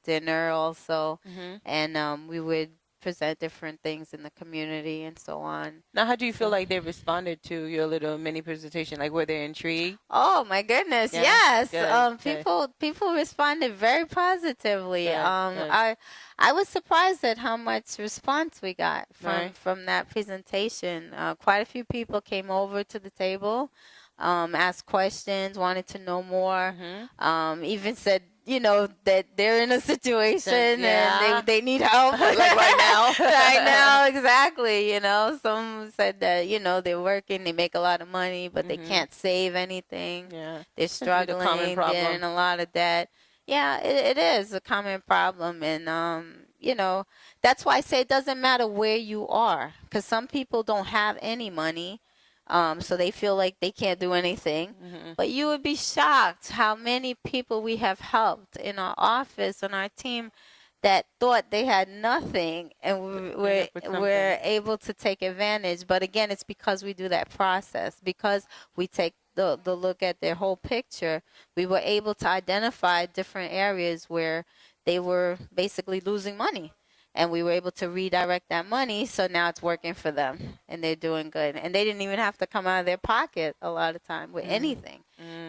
Speaker 5: dinner also.
Speaker 4: Mhm.
Speaker 5: And we would present different things in the community and so on.
Speaker 4: Now, how do you feel like they responded to your little mini presentation? Like, were they intrigued?
Speaker 5: Oh my goodness,
Speaker 4: Yeah,
Speaker 5: yes.
Speaker 4: good,
Speaker 5: People responded very positively.
Speaker 4: Good, good.
Speaker 5: I was surprised at how much response we got
Speaker 4: Right.
Speaker 5: from that presentation. Quite a few people came over to the table, asked questions, wanted to know more.
Speaker 4: Mhm.
Speaker 5: Even said, you know, that they're in a situation
Speaker 4: Yeah.
Speaker 5: and they need help.
Speaker 4: Like right now.
Speaker 5: Right now, exactly. You know, some said that, you know, they're working, they make a lot of money, but they
Speaker 4: Mhm.
Speaker 5: can't save anything.
Speaker 4: Yeah.
Speaker 5: They're
Speaker 4: Seems to be the common
Speaker 5: struggling, they're in
Speaker 4: problem.
Speaker 5: a lot of debt. Yeah, it is a common problem. And, you know, that's why I say it doesn't matter where you are. Because some people don't have any money. So they feel like they can't do anything. But you would be shocked how many people we have helped in our office and our team that thought they had nothing, and we're able to take advantage. But again, it's because we do that process, because we take the look at their whole picture. We were able to identify different areas where they were basically losing money, and we were able to redirect that money, so now it's working for them and they're doing good, and they didn't even have to come out of their pocket a lot of time with anything.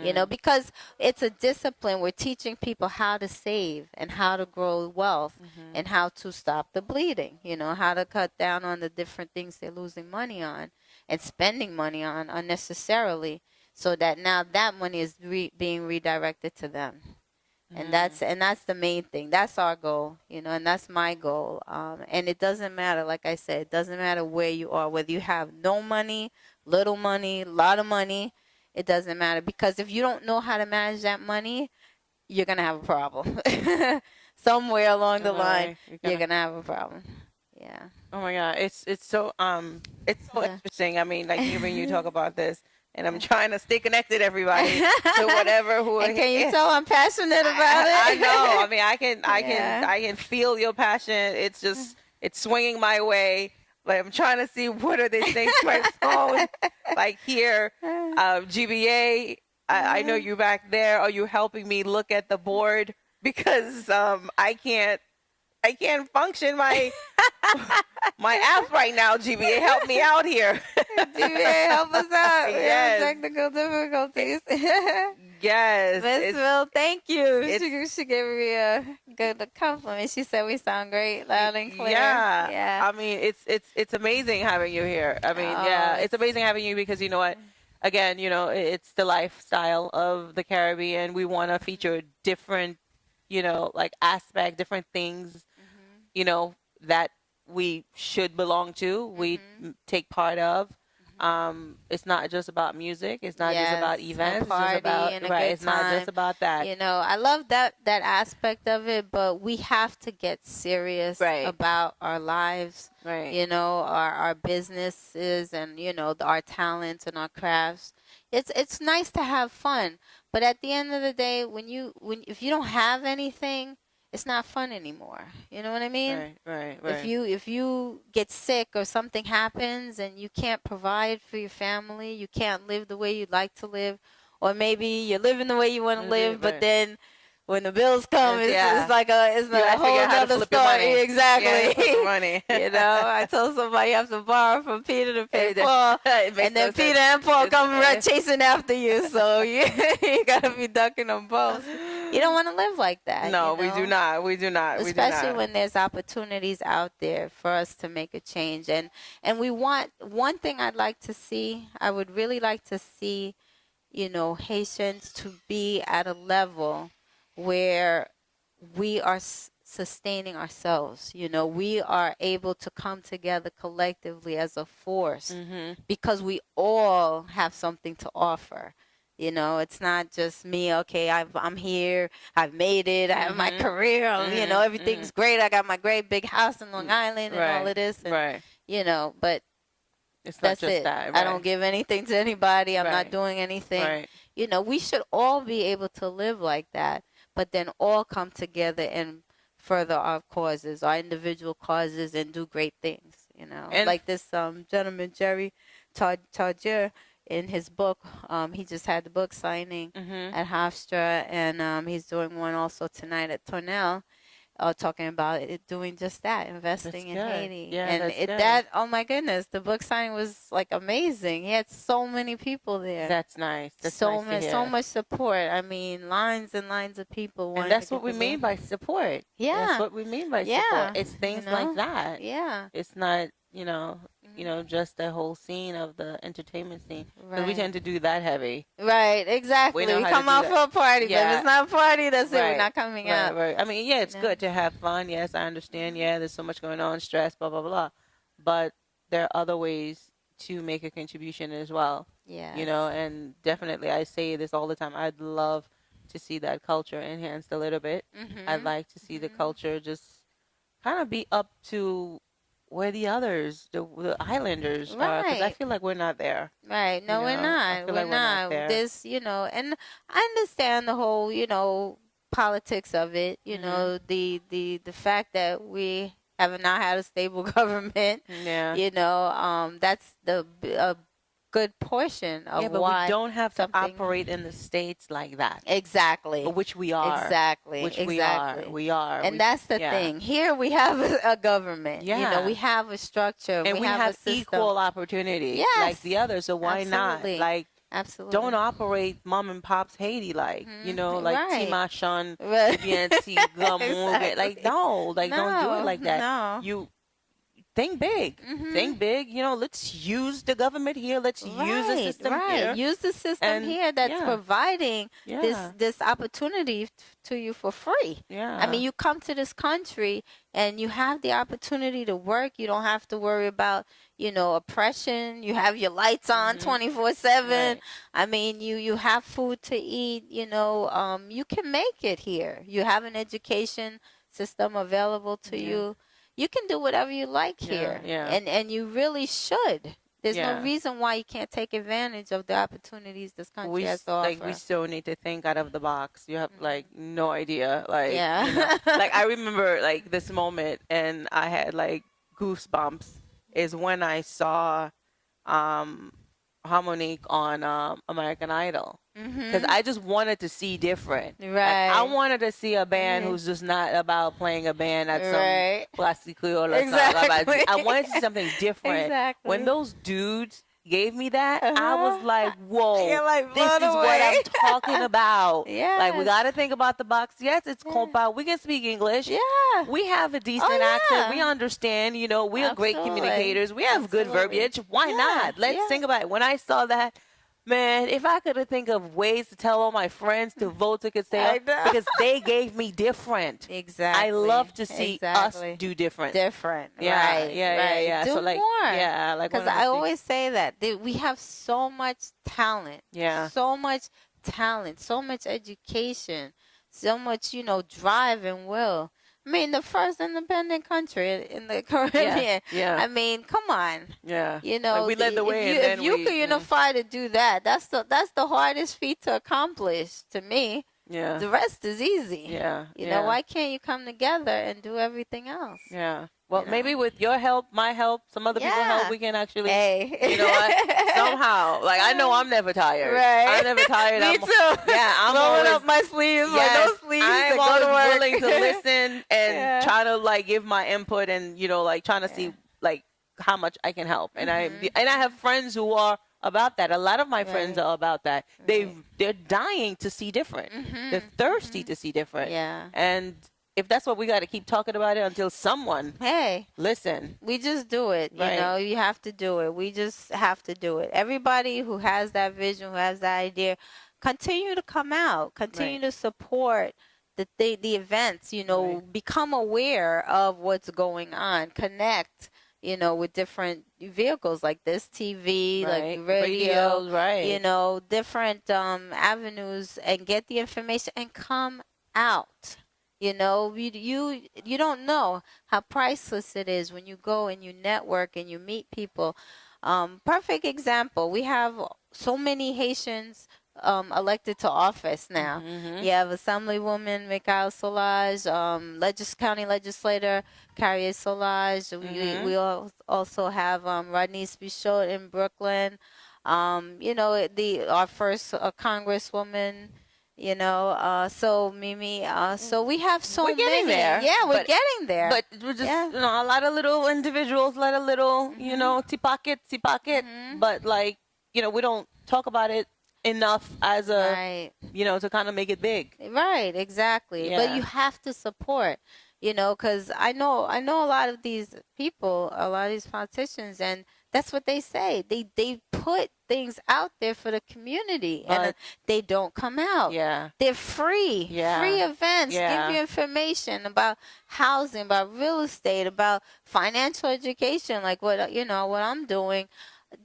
Speaker 5: You know, because it's a discipline. We're teaching people how to save and how to grow wealth and how to stop the bleeding, you know, how to cut down on the different things they're losing money on and spending money on unnecessarily, so that now that money is being redirected to them. And that's the main thing. That's our goal, you know, and that's my goal. And it doesn't matter, like I said, it doesn't matter where you are, whether you have no money, little money, a lot of money. It doesn't matter, because if you don't know how to manage that money, you're gonna have a problem. Somewhere along the line, you're gonna have a problem. Yeah.
Speaker 4: Oh my God, it's so interesting. I mean, like hearing you talk about this, and I'm trying to stay connected, everybody, to whatever who.
Speaker 5: And can you tell I'm passionate about it?
Speaker 4: I know. I mean, I can feel your passion. It's just it's swinging my way. Like I'm trying to see what are they saying to my phone. Like here, GBA. I know you back there. Are you helping me look at the board, because I can't function my apps right now. GBA, help me out here.
Speaker 5: GBA, help us out.
Speaker 4: Yes.
Speaker 5: Technical difficulties.
Speaker 4: Yes.
Speaker 5: Miss Will, thank you. She gave me a good compliment. She said we sound great, loud and clear.
Speaker 4: Yeah.
Speaker 5: Yeah.
Speaker 4: I mean, it's amazing having you here. I mean, it's amazing having you, because you know what? Again, you know, it's the lifestyle of the Caribbean. We want to feature different, you know, like aspect, different things, you know, that we should belong to, we take part of. It's not just about music. It's not just about events. It's just about It's not just about that.
Speaker 5: You know, I love that aspect of it, but we have to get serious about our lives.
Speaker 4: Right.
Speaker 5: You know, our businesses, and you know, our talents and our crafts. It's nice to have fun, but at the end of the day, if you don't have anything, it's not fun anymore. You know what I mean?
Speaker 4: Right.
Speaker 5: If you get sick or something happens and you can't provide for your family, you can't live the way you'd like to live, or maybe you're living the way you want to live, but then when the bills come, it's like a whole other story. Exactly.
Speaker 4: Yeah, money.
Speaker 5: You know, I told somebody you have to borrow from Peter to pay Paul, and then Peter and Paul come right chasing after you. So you gotta be ducking them both. You don't want to live like that.
Speaker 4: No,
Speaker 5: you know?
Speaker 4: we do not. We do not.
Speaker 5: Especially when there's opportunities out there for us to make a change. And we want, one thing I'd like to see, I would really like to see, you know, Haitians to be at a level where we are sustaining ourselves. You know, we are able to come together collectively as a force, because we all have something to offer. You know, it's not just me. Okay, I'm here. I've made it. I have my career. You know, everything's great. I got my great big house in Long Island and all of this. And, you know, but
Speaker 4: it's
Speaker 5: that's
Speaker 4: not just
Speaker 5: it.
Speaker 4: that.
Speaker 5: I don't give anything to anybody. I'm not doing anything. You know, we should all be able to live like that, but then all come together and further our causes, our individual causes, and do great things. You know, and like this gentleman, Jerry Tardieu, in his book, he just had the book signing at Hofstra, and he's doing one also tonight at Tornell, talking about it, doing just that, investing in Haiti.
Speaker 4: Yeah,
Speaker 5: and that, oh my goodness, the book signing was like amazing. He had so many people there.
Speaker 4: That's nice. That's
Speaker 5: so
Speaker 4: nice to hear.
Speaker 5: so much support. I mean, lines and lines of people.
Speaker 4: And that's what we mean by support.
Speaker 5: Yeah,
Speaker 4: that's what we mean by support. It's things like that.
Speaker 5: Yeah,
Speaker 4: it's not, you know, just the whole scene of the entertainment scene. Because we tend to do that heavy.
Speaker 5: Right, exactly. We come out for a party, but if it's not a party, that's it. We're not coming out.
Speaker 4: Right. I mean, it's good to have fun. Yes, I understand. Yeah, there's so much going on, stress, blah, blah, blah. But there are other ways to make a contribution as well.
Speaker 5: Yeah.
Speaker 4: You know, and definitely I say this all the time. I'd love to see that culture enhanced a little bit. I'd like to see the culture just kind of be up to where the others, the islanders are, because I
Speaker 5: Right.
Speaker 4: feel like we're not there.
Speaker 5: Right. No,
Speaker 4: You
Speaker 5: we're
Speaker 4: know, I
Speaker 5: not.
Speaker 4: feel
Speaker 5: We're
Speaker 4: like we're not
Speaker 5: not.
Speaker 4: there.
Speaker 5: This, and I understand the whole, politics of it. The fact that we have not had a stable government.
Speaker 4: Yeah.
Speaker 5: That's a good portion of
Speaker 4: Yeah, but
Speaker 5: why
Speaker 4: we don't have to
Speaker 5: something-
Speaker 4: operate in the States like that.
Speaker 5: Exactly.
Speaker 4: Which we are.
Speaker 5: Exactly.
Speaker 4: Which
Speaker 5: exactly.
Speaker 4: we are.
Speaker 5: And
Speaker 4: We-
Speaker 5: that's the
Speaker 4: yeah.
Speaker 5: thing. Here we have a government.
Speaker 4: Yeah.
Speaker 5: We have a structure.
Speaker 4: And we
Speaker 5: have a
Speaker 4: have
Speaker 5: system.
Speaker 4: equal opportunity
Speaker 5: Yes.
Speaker 4: like the others. So why
Speaker 5: Absolutely.
Speaker 4: not? Like,
Speaker 5: Absolutely.
Speaker 4: don't operate mom and pop's Haiti like, like
Speaker 5: Right.
Speaker 4: Timashon,
Speaker 5: Right.
Speaker 4: BNC,
Speaker 5: Exactly.
Speaker 4: like no, like don't do it like that.
Speaker 5: No.
Speaker 4: You think big. Think big. Let's use the government here. Let's use the system here.
Speaker 5: Use the system
Speaker 4: And,
Speaker 5: here that's
Speaker 4: yeah.
Speaker 5: providing
Speaker 4: Yeah.
Speaker 5: this opportunity to you for free.
Speaker 4: Yeah.
Speaker 5: I mean, you come to this country and you have the opportunity to work. You don't have to worry about, oppression. You have your lights on 24/7.
Speaker 4: Right.
Speaker 5: I mean, you have food to eat. You can make it here. You have an education system available to you. You can do whatever you like here.
Speaker 4: Yeah.
Speaker 5: And you really should. There's
Speaker 4: Yeah.
Speaker 5: no reason why you can't take advantage of the opportunities this country has to offer.
Speaker 4: we still need to think out of the box. You have like no idea. Like
Speaker 5: Yeah.
Speaker 4: like I remember like this moment and I had like goosebumps is when I saw Harmonique on American Idol. Because I just wanted to see different. Like,
Speaker 5: Right.
Speaker 4: I wanted to see a band who's just not about playing a band at
Speaker 5: Right.
Speaker 4: some Plastic Creole or
Speaker 5: Exactly.
Speaker 4: something. I wanted to see something different.
Speaker 5: Exactly.
Speaker 4: When those dudes gave me that, I was like, whoa,
Speaker 5: You're like
Speaker 4: this
Speaker 5: blown
Speaker 4: is what I'm
Speaker 5: away.
Speaker 4: talking about. Like, we
Speaker 5: Yes.
Speaker 4: got to think about the box. Yes, it's compa. We can speak English.
Speaker 5: Yeah.
Speaker 4: We have a decent
Speaker 5: Oh,
Speaker 4: accent.
Speaker 5: yeah.
Speaker 4: We understand, we are great
Speaker 5: Absolutely.
Speaker 4: communicators. We have good
Speaker 5: Absolutely.
Speaker 4: verbiage. Why
Speaker 5: Yeah.
Speaker 4: not? Let's
Speaker 5: Yeah.
Speaker 4: think about it. When I saw that, man, if I could have think of ways to tell all my friends to vote to stay
Speaker 5: I
Speaker 4: up,
Speaker 5: know.
Speaker 4: because they gave me different.
Speaker 5: Exactly.
Speaker 4: I love to see
Speaker 5: Exactly.
Speaker 4: us do different.
Speaker 5: Different.
Speaker 4: Yeah,
Speaker 5: Right.
Speaker 4: yeah,
Speaker 5: right.
Speaker 4: yeah.
Speaker 5: Do
Speaker 4: So, like,
Speaker 5: more.
Speaker 4: yeah, like,
Speaker 5: Because
Speaker 4: when I
Speaker 5: I
Speaker 4: see-
Speaker 5: always say that we have so much talent.
Speaker 4: Yeah.
Speaker 5: So much talent. So much education. So much, drive and will. I mean, the first independent country in the Caribbean.
Speaker 4: yeah.
Speaker 5: I mean, come on.
Speaker 4: Yeah.
Speaker 5: Like,
Speaker 4: we led the way,
Speaker 5: If
Speaker 4: and then
Speaker 5: you
Speaker 4: we,
Speaker 5: could unify to do that, that's the hardest feat to accomplish to me.
Speaker 4: yeah,
Speaker 5: The rest is easy.
Speaker 4: yeah,
Speaker 5: Why can't you come together and do everything else?
Speaker 4: Yeah. Well,
Speaker 5: know?
Speaker 4: maybe with your help, my help, some other people's help,
Speaker 5: Yeah.
Speaker 4: we can actually,
Speaker 5: Hey.
Speaker 4: you know what? Somehow, like I know I'm never tired.
Speaker 5: Right.
Speaker 4: I'm never tired.
Speaker 5: Me
Speaker 4: I'm,
Speaker 5: too.
Speaker 4: Yeah, I'm
Speaker 5: Rolling
Speaker 4: always
Speaker 5: up my sleeves,
Speaker 4: yes,
Speaker 5: like those sleeves,
Speaker 4: I'm
Speaker 5: and go
Speaker 4: always
Speaker 5: to work.
Speaker 4: willing to listen and
Speaker 5: Yeah.
Speaker 4: try to like give my input and like trying to see like how much I can help. And I have friends who are about that. A lot of my friends
Speaker 5: Right.
Speaker 4: are about that. They're dying to see different. They're thirsty to see different.
Speaker 5: Yeah.
Speaker 4: And if that's what we got to keep talking about it until someone
Speaker 5: Hey,
Speaker 4: listen.
Speaker 5: we just do it.
Speaker 4: Right.
Speaker 5: You have to do it. We just have to do it. Everybody who has that vision, who has that idea, continue to come out. Continue to support the events. Become aware of what's going on. Connect. With different vehicles like this, TV,
Speaker 4: Right.
Speaker 5: like radio,
Speaker 4: Radios, right.
Speaker 5: Different avenues, and get the information and come out. You don't know how priceless it is when you go and you network and you meet people. Perfect example. We have so many Haitians elected to office now. You have Assemblywoman Mikhail Solage, County Legislator Carrier Solage. We also have Rodney Bichot in Brooklyn. Our first Congresswoman. So Mimi, so we have so
Speaker 4: We're getting
Speaker 5: many.
Speaker 4: there,
Speaker 5: Yeah, we're
Speaker 4: but-
Speaker 5: getting there.
Speaker 4: But we're just,
Speaker 5: Yeah.
Speaker 4: a lot of little individuals, a lot of little, tipocket. But like, we don't talk about it enough as a,
Speaker 5: Right.
Speaker 4: to kind of make it big.
Speaker 5: Right, exactly. But
Speaker 4: Yeah.
Speaker 5: you have to support, because I know a lot of these people, a lot of these politicians, and that's what they say. They put things out there for the community, and
Speaker 4: But-
Speaker 5: they don't come out.
Speaker 4: Yeah.
Speaker 5: They're free.
Speaker 4: Yeah.
Speaker 5: Free events.
Speaker 4: Yeah.
Speaker 5: Give you information about housing, about real estate, about financial education, like what I'm doing.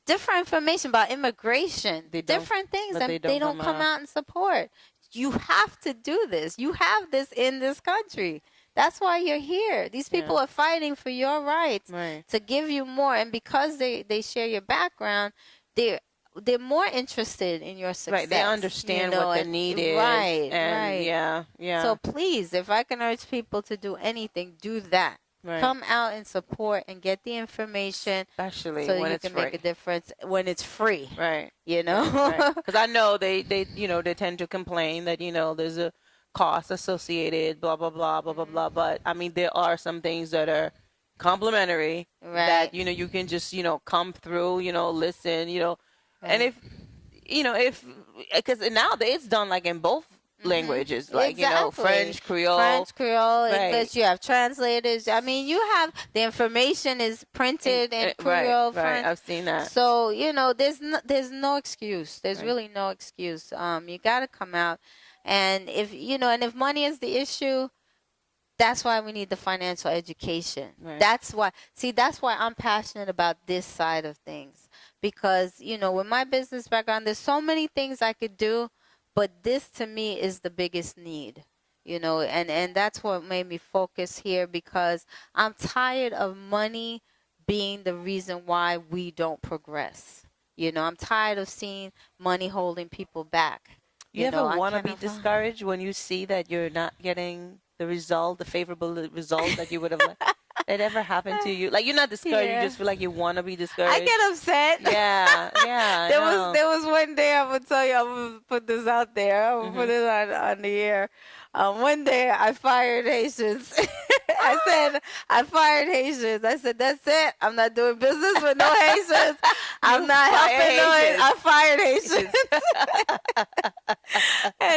Speaker 5: Different information about immigration.
Speaker 4: They don't-
Speaker 5: Different things
Speaker 4: but
Speaker 5: that
Speaker 4: they
Speaker 5: they
Speaker 4: don't
Speaker 5: don't
Speaker 4: come
Speaker 5: come
Speaker 4: out.
Speaker 5: out and support. you have to do this. You have this in this country. That's why you're here. These people are fighting for your rights to give you more. And because they share your background, they're more interested in your success.
Speaker 4: Right. They understand what the need is.
Speaker 5: Right.
Speaker 4: And
Speaker 5: right.
Speaker 4: Yeah.
Speaker 5: So please, if I can urge people to do anything, do that.
Speaker 4: Right.
Speaker 5: Come out and support and get the information,
Speaker 4: especially
Speaker 5: so
Speaker 4: when
Speaker 5: you
Speaker 4: it's
Speaker 5: can
Speaker 4: free.
Speaker 5: make a difference when it's free.
Speaker 4: Right.
Speaker 5: You know,
Speaker 4: because I know they they tend to complain that there's a cost associated, blah blah blah blah blah blah. But I mean, there are some things that are complimentary that you can just come through, listen, and if because nowadays it's done like in both languages, like French, Creole,
Speaker 5: English. You have translators. I mean, you have the information is printed in Creole, French.
Speaker 4: Right. I've seen that.
Speaker 5: So there's no excuse. There's really no excuse. You got to come out, and if money is the issue, that's why we need the financial education.
Speaker 4: Right.
Speaker 5: That's why I'm passionate about this side of things, because with my business background, there's so many things I could do. But this, to me, is the biggest need, and that's what made me focus here, because I'm tired of money being the reason why we don't progress. I'm tired of seeing money holding people back.
Speaker 4: You ever want to be discouraged when you see that you're not getting the favorable result that you would have liked? It ever happened to you? Like, you're not discouraged, you just feel like you want to be discouraged.
Speaker 5: I get upset.
Speaker 4: Yeah.
Speaker 5: There was one day, I would tell you, I would put this out there. I would put it on the air. One day I fired Haitians. I fired Haitians. I said, that's it. I'm not doing business with no Haitians. I'm not helping no Haitians. I fired Haitians.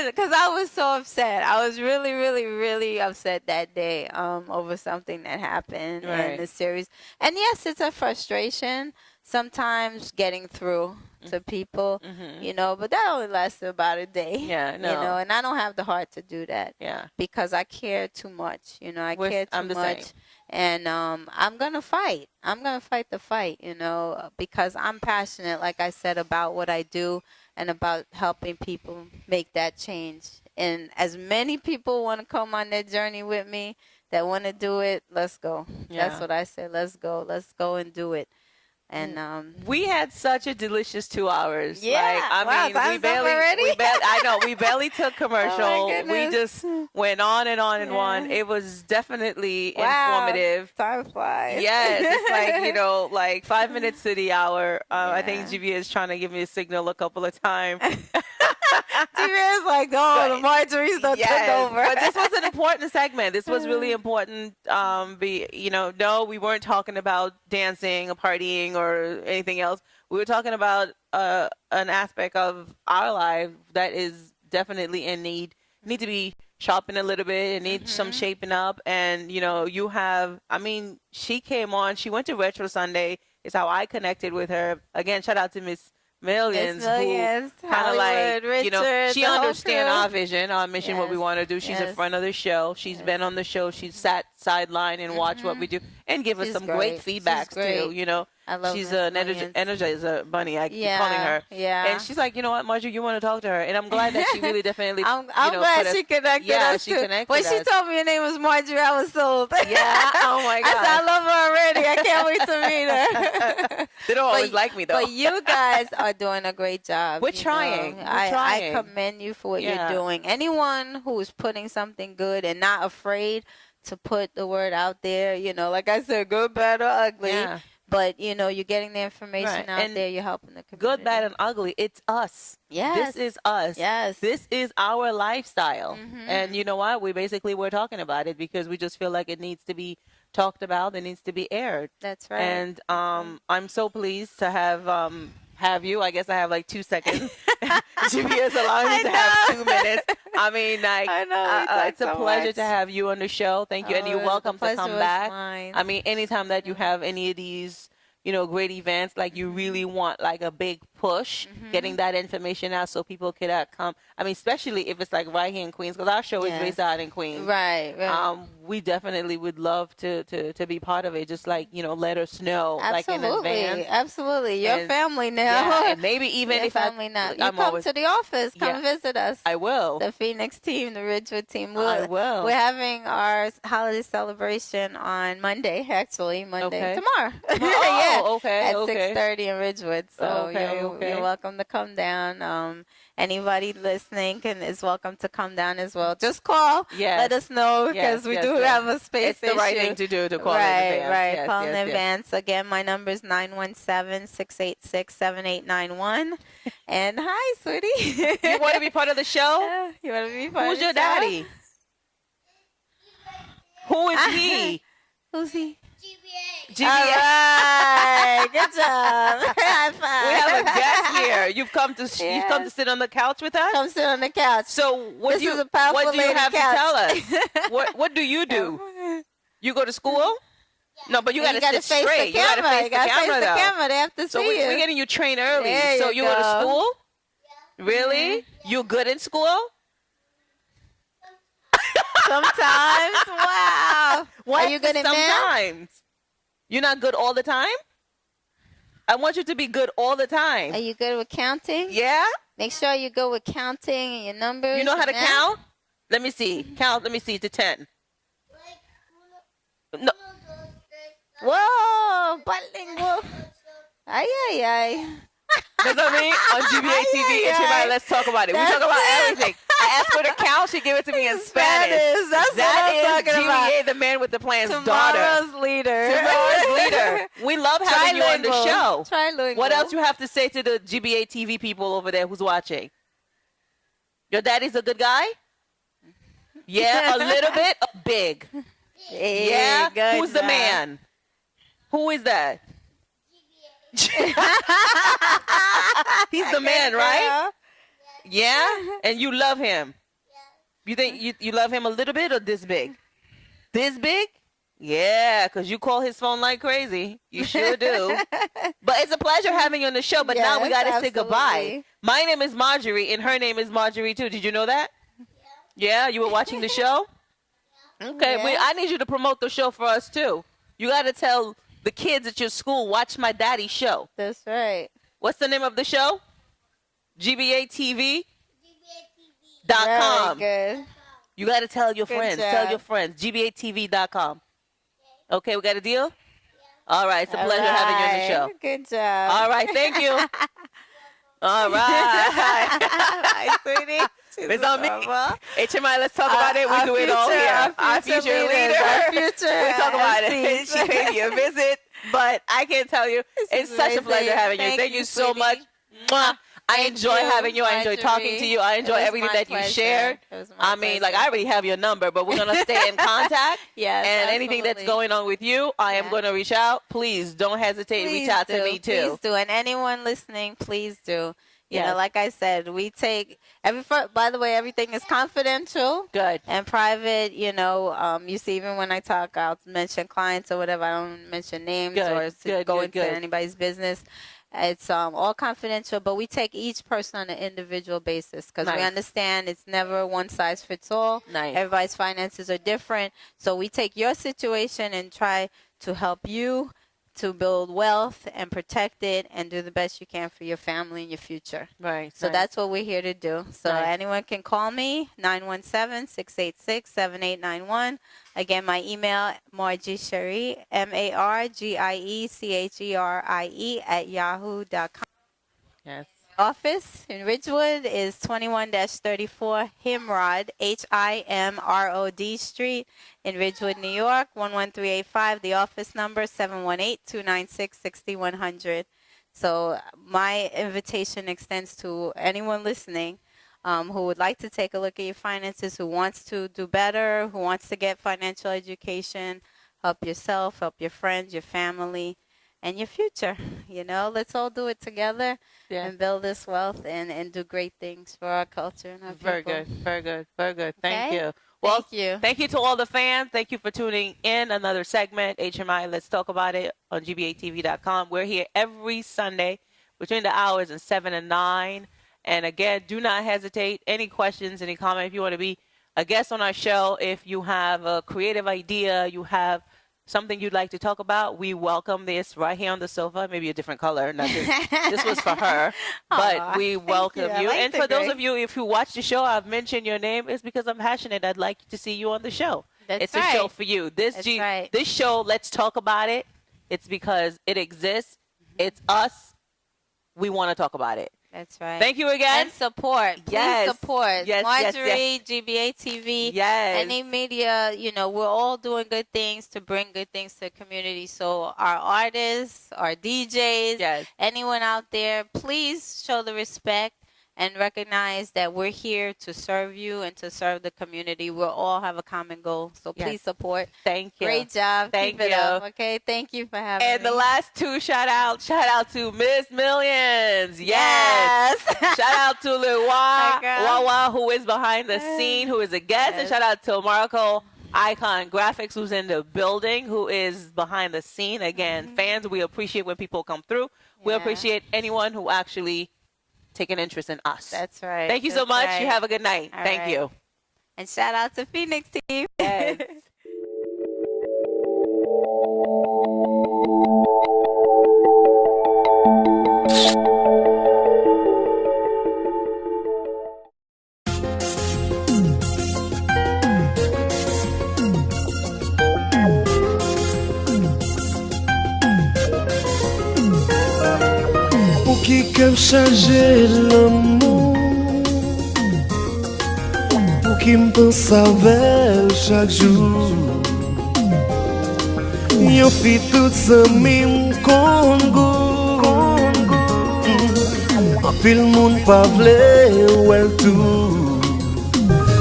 Speaker 5: Because I was so upset. I was really, really, really upset that day over something that happened in the series. And yes, it's a frustration sometimes getting through to people, but that only lasted about a day.
Speaker 4: Yeah, no.
Speaker 5: And I don't have the heart to do that.
Speaker 4: Yeah.
Speaker 5: Because I care too much. I care too much.
Speaker 4: Same.
Speaker 5: And I'm going to fight. I'm going to fight the fight, because I'm passionate, like I said, about what I do and about helping people make that change. And as many people want to come on that journey with me that want to do it, let's go.
Speaker 4: Yeah.
Speaker 5: That's what I said. Let's go. Let's go and do it. And
Speaker 4: we had such a delicious 2 hours.
Speaker 5: Yeah,
Speaker 4: we barely took commercial.
Speaker 5: Oh,
Speaker 4: we just went on and on and on. It was definitely informative.
Speaker 5: Time flies.
Speaker 4: Yes, it's like 5 minutes to the hour. I think GV is trying to give me a signal a couple of times.
Speaker 5: GV is like, the Marjorie's done took over.
Speaker 4: But this was an important segment. This was really important. No, we weren't talking about dancing or partying or anything else. We were talking about an aspect of our life that is definitely in need to be sharpened a little bit. It needs some shaping up. And she came on. She went to Retro Sunday. Is how I connected with her. Again, shout out to Miss Millions, who kind of like,
Speaker 5: Richard,
Speaker 4: she understands our vision, our mission, what we want to do. She's a friend of the show. She's been on the show. She's sat sideline and watched what we do and give us some great feedbacks too.
Speaker 5: I love
Speaker 4: she's an energizer bunny. I keep calling her.
Speaker 5: Yeah.
Speaker 4: And she's like, you know what, Marjorie, you want to talk to her, and I'm glad that she really definitely.
Speaker 5: I'm glad she connected us
Speaker 4: she
Speaker 5: too.
Speaker 4: connected
Speaker 5: When
Speaker 4: us.
Speaker 5: she told me her name was Marjorie, I was sold.
Speaker 4: Yeah. Oh my God.
Speaker 5: I said, I love her already. I can't wait to meet her.
Speaker 4: They don't always like me though.
Speaker 5: But you guys are doing a great job.
Speaker 4: We're trying.
Speaker 5: I commend you for what you're doing. Anyone who is putting something good and not afraid to put the word out there, like I said, good, bad, or ugly. Yeah. But, you're getting the information out there. You're helping the community.
Speaker 4: Good, bad, and ugly. It's us.
Speaker 5: Yes.
Speaker 4: This is us.
Speaker 5: Yes.
Speaker 4: This is our lifestyle. And you know what? We're talking about it because we just feel like it needs to be talked about. It needs to be aired.
Speaker 5: That's right.
Speaker 4: And I'm so pleased to have you. I guess I have like 2 seconds. GPS allowing me to have 2 minutes. I mean, like,
Speaker 5: I know,
Speaker 4: it's a pleasure to have you on the show. Thank you. And you're welcome to come back. I mean, anytime that you have any of these, great events, like you really want like a big push push getting that information out so people could come. I mean, especially if it's like right here in Queens, because our show is
Speaker 5: Yes.
Speaker 4: based out in Queens.
Speaker 5: Right.
Speaker 4: We definitely would love to be part of it. Just like, let us know, like in
Speaker 5: Absolutely.
Speaker 4: advance.
Speaker 5: Absolutely. Your
Speaker 4: And-
Speaker 5: family now.
Speaker 4: Yeah, and maybe even
Speaker 5: Your
Speaker 4: if
Speaker 5: family now. You
Speaker 4: I'm
Speaker 5: come
Speaker 4: always,
Speaker 5: to the office. Come visit us.
Speaker 4: I will.
Speaker 5: The Phoenix team, the Ridgewood team.
Speaker 4: I will.
Speaker 5: We're having our holiday celebration on Monday, actually. Monday.
Speaker 4: Okay.
Speaker 5: Tomorrow.
Speaker 4: Oh, okay.
Speaker 5: At
Speaker 4: okay.
Speaker 5: 6:30 in Ridgewood. So
Speaker 4: Okay,
Speaker 5: you're,
Speaker 4: okay.
Speaker 5: you're welcome to come down. Anybody listening is welcome to come down as well. Just call.
Speaker 4: Yes.
Speaker 5: Let us know
Speaker 4: Yes,
Speaker 5: because we
Speaker 4: yes,
Speaker 5: do
Speaker 4: yes.
Speaker 5: have a space
Speaker 4: It's the right
Speaker 5: issue.
Speaker 4: thing to do to call in
Speaker 5: Right,
Speaker 4: advance.
Speaker 5: right.
Speaker 4: Yes,
Speaker 5: Call
Speaker 4: yes,
Speaker 5: in
Speaker 4: yes.
Speaker 5: advance. Again, my number is 917-686-7891. And hi, sweetie.
Speaker 4: You want to be part of the show?
Speaker 5: You want to be part
Speaker 4: Who's
Speaker 5: of the
Speaker 4: your
Speaker 5: show?
Speaker 4: daddy? Who is he?
Speaker 5: Who's he?
Speaker 4: GBA.
Speaker 5: All right. Good job. High five.
Speaker 4: We have a guest here. You've come to sit on the couch with us.
Speaker 5: Come sit on the couch.
Speaker 4: So what
Speaker 5: This
Speaker 4: do you
Speaker 5: is a powerful
Speaker 4: what do you
Speaker 5: lady
Speaker 4: have
Speaker 5: couch.
Speaker 4: to tell us? What do you do? You go to school? No, but you got to sit
Speaker 5: face
Speaker 4: straight.
Speaker 5: the
Speaker 4: You got
Speaker 5: camera.
Speaker 4: to face the
Speaker 5: gotta
Speaker 4: camera
Speaker 5: face the
Speaker 4: though.
Speaker 5: camera. They have to
Speaker 4: So
Speaker 5: see you.
Speaker 4: we're getting you trained early.
Speaker 5: There
Speaker 4: So
Speaker 5: you
Speaker 4: you go to
Speaker 5: go.
Speaker 4: school? Really? You good in school?
Speaker 5: Sometimes. Wow.
Speaker 4: What?
Speaker 5: Are you good in math?
Speaker 4: Sometimes. You're not good all the time? I want you to be good all the time.
Speaker 5: Are you good with counting?
Speaker 4: Yeah?
Speaker 5: Make sure you go with counting and your numbers.
Speaker 4: You know how to
Speaker 5: and math.
Speaker 4: count? Let me see. Count. Let me see to 10. No.
Speaker 5: Whoa, bilingual. Ay, ay, ay.
Speaker 4: That's what I mean? On GBA TV,
Speaker 5: Ay, ay,
Speaker 4: HMI,
Speaker 5: ay.
Speaker 4: let's talk about it. We
Speaker 5: That's
Speaker 4: talk about
Speaker 5: it.
Speaker 4: everything. I asked her to count. She gave it to me in Spanish.
Speaker 5: That's
Speaker 4: That
Speaker 5: what I'm
Speaker 4: is
Speaker 5: talking about.
Speaker 4: GBA, the man with the plan's daughter.
Speaker 5: Tomorrow's leader.
Speaker 4: Tomorrow's leader. We love having you on the show.
Speaker 5: Trilingual.
Speaker 4: What else you have to say to the GBA TV people over there who's watching? Your daddy's a good guy? Yeah, a little bit, or big? Yeah?
Speaker 5: good
Speaker 4: Who's the
Speaker 5: job.
Speaker 4: man? Who is that? He's the man, right? Yeah? And you love him? You think you love him a little bit or this big? This big? Yeah, because you call his phone like crazy. You sure do. But it's a pleasure having you on the show. But now we
Speaker 5: Yes,
Speaker 4: got to say goodbye.
Speaker 5: absolutely.
Speaker 4: My name is Marjorie, and her name is Marjorie, too. Did you know that? Yeah, you were watching the show? Okay,
Speaker 5: Yeah.
Speaker 4: I need you to promote the show for us, too. You got to tell the kids at your school, watch my daddy's show.
Speaker 5: That's right.
Speaker 4: What's the name of the show? GBATV.com.
Speaker 5: Very good.
Speaker 4: You got to tell your
Speaker 5: Good
Speaker 4: friends.
Speaker 5: job.
Speaker 4: Tell your friends. GBATV.com. Okay, we got a deal? All right. It's a pleasure having you on the show.
Speaker 5: Good job.
Speaker 4: All right. Thank you. All right.
Speaker 5: Hi, sweetie.
Speaker 4: It's on me. HMI, let's talk about it. We do it all here. Our future leader.
Speaker 5: Our future.
Speaker 4: We talk about it.
Speaker 5: MCs.
Speaker 4: She paid me a visit, but I can't tell you. It's
Speaker 5: is
Speaker 4: such a pleasure
Speaker 5: amazing.
Speaker 4: having you. Thank you so
Speaker 5: sweetie.
Speaker 4: much. Mwah. I
Speaker 5: Thank
Speaker 4: enjoy
Speaker 5: you,
Speaker 4: having you. I enjoy talking
Speaker 5: Marjorie.
Speaker 4: to you. I
Speaker 5: It
Speaker 4: enjoy
Speaker 5: was
Speaker 4: everything
Speaker 5: my
Speaker 4: that you
Speaker 5: pleasure.
Speaker 4: shared.
Speaker 5: It was my
Speaker 4: I mean, like,
Speaker 5: pleasure.
Speaker 4: I already have your number, but we're going to stay in contact.
Speaker 5: Yes,
Speaker 4: And anything that's
Speaker 5: absolutely.
Speaker 4: going on with you, I am
Speaker 5: Yeah.
Speaker 4: going to reach out. Please don't hesitate. Reach
Speaker 5: Please
Speaker 4: out
Speaker 5: do.
Speaker 4: to me, too.
Speaker 5: Please do. And anyone listening, please do. You
Speaker 4: Yes.
Speaker 5: know, like I said, we take by the way, everything is confidential
Speaker 4: Good.
Speaker 5: and private. You know, you see, even when I talk, I'll mention clients or whatever. I don't mention names
Speaker 4: Good,
Speaker 5: or
Speaker 4: good,
Speaker 5: go
Speaker 4: good,
Speaker 5: into
Speaker 4: good.
Speaker 5: anybody's business. It's all confidential, but we take each person on an individual basis because we
Speaker 4: Nice.
Speaker 5: understand it's never one size fits all.
Speaker 4: Nice.
Speaker 5: Everybody's finances are different. So we take your situation and try to help you to build wealth and protect it and do the best you can for your family and your future.
Speaker 4: Right.
Speaker 5: So
Speaker 4: nice.
Speaker 5: that's what we're here to do. So
Speaker 4: Nice.
Speaker 5: anyone can call me, 917-686-7891. Again, my email, Margie Cherie, MargieCherie @yahoo.com.
Speaker 4: Yes.
Speaker 5: Office in Ridgewood is 21-34 Himrod, HIMROD Street in Ridgewood, New York, 11385. The office number 718-296-6100. So my invitation extends to anyone listening who would like to take a look at your finances, who wants to do better, who wants to get financial education, help yourself, help your friends, your family, and your future. You know, let's all do it together
Speaker 4: Yeah.
Speaker 5: and build this wealth and do great things for our culture and our
Speaker 4: Very
Speaker 5: people.
Speaker 4: good. Very good. Very good. Thank
Speaker 5: Okay?
Speaker 4: you. Well,
Speaker 5: Thank you.
Speaker 4: Thank you to all the fans. Thank you for tuning in. Another segment, HMI. Let's talk about it on GBATV.com. We're here every Sunday between the hours of 7 and 9. And again, do not hesitate. Any questions, any comment, if you want to be a guest on our show, if you have a creative idea, you have something you'd like to talk about, we welcome this right here on the sofa. Maybe a different color. Not this. This was for her. But
Speaker 5: Aw,
Speaker 4: we welcome
Speaker 5: I
Speaker 4: you.
Speaker 5: like
Speaker 4: And
Speaker 5: the
Speaker 4: for those
Speaker 5: gray.
Speaker 4: of you, if you watch the show, I've mentioned your name. It's because I'm passionate. I'd like to see you on the show.
Speaker 5: That's
Speaker 4: It's a show
Speaker 5: right.
Speaker 4: for you. This
Speaker 5: That's right.
Speaker 4: this show, let's talk about it. It's because it exists. It's us. We want to talk about it.
Speaker 5: That's right.
Speaker 4: Thank you again.
Speaker 5: And support. Please
Speaker 4: Yes.
Speaker 5: support.
Speaker 4: Yes, yes,
Speaker 5: Marjorie, GBA TV,
Speaker 4: Yes.
Speaker 5: any media, we're all doing good things to bring good things to the community. So our artists, our DJs,
Speaker 4: Yes.
Speaker 5: anyone out there, please show the respect and recognize that we're here to serve you and to serve the community. We'll all have a common goal. So
Speaker 4: Yes.
Speaker 5: please support.
Speaker 4: Thank you.
Speaker 5: Great job.
Speaker 4: Thank
Speaker 5: Keep it
Speaker 4: you.
Speaker 5: up. Okay. Thank you for having me.
Speaker 4: And the last two shout out to Miss Millions. Yes. Shout out to Lil
Speaker 5: Hi, girl.
Speaker 4: Wawa, who is behind the scene, who is a guest. And
Speaker 5: Yes.
Speaker 4: shout out to Marco Icon Graphics, who's in the building, who is behind the scene. Again, fans, we appreciate when people come through. We
Speaker 5: Yeah.
Speaker 4: appreciate anyone who actually take an interest in us.
Speaker 5: That's right.
Speaker 4: Thank you so
Speaker 5: That's
Speaker 4: much.
Speaker 5: right.
Speaker 4: You have a good night.
Speaker 5: All
Speaker 4: Thank
Speaker 5: right.
Speaker 4: you.
Speaker 5: And shout out to Phoenix team.
Speaker 4: Yes.
Speaker 2: Pour qui qu'aime changer l'amour, pour qui me pense avec chaque jour. Yo fi tout sa mim Congo. En pile moun pa vle ou el tout.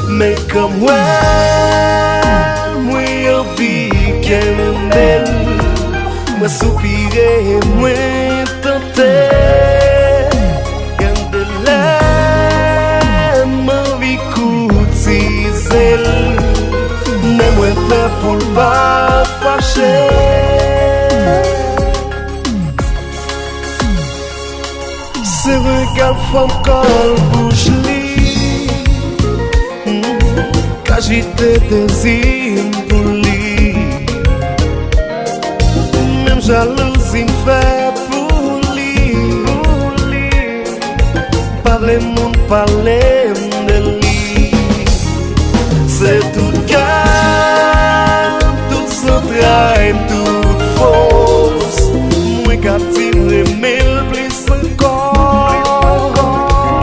Speaker 2: Mais comme moi yo vi ken bel. Moi soupire, moi tenter. Quand de l'aime, ma vie coûte mais moi prêt pour pas fâcher. C'est regarde femme col bouche li. Quand j'étais désir pour lui. Même jalousie me fait pour lui. Parler mon parler de lui. C'est tout cœur, tout central, tout fausse. Moi qu'à tirer mille plus encore.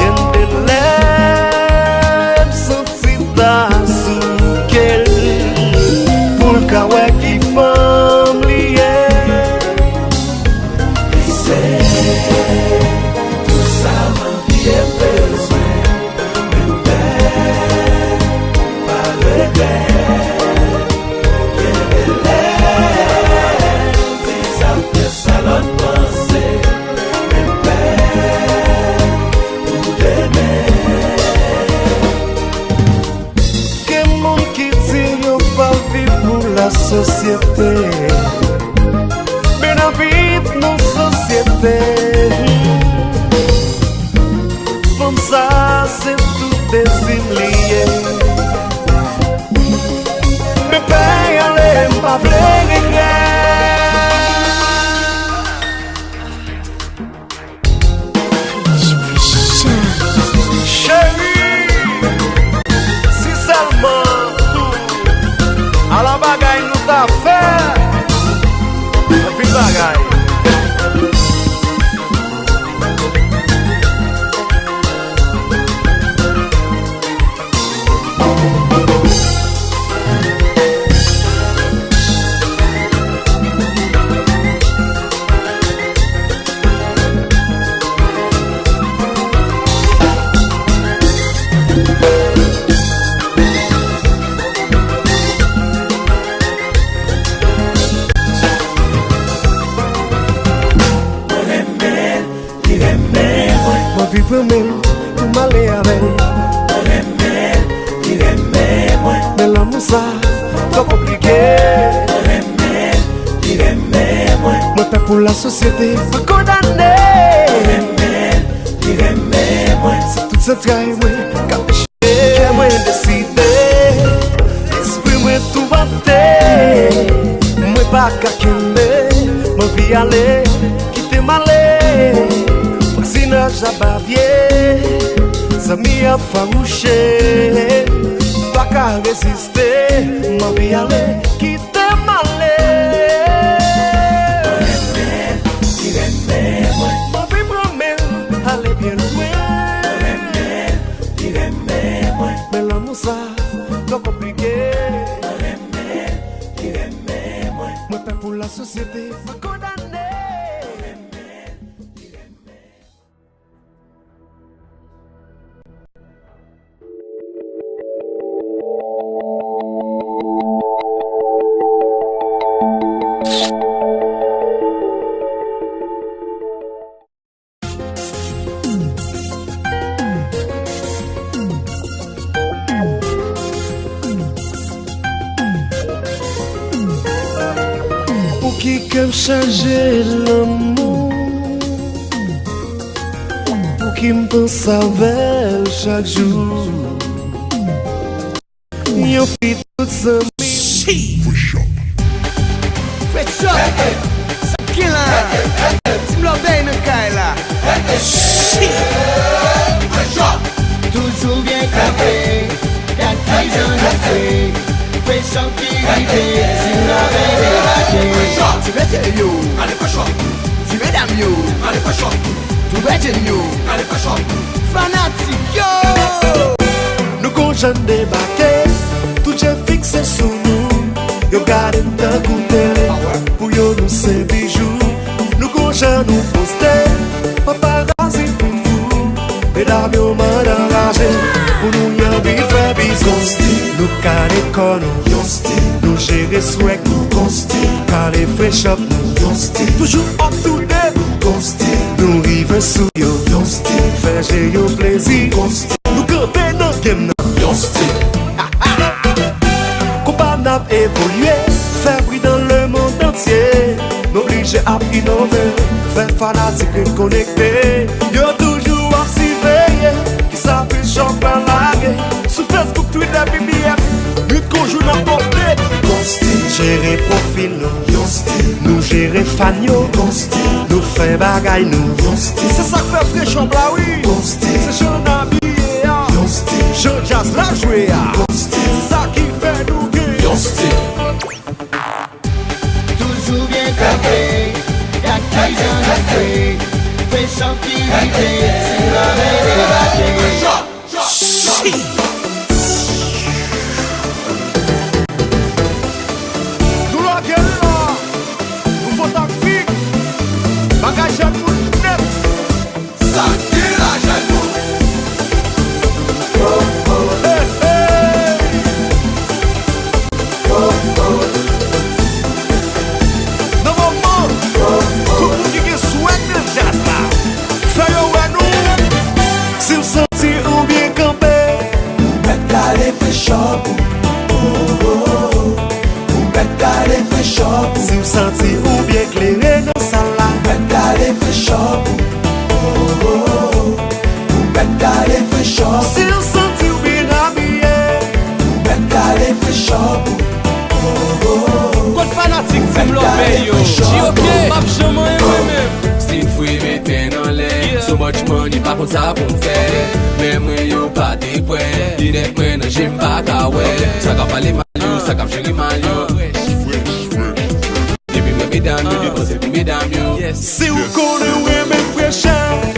Speaker 2: Y'en des lèvres sentis ta souquelle. Pour le kawaii qui femme liée. Tout ça ma vie est besoin. La société, mais la vie de nos sociétés, comme ça c'est tout désimlié. Mais paye allez pas chérie, si seulement à la bagaille nous t'a fait, et puis bagaille. Ma vie pour m'aller avec. Mais l'amour ça, trop compliqué. Moi paix pour la société, pas condamné. C'est toute cette traille, moi, capuché, moi décidé. Esprit, moi tout vanté. Moi pas calculé, moi vie aller, quitter malé. Voisinage à barbier, ça m'y a farouché. Pas qu'à résister, moi vie aller, quitter malé. Ma vie promène, aller bien loin. Mais l'amour ça, trop compliqué. Moi pas pour la société, pas condamné. Pour qui qu'aime changer l'amour, pour qui me pense avec chaque jour. Yo fit tout ça.
Speaker 3: Fresh up, Sakila, Tim Lobé no Kaila. Fresh up, toujours bien capé, car qui j'en ai fait. Fresh up qui arrive, Tim Lobé débarqué. Tu veux yo, allez fresh up. Tu veux dame yo, allez fresh up. Tu veux yo, allez fresh up. Fanatic yo.
Speaker 2: Nous qu'on j'en débarqué, tout j'ai fixé sous nous. Yo gardé d'un côté, pour yo nous c'est bijoux. Nous qu'on j'en nous posté, paparazzi pour vous. Mesdames yo m'en enragé, pour nous y'en vie fait bisous. Nous carré con nous gérer swag nous carré fresh up nous toujours up to date nous rive sous yo faire j'ai yo plaisir nous camper dans game combat n'a évolué faire bruit dans le monde entier n'oblige à innover faire fanatique et connecté yo toujours aussi veillé qui s'affiche choc dans la gueule sur Facebook, Twitter, BBM lutte qu'on joue n'importe gérer profil nous gérer fan nous fait bagaille nous c'est ça que fait Fresh Up là oui c'est jeune habillé jeune jazz la jouer c'est ça qui fait nous gagner
Speaker 3: Toujours bien capé, y'a qui j'en ai fait. Fresh Up qui arrive, Tim Lobé débarqué.
Speaker 2: Si vous sentez ou bien éclairé dans sa life,
Speaker 3: Fresh Up.
Speaker 2: si vous sentez ou bien habillé,
Speaker 3: Fresh Up.
Speaker 8: Code fanatique, Tim Lobé yo. J.O.K. Map chemin moi-même.
Speaker 9: Si fouille mette dans l'air, so much money pas comme ça pour faire. Mais moi yo pas des points, direct moi non j'aime pas ta ouais. Ça cap aller mal yo, ça cap gérer mal yo. Depuis mes mesdames yo, dépenser pour mesdames yo.
Speaker 2: si vous connaissez mes frères.